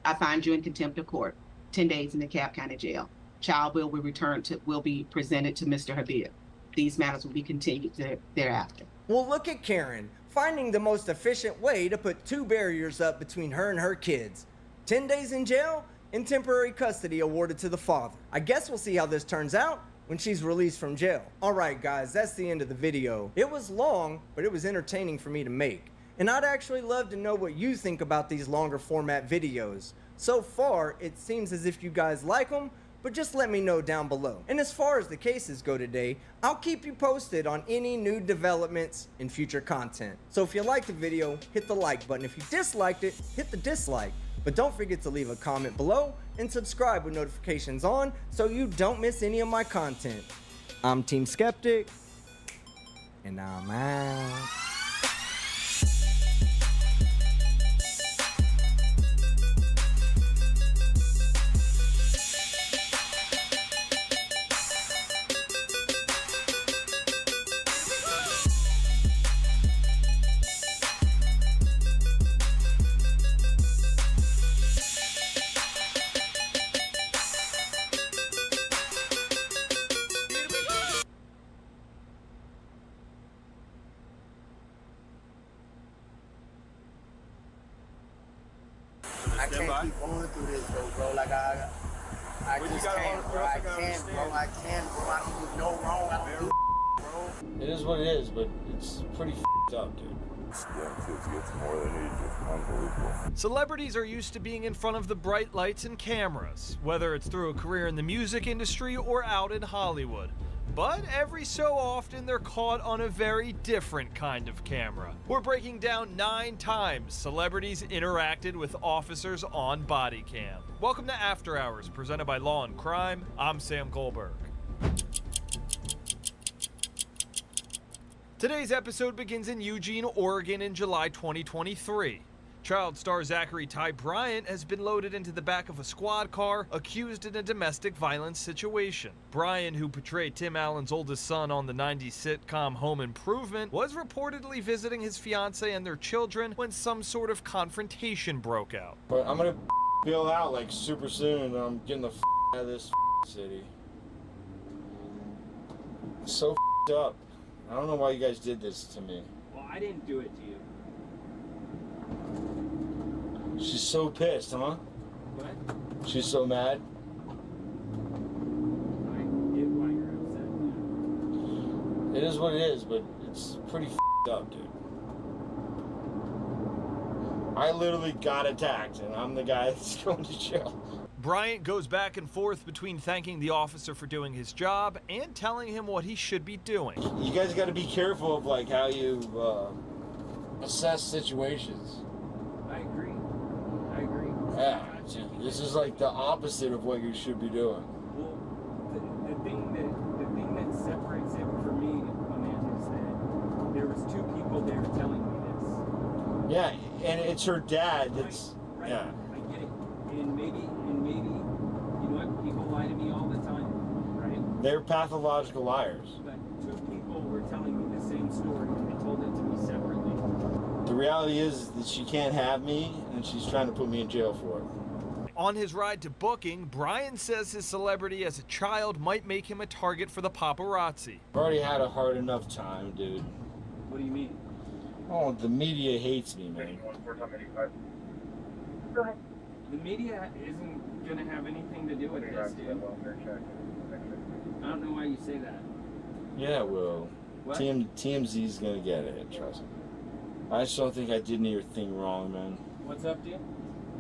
I find you in contempt of court. 10 days in the Cobb County Jail. Child will be presented to Mr. Habib. These matters will be continued thereafter. Well, look at Karen, finding the most efficient way to put two barriers up between her and her kids. 10 days in jail and temporary custody awarded to the father. I guess we'll see how this turns out when she's released from jail. All right, guys, that's the end of the video. It was long, but it was entertaining for me to make. And I'd actually love to know what you think about these longer format videos. So far, it seems as if you guys like them, but just let me know down below. And as far as the cases go today, I'll keep you posted on any new developments in future content. So if you liked the video, hit the like button. If you disliked it, hit the dislike. But don't forget to leave a comment below and subscribe with notifications on so you don't miss any of my content. I'm Team Skeptic, and I'm out. I can't keep going through this though, bro. Like I just can't, bro. I can't, bro. I don't do no wrong. I don't do bro. It is what it is, but it's pretty up, dude. Celebrities are used to being in front of the bright lights and cameras, whether it's through a career in the music industry or out in Hollywood. But every so often they're caught on a very different kind of camera. We're breaking down 9 times celebrities interacted with officers on body cam. Welcome to After Hours, presented by Law and Crime. I'm Sam Goldberg. Today's episode begins in Eugene, Oregon in July 2023. Child star Zachary Ty Bryant has been loaded into the back of a squad car, accused in a domestic violence situation. Bryant, who portrayed Tim Allen's oldest son on the 90s sitcom Home Improvement, was reportedly visiting his fiancée and their children when some sort of confrontation broke out. But I'm gonna bail out like super soon, and I'm getting the out of this city. It's so up. I don't know why you guys did this to me. Well, I didn't do it to you. She's so pissed, huh? What? She's so mad. I get why you're upset. It is what it is, but it's pretty up, dude. I literally got attacked, and I'm the guy that's going to jail. Bryant goes back and forth between thanking the officer for doing his job and telling him what he should be doing. You guys got to be careful of like how you assess situations. I agree. I agree. Yeah, this is like the opposite of what you should be doing. Well, the thing that separates it for me, Amanda, is that there was 2 people there telling me this. Yeah, and it's her dad that's right. Yeah. I get it. And maybe, you know what? People lie to me all the time, right? They're pathological liars. But 2 people were telling me the same story, and they told it to me separately. The reality is that she can't have me, and she's trying to put me in jail for it. On his ride to booking, Brian says his celebrity as a child might make him a target for the paparazzi. I've already had a hard enough time, dude. What do you mean? Oh, the media hates me, man. Go ahead. The media isn't going to have anything to do with this, dude. I don't know why you say that. Yeah, well, What? TMZ's gonna get it, trust me. I just don't think I did anything wrong, man. What's up, dude?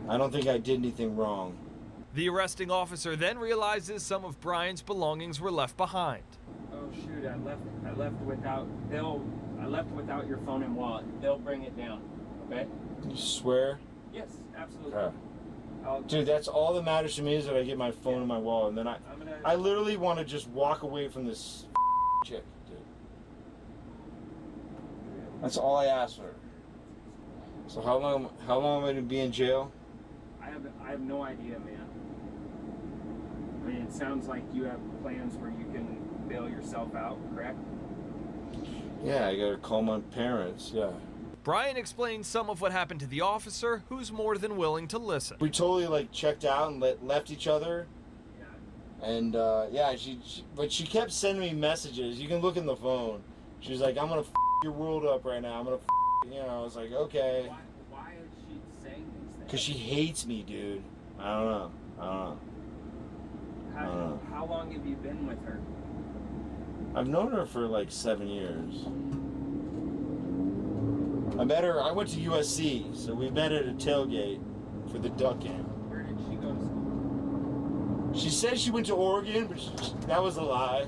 I don't think I did anything wrong. The arresting officer then realizes some of Brian's belongings were left behind. Oh shoot, I left without your phone and wallet. They'll bring it down, okay? You swear? Yes, absolutely. Yeah. Dude, that's all that matters to me is that I get my phone and my wallet, and then I literally want to just walk away from this chick, dude. That's all I asked for. So how long am I gonna be in jail? I have no idea, man. I mean, it sounds like you have plans where you can bail yourself out, correct? Yeah, I gotta call my parents, yeah. Brian explains some of what happened to the officer, who's more than willing to listen. We totally like checked out and left each other. And yeah, but she kept sending me messages. You can look in the phone. She was like, I'm gonna your world up right now. I'm gonna you know, I was like, okay. Why is she saying these things? Cause she hates me, dude. I don't know. How long have you been with her? I've known her for like 7 years. I met her, I went to USC, so we met at a tailgate for the duck game. Where did she go to school? She said she went to Oregon, but that was a lie.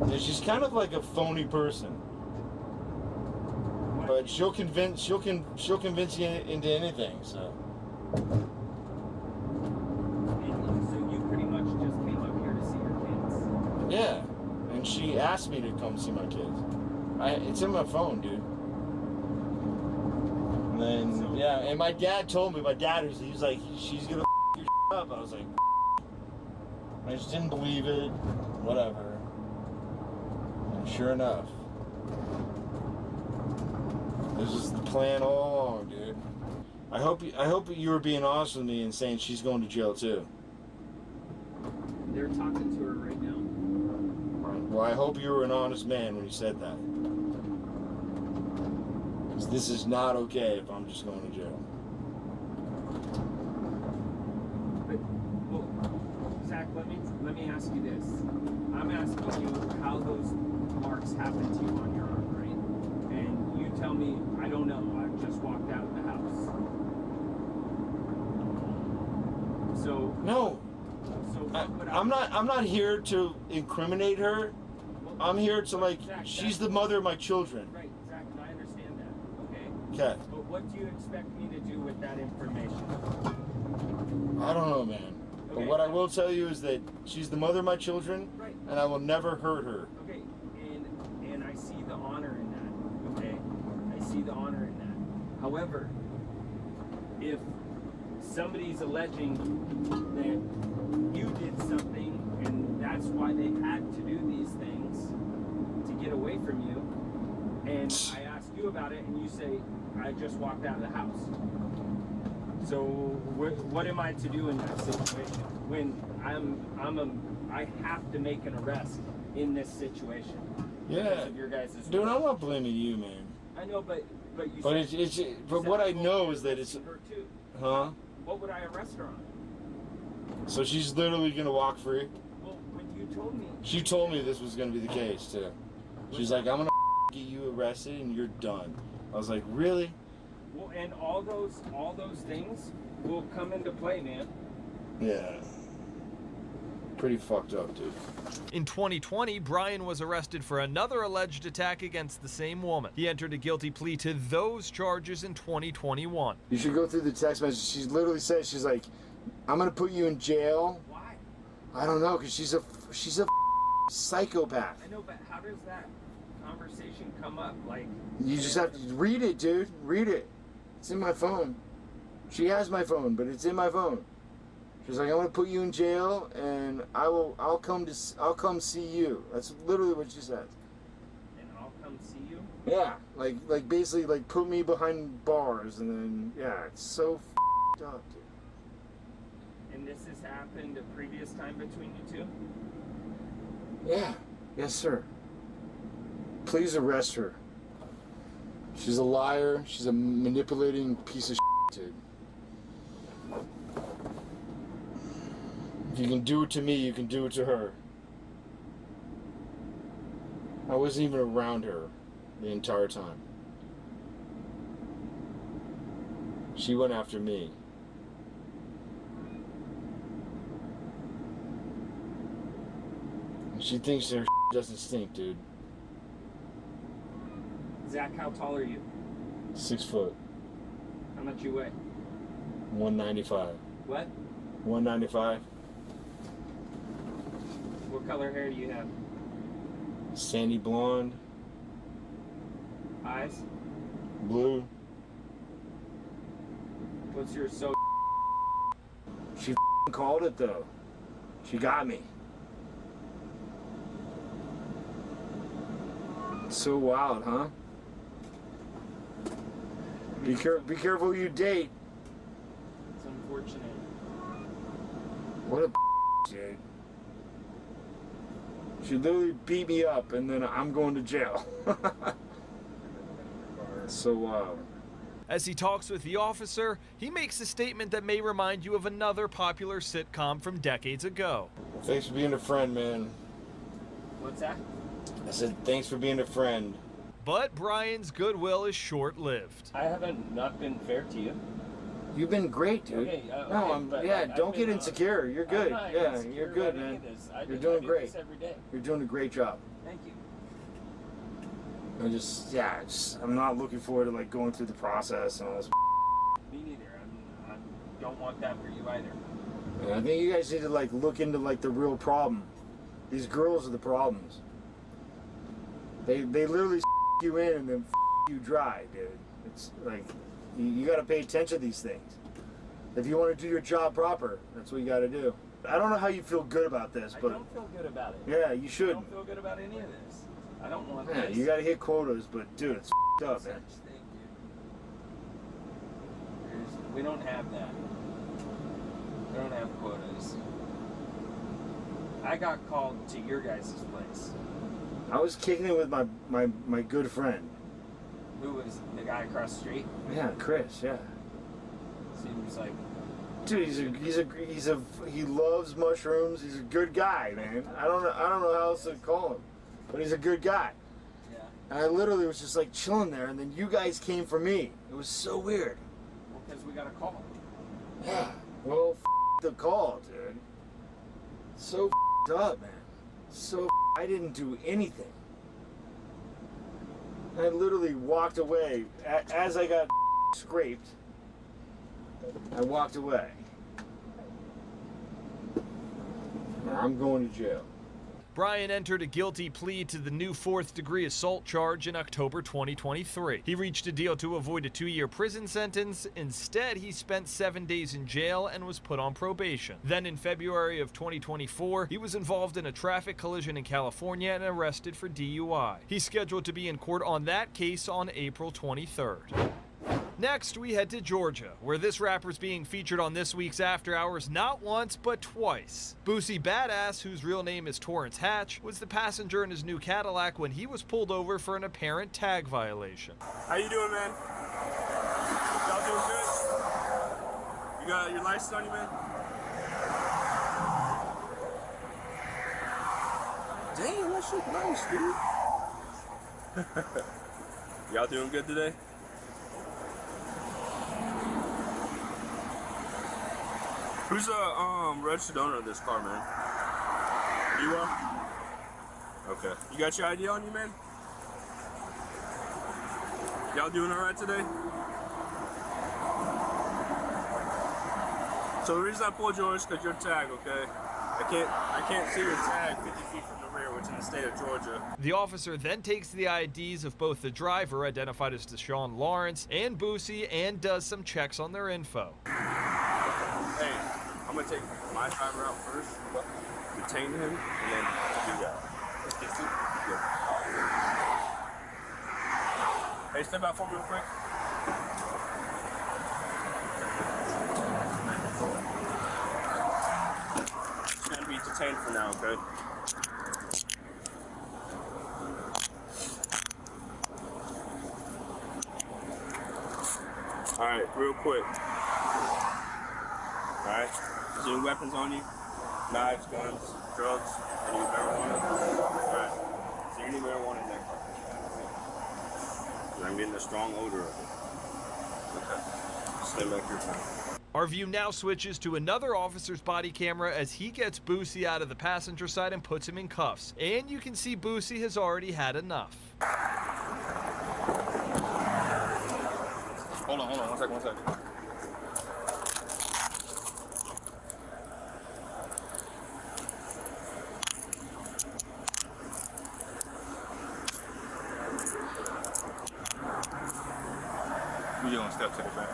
Yeah, she's kind of like a phony person. But she'll convince you into anything, so. And so you pretty much just came up here to see your kids? Yeah, and she asked me to come see my kids. It's in my phone, dude. And then, yeah, and my dad told me, he was like, she's gonna your up. I was like, I just didn't believe it, whatever. And sure enough, this is the plan all along, dude. I hope you were being honest with me and saying she's going to jail too. They're talking to her right now. Well, I hope you were an honest man when you said that. Because this is not okay if I'm just going to jail. But, well, Zach, let me ask you this. I'm asking you how those marks happened to you on your arm, right? And you tell me, I don't know. I just walked out of the house. So No. So I'm not here to incriminate her. I'm here to, like, she's the mother of my children. Right, Zach, and I understand that. Okay. Okay. But what do you expect me to do with that information? I don't know, man. But what I will tell you is that she's the mother of my children, and I will never hurt her. Okay, and I see the honor in that. Okay, I see the honor in that. However, if somebody's alleging that you did something and that's why they had to do these things to get away from you, and I ask you about it and you say, I just walked out of the house. So what am I to do in that situation when I have to make an arrest in this situation? Yeah. Because of your guys' Dude, I'm not blaming you, man. I know, but you. But said, but what I know is that it's. her too. Huh? What would I arrest her on? So she's literally gonna walk free? Well, when you told me. She told me this was gonna be the case too. She's like, I'm gonna get you arrested and you're done. I was like, really? Well, and all those things will come into play, man. Yeah. Pretty fucked up, dude. In 2020, Brian was arrested for another alleged attack against the same woman. He entered a guilty plea to those charges in 2021. You should go through the text message. She literally says, she's like, I'm gonna put you in jail. Why? I don't know, cause she's a psychopath. I know, but how does that conversation come up? Like, You just have to read it, dude. Read it. It's in my phone. She has my phone, but it's in my phone. She's like, I'm gonna put you in jail, and I'll come see you. That's literally what she says. And I'll come see you? Yeah, like basically like put me behind bars, and then yeah, it's so f***ed up, dude. And this has happened a previous time between you two? Yeah, yes, sir. Please arrest her. She's a liar. She's a manipulating piece of shit, dude. If you can do it to me, you can do it to her. I wasn't even around her the entire time. She went after me. She thinks her doesn't stink, dude. Zach, how tall are you? 6 foot. How much you weigh? 195. What? 195. What color hair do you have? Sandy blonde. Eyes? Blue. What's your so? She called it though. She got me. So wild, huh? Be careful who you date. It's unfortunate. What a dude. She literally beat me up, and then I'm going to jail. So wild. As he talks with the officer, he makes a statement that may remind you of another popular sitcom from decades ago. Thanks for being a friend, man. What's that? I said, thanks for being a friend. But Brian's goodwill is short-lived. I haven't not been fair to you. You've been great, dude. Okay, Don't get insecure. You're good. Yeah, you're good, man. You're doing great. Every day. You're doing a great job. Thank you. I'm not looking forward to like going through the process and all this. Me neither. I don't want that for you either. Yeah, I think you guys need to like look into like the real problem. These girls are the problems. They literally you in and then you dry, dude. It's like you got to pay attention to these things. If you want to do your job proper, that's what you got to do. I don't know how you feel good about this, but I don't feel good about it. Yeah, you should. I don't feel good about any of this. I don't want Yeah, this. you got to hit quotas, but dude, it's up, man. We don't have that. We don't have quotas. I got called to your guys' place. I was kicking it with my good friend. Who was the guy across the street? Yeah, Chris, yeah. Seems like Dude, he loves mushrooms. He's a good guy, man. I don't know how else to call him, but he's a good guy. Yeah. And I literally was just like chilling there, and then you guys came for me. It was so weird. Well, because we got a call. Yeah. Well, the call, dude. So up, man. So I didn't do anything. I literally walked away as I got scraped. I walked away. I'm going to jail. Brian entered a guilty plea to the new 4th-degree assault charge in October 2023. He reached a deal to avoid a 2-year prison sentence. Instead, he spent 7 days in jail and was put on probation. Then in February of 2024, he was involved in a traffic collision in California and arrested for DUI. He's scheduled to be in court on that case on April 23rd. Next, we head to Georgia, where this rapper's being featured on this week's After Hours not once, but twice. Boosie Badass, whose real name is Torrance Hatch, was the passenger in his new Cadillac when he was pulled over for an apparent tag violation. How you doing, man? Y'all doing good? You got your license on you, man? Damn, that shit nice, dude. Y'all doing good today? Who's the registered owner of this car, man? You are? Okay. You got your ID on you, man? Y'all doing all right today? So the reason I pulled you over is because you're tagged, okay? I can't see your tag 50 feet from the rear, which in the state of Georgia. The officer then takes the IDs of both the driver, identified as Deshaun Lawrence, and Boosie, and does some checks on their info. Hey, I'm gonna take my driver out first, detain him, and then do that. Yeah. Hey, step out for me real quick. He's gonna be detained for now, okay? All right, real quick. Alright, is there any weapons on you? Knives, guns, drugs, any marijuana? Alright, is there any marijuana in that car? I'm getting a strong odor of it. Okay, stay back your time. Our view now switches to another officer's body camera as he gets Boosie out of the passenger side and puts him in cuffs. And you can see Boosie has already had enough. Hold on, one second. You're gonna step to the back.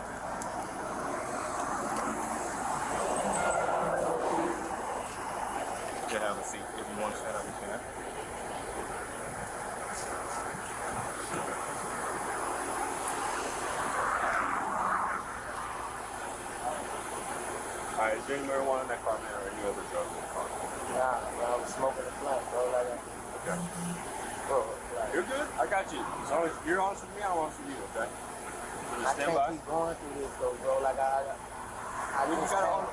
You can have a seat if you want to stand up, you can. Alright, is there any marijuana in that car, man, or any other drugs in the car? Nah, I was smoking a blunt, bro. Like, okay. Bro, like, You're good. I got you. As long as you're honest with me, I'm honest with you, okay? So I can't keep going through this, though, bro. Like, I just can't,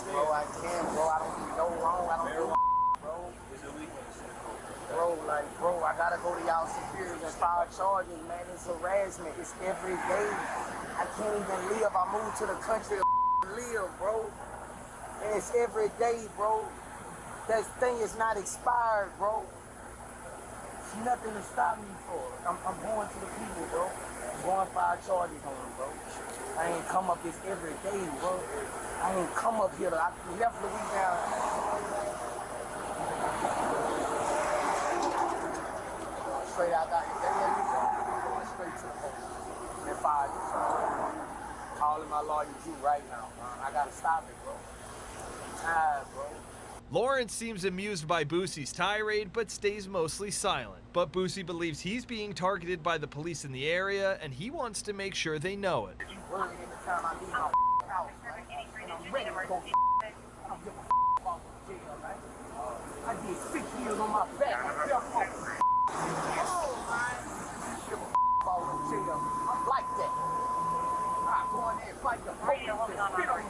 bro. I can't, bro. I don't do no wrong. I don't do bro. It's illegal. Bro, I gotta go to y'all superiors and file charges, man. It's harassment. It's every day. I can't even live. I moved to the country to live, bro. And it's every day, bro. That thing is not expired, bro. There's nothing to stop me for. I'm going to the people, bro. I'm going to file charges on them, bro. I ain't come up this every day, bro. I ain't come up here. I left Louisiana. Straight out there. If they let me go, I'm going straight to the police. And file you. Calling my lawyer Jew right now, man. I gotta stop it, bro. I'm tired, bro. Lawrence seems amused by Boosie's tirade, but stays mostly silent. But Boosie believes he's being targeted by the police in the area, and he wants to make sure they know it. You worry every time I leave my house, right? And I'm ready to go. I don't give a about jail, right? I did 6 years on my back. I felt I'm like that. I go in there and fight the police and spit on you.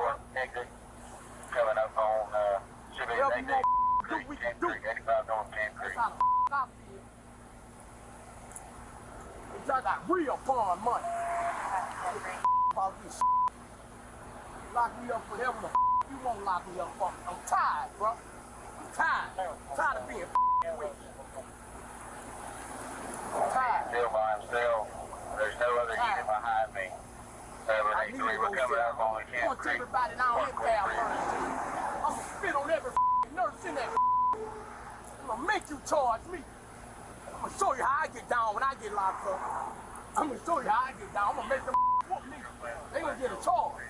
North exit. Coming up on, should be 88 Creek, Camp Creek, 85 North Camp Creek. That's how the I feel. Bitch, I got real fun money. About this lock me up whatever the you won't lock me up for. I'm tired, bro. I'm tired. I'm tired of being with. I'm tired. Still by himself. There's no other unit behind me. 783, we're coming up on the Camp Punch Creek. everybody down here, pal. I'm gonna spit on every nurse in that. I'm gonna make you charge me. I'm gonna show you how I get down when I get locked up. I'm gonna show you how I get down. I'm gonna make them whoop me. They gonna get a charge.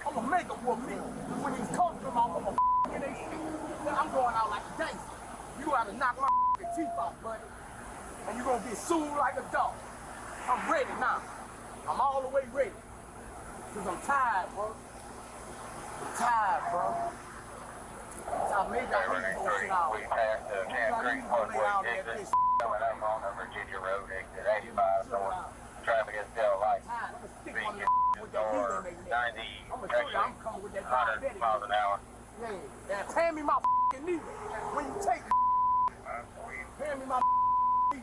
I'm gonna make them whoop me. When these cops come out, I'm gonna in their shit. I'm going out like a gangster. You gotta knock my teeth out, buddy. And you're gonna get sued like a dog. I'm ready now. I'm all the way ready. Cause I'm tired, bro. I'm tired, bro. So maybe I need to go sit out. We passed the Camp Creek Parkway exit. Coming up on the Virginia Road exit 85 North. Traffic is still light. Speed is door 90, actually 100 miles an hour. Yeah, pay me my needle when you take it. Pay me my needle. I'm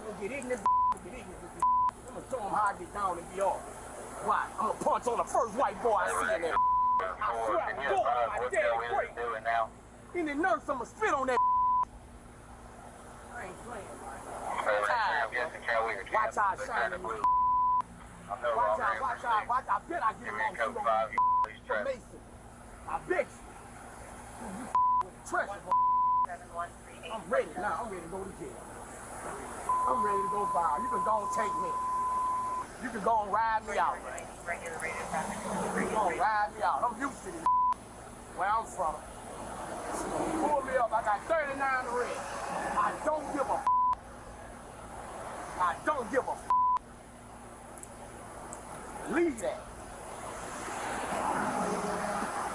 gonna get ignorant with this. I'm gonna show them how I get down in the yard. Why? I'm gonna punch on the first white boy I see in there. I swear to God, my daddy great. In the nurse, I'm gonna spit on that. I ain't playing. Watch how I shine. Watch out. I bet I get along too long. Mason. I bet you. You with the treasure. I'm ready now. I'm ready to go to jail. I'm ready to go viral. You can go and take me. You can go and ride me out. You can go and ride me out. I'm used to this. Where I'm from. Pull me up. I got 39 red. I don't give a I don't give a Leave that.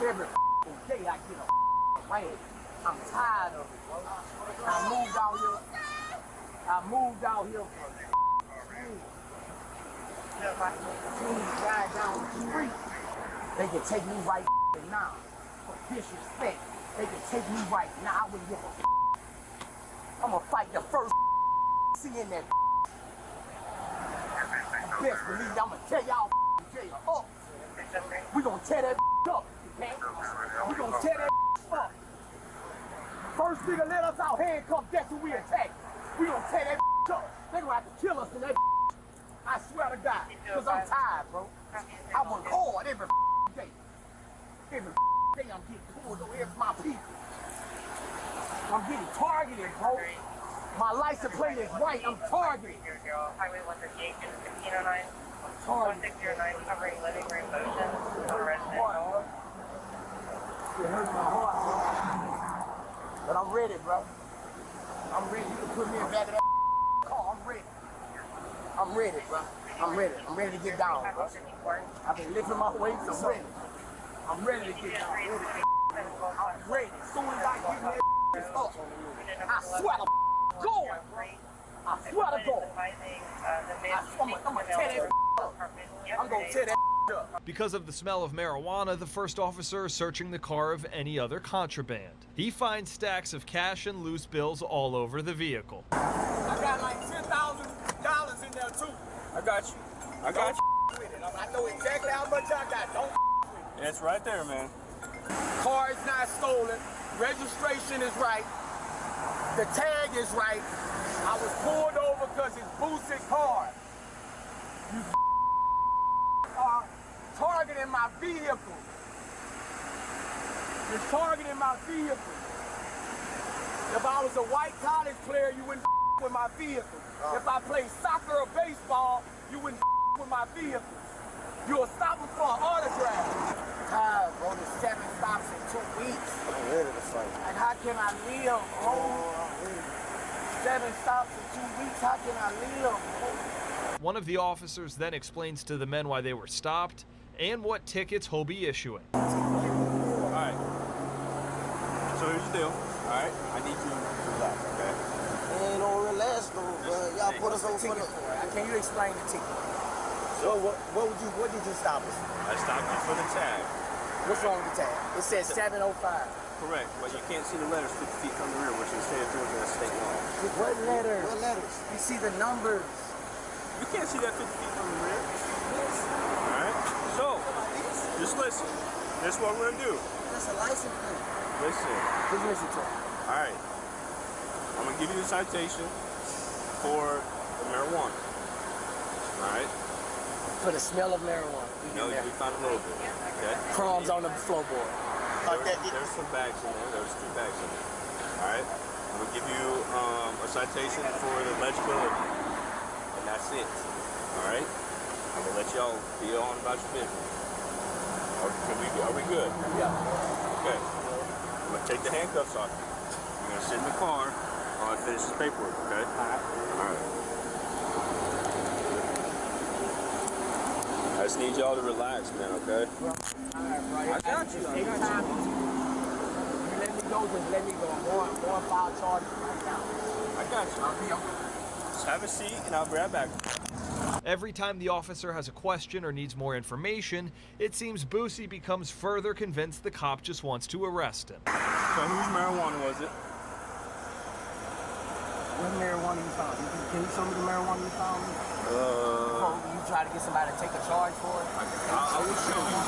Every day I get a rain. I'm tired of it, bro. I moved out here for ride down the street. They can take me right now. For disrespect. They can take me right now. I wouldn't give a I'm gonna fight the first seeing that. Best believe I'm gonna tear y'all jail up. We gonna tear that up, okay? We gonna tear that up. First nigga let us out handcuffed, that's who we attack. We gonna tear that up. They gonna have to kill us in that. I swear to God, cause I'm tired, bro. I work hard every day. Every day I'm getting pulled over here for my people. I'm getting targeted, bro. My license plate is white. I'm targeted. Highway 138 and 1509. Targeted. 1609 covering living room motion for resident. It hurts my heart, bro. But I'm ready, bro. I'm ready. You can put me in the back of that car. I'm ready. I'm ready, bro. I'm ready. I'm ready to get down, bro. I've been lifting my weights. I'm ready. I'm ready to get down. I'm ready. As soon as I get that up, I swear to God. I swear to God. I'm gonna tear that up. I'm gonna tear that up. Because of the smell of marijuana, the first officer is searching the car of any other contraband. He finds stacks of cash and loose bills all over the vehicle. I got like $10,000 in there too. I got you. I got you. With it. I know exactly how much I got. Don't with it. It's right there, man. Car is not stolen. Registration is right. The tag is right. I was pulled over because it's boosted car. You are targeting my vehicle. You're targeting my vehicle. If I was a white college player, you wouldn't with my vehicle. If I played soccer or baseball, you wouldn't with my vehicle. You'll stop me for an autograph. Tired, bro. There's 7 stops in 2 weeks. I'm ready to fight. And how can I live, bro? 7 stops in 2 weeks. How can I live, bro? One of the officers then explains to the men why they were stopped and what tickets he'll be issuing. All right. So here's the deal. All right. I need you to relax, okay? Ain't no relax, though, bro. Y'all put us over for the. Can you explain the ticket? So what did you stop us for? I stopped you for the tag. What's wrong with the tag? It says 705. Correct, but you can't see the letters 50 feet from the rear, which is the state of Georgia, that's state law. What letters? What letters? You see the numbers. You can't see that 50 feet from the rear. Alright? So, just listen. This is what we're gonna do. That's a license plate. Listen. Just listen to it. Alright. I'm gonna give you the citation for the marijuana. Alright? For the smell of marijuana. No, we found a little bit. Okay? Crumbs on the floorboard. There's some bags in there. There's 2 bags in there. Alright? I'm gonna give you a citation for the legibility. And that's it. Alright? I'm gonna let y'all be on about your business. Are we good? Yeah. Okay. I'm gonna take the handcuffs off you. You're gonna sit in the car while I finish this paperwork, okay? Alright. I just need y'all to relax, man, okay? I got you. Anytime you let me go, just let me go. I'm going to file charges right now. I got you. Just have a seat and I'll grab back. Every time the officer has a question or needs more information, it seems Boosie becomes further convinced the cop just wants to arrest him. So whose marijuana was it? What marijuana you found? Can you show me the marijuana you found? You try to get somebody to take a charge for it? I will show you.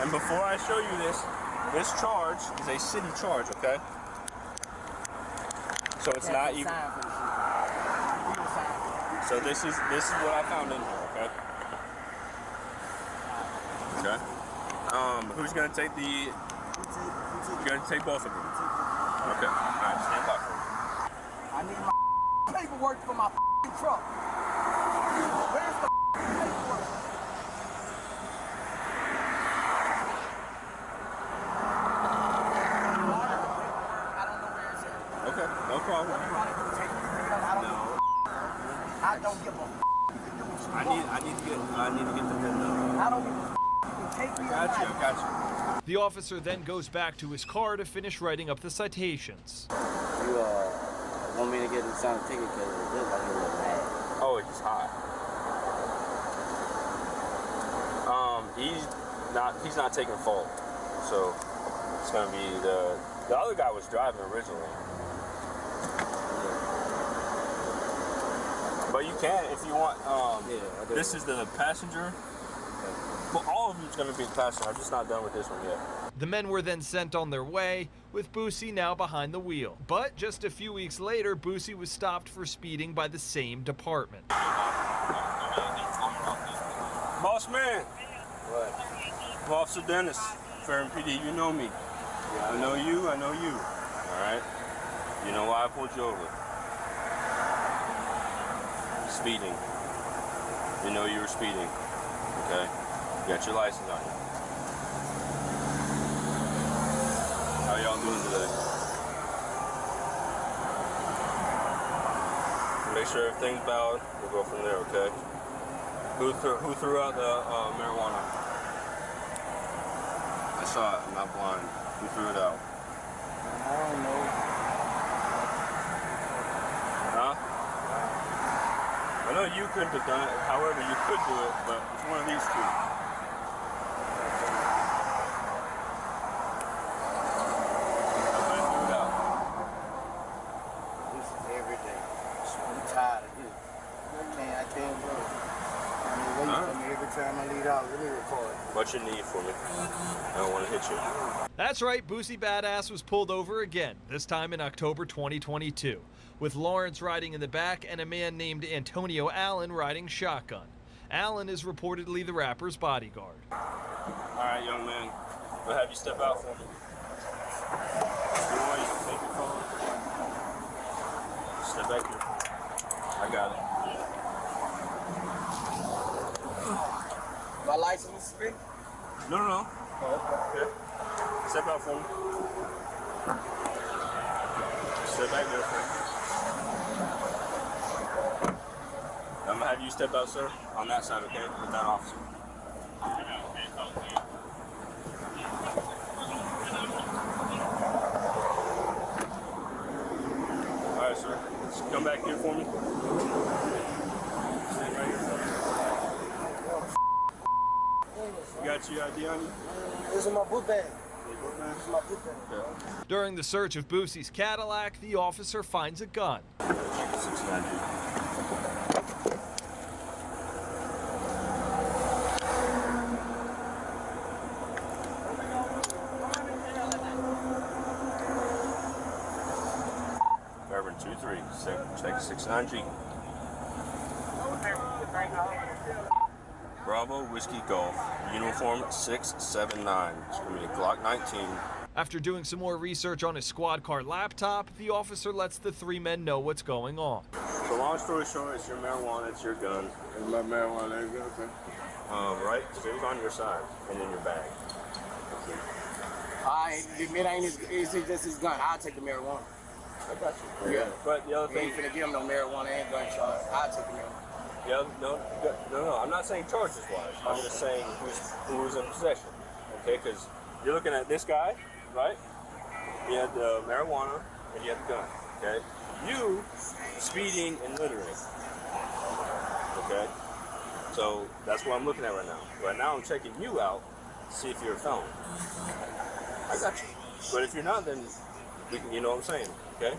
And before I show you this charge is a city charge, okay? So it's not even. So this is what I found in here, okay? Okay. Who's gonna take the? You're gonna take both of them. Okay. All right. Stand by for me. I need my paperwork for my truck. Where's the paperwork? Okay, no problem. No. I don't give a I need to get the pen done. I don't give a take me. I got you. The officer then goes back to his car to finish writing up the citations. You want me to get him signed a ticket because it looks like a little bad. Oh, it's just hot. He's not taking fault. So it's gonna be the other guy was driving originally. But you can if you want. This is the passenger. Well, all of them is going to be the passenger. I'm just not done with this one yet. The men were then sent on their way, with Boosie now behind the wheel. But just a few weeks later, Boosie was stopped for speeding by the same department. Boss man. What? Officer Dennis, Fairham PD. You know me. Yeah, I know you. I know you. All right. You know why I pulled you over? Speeding. You know you were speeding. Okay. You got your license on you. How y'all doing today? Make sure everything's valid. We'll go from there, okay? Who threw out the marijuana? I saw it. I'm not blind. Who threw it out? I don't know. Huh? I know you couldn't have done it. However, you could do it, but it's one of these two. Tired of this. I can't, bro. I'm waiting for me every time I leave out. Let me record. What you need for me? I don't want to hit you. That's right, Boosie Badass was pulled over again, this time in October 2022, with Lawrence riding in the back and a man named Antonio Allen riding shotgun. Allen is reportedly the rapper's bodyguard. All right, young man. I'll have you step out for me. You want you to take your phone? Step back here. I got it. My license is free? No. Oh, okay. Step out for me. Step back there for me. I'm gonna have you step out, sir, on that side, okay, with that officer. All right, sir. Just come back here for me. Stand right here. You got your ID on you? This is my book bag. This is my book bag. Yeah. During the search of Boosie's Cadillac, the officer finds a gun. 690. Reverend 23, check 69G. Bravo, Whiskey Golf, uniform 679. It's going to be a Glock 19. After doing some more research on his squad car laptop, the officer lets the three men know what's going on. So long story short, it's your marijuana, it's your gun. It's my marijuana, okay. Right, so it was on your side and in your bag. It ain't it's just his gun. I'll take the marijuana. I got you. Yeah. But the other thing, you ain't finna give him no marijuana and gun charge. I'll take the marijuana. Yeah, no. I'm not saying charges wise. I'm just saying who's in possession. Okay, because you're looking at this guy, right? He had the marijuana and you had the gun. Okay, you speeding and littering. Okay, so that's what I'm looking at right now. Right now, I'm checking you out to see if you're a felon. I got you. But if you're not, then we can, you know what I'm saying? Okay.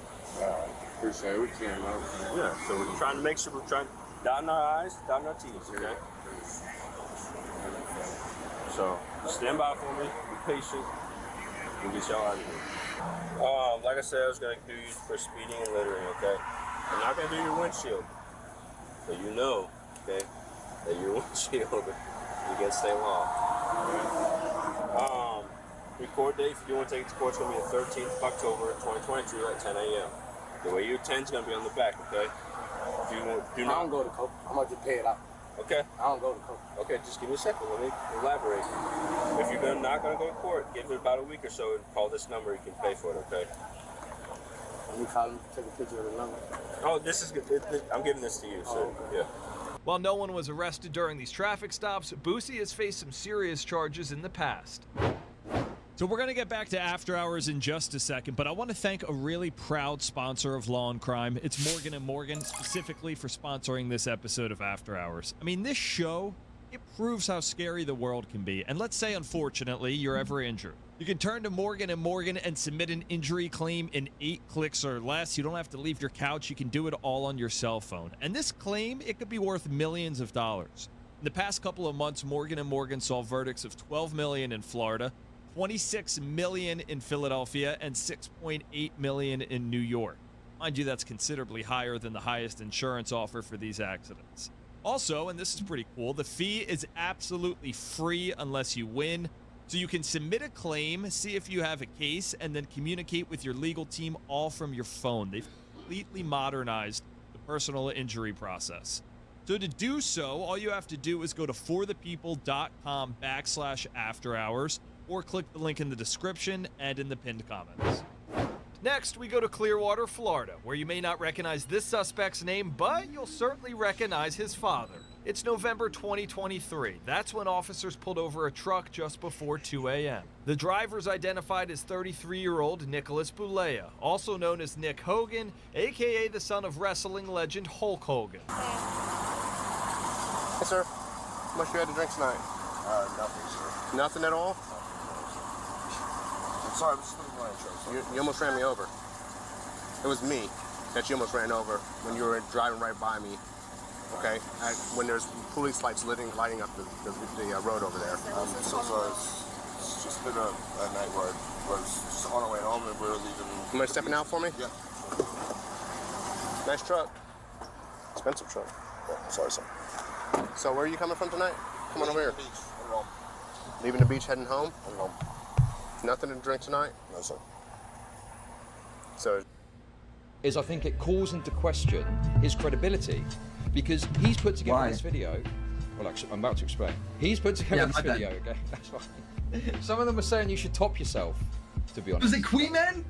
Appreciate it. We can't know. Yeah. So we're trying to make sure we're trying. Dotting our I's, dotting our T's, okay? So, stand by for me, be patient, we'll get y'all out of here. Like I said, I was gonna do you for speeding and littering, okay? I'm not gonna do your windshield, so you know, okay, that your windshield against state law. Okay? Record date, if you want to take it to court, it's gonna be the 13th of October, 2022 at 10 a.m. The way you attend is gonna be on the back, okay? I don't go to court. I'm gonna just pay it out. Okay. I don't go to court. Okay, just give me a second. Let me elaborate. If you're not going to go to court, give it about a week or so and call this number. You can pay for it, okay? Let me call him, take a picture of the number. Oh, this is good. I'm giving this to you, so yeah. While no one was arrested during these traffic stops, Boosie has faced some serious charges in the past. So we're going to get back to After Hours in just a second, but I want to thank a really proud sponsor of Law and Crime. It's Morgan & Morgan, specifically for sponsoring this episode of After Hours. I mean, this show, it proves how scary the world can be. And let's say, unfortunately, you're ever injured. You can turn to Morgan & Morgan and submit an injury claim in 8 clicks or less. You don't have to leave your couch. You can do it all on your cell phone. And this claim, it could be worth millions of dollars. In the past couple of months, Morgan & Morgan saw verdicts of $12 million in Florida, $26 million in Philadelphia, and $6.8 million in New York. Mind you, that's considerably higher than the highest insurance offer for these accidents. Also, and this is pretty cool, the fee is absolutely free unless you win. So you can submit a claim, see if you have a case, and then communicate with your legal team all from your phone. They've completely modernized the personal injury process. So to do so, all you have to do is go to forthepeople.com/afterhours, or click the link in the description and in the pinned comments. Next, we go to Clearwater, Florida, where you may not recognize this suspect's name, but you'll certainly recognize his father. It's November 2023. That's when officers pulled over a truck just before 2 a.m. The driver's identified as 33-year-old Nicholas Boulea, also known as Nick Hogan, aka the son of wrestling legend Hulk Hogan. Hey, sir. How much you had to drink tonight? Nothing, sir. Nothing at all? I'm sorry, I'm just looking for my insurance. You almost ran me over. It was me that you almost ran over when you were driving right by me. Okay? When there's police lights lighting up the road over there. I'm so sorry. It's just been a night where I was just on our way home and we were leaving. You mind stepping out for me? Yeah. Nice truck. Expensive truck. Yeah, sorry, sir. So where are you coming from tonight? Come on over here. Beach. Heading home. Leaving the beach, heading home? Heading home. Nothing to drink tonight? No, sir. So... I think it calls into question his credibility, because he's put together this video. Well, actually, I'm about to explain. He's put together this video, okay? That's fine. Some of them are saying you should top yourself, to be honest. Was it Queen Man?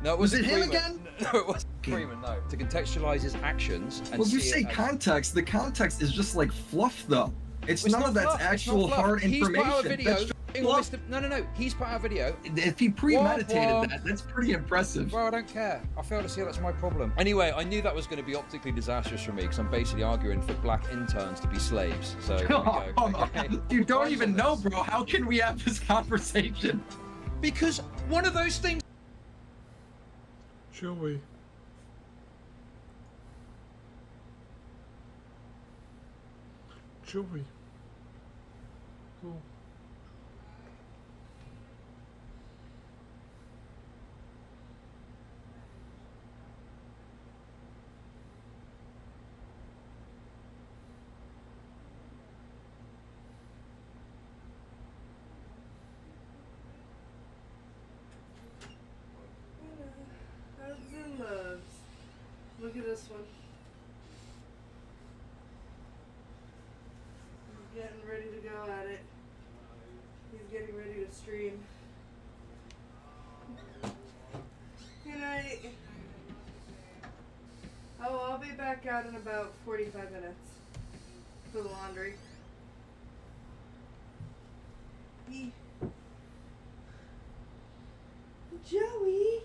No, it was wasn't it him Queen Man. again? No, it wasn't. Mr. Freeman, no. To contextualize his actions and Well, you see say it as... context. The context is just like fluff, though. It's none not of that's fluff. actual hard information. He's put out a video. That's just fluff. No. He's put out a video. If he premeditated that, that's pretty impressive. Well, I don't care. I fail to see that's my problem. Anyway, I knew that was going to be optically disastrous for me because I'm basically arguing for black interns to be slaves. So there we go. Okay. You don't even know, bro. How can we have this conversation? Because one of those things. Joey. Joey. Go. Hugs and loves. Look at this one. He's getting ready to go at it. He's getting ready to stream. Good night. Oh, I'll be back out in about 45 minutes for the laundry. Joey!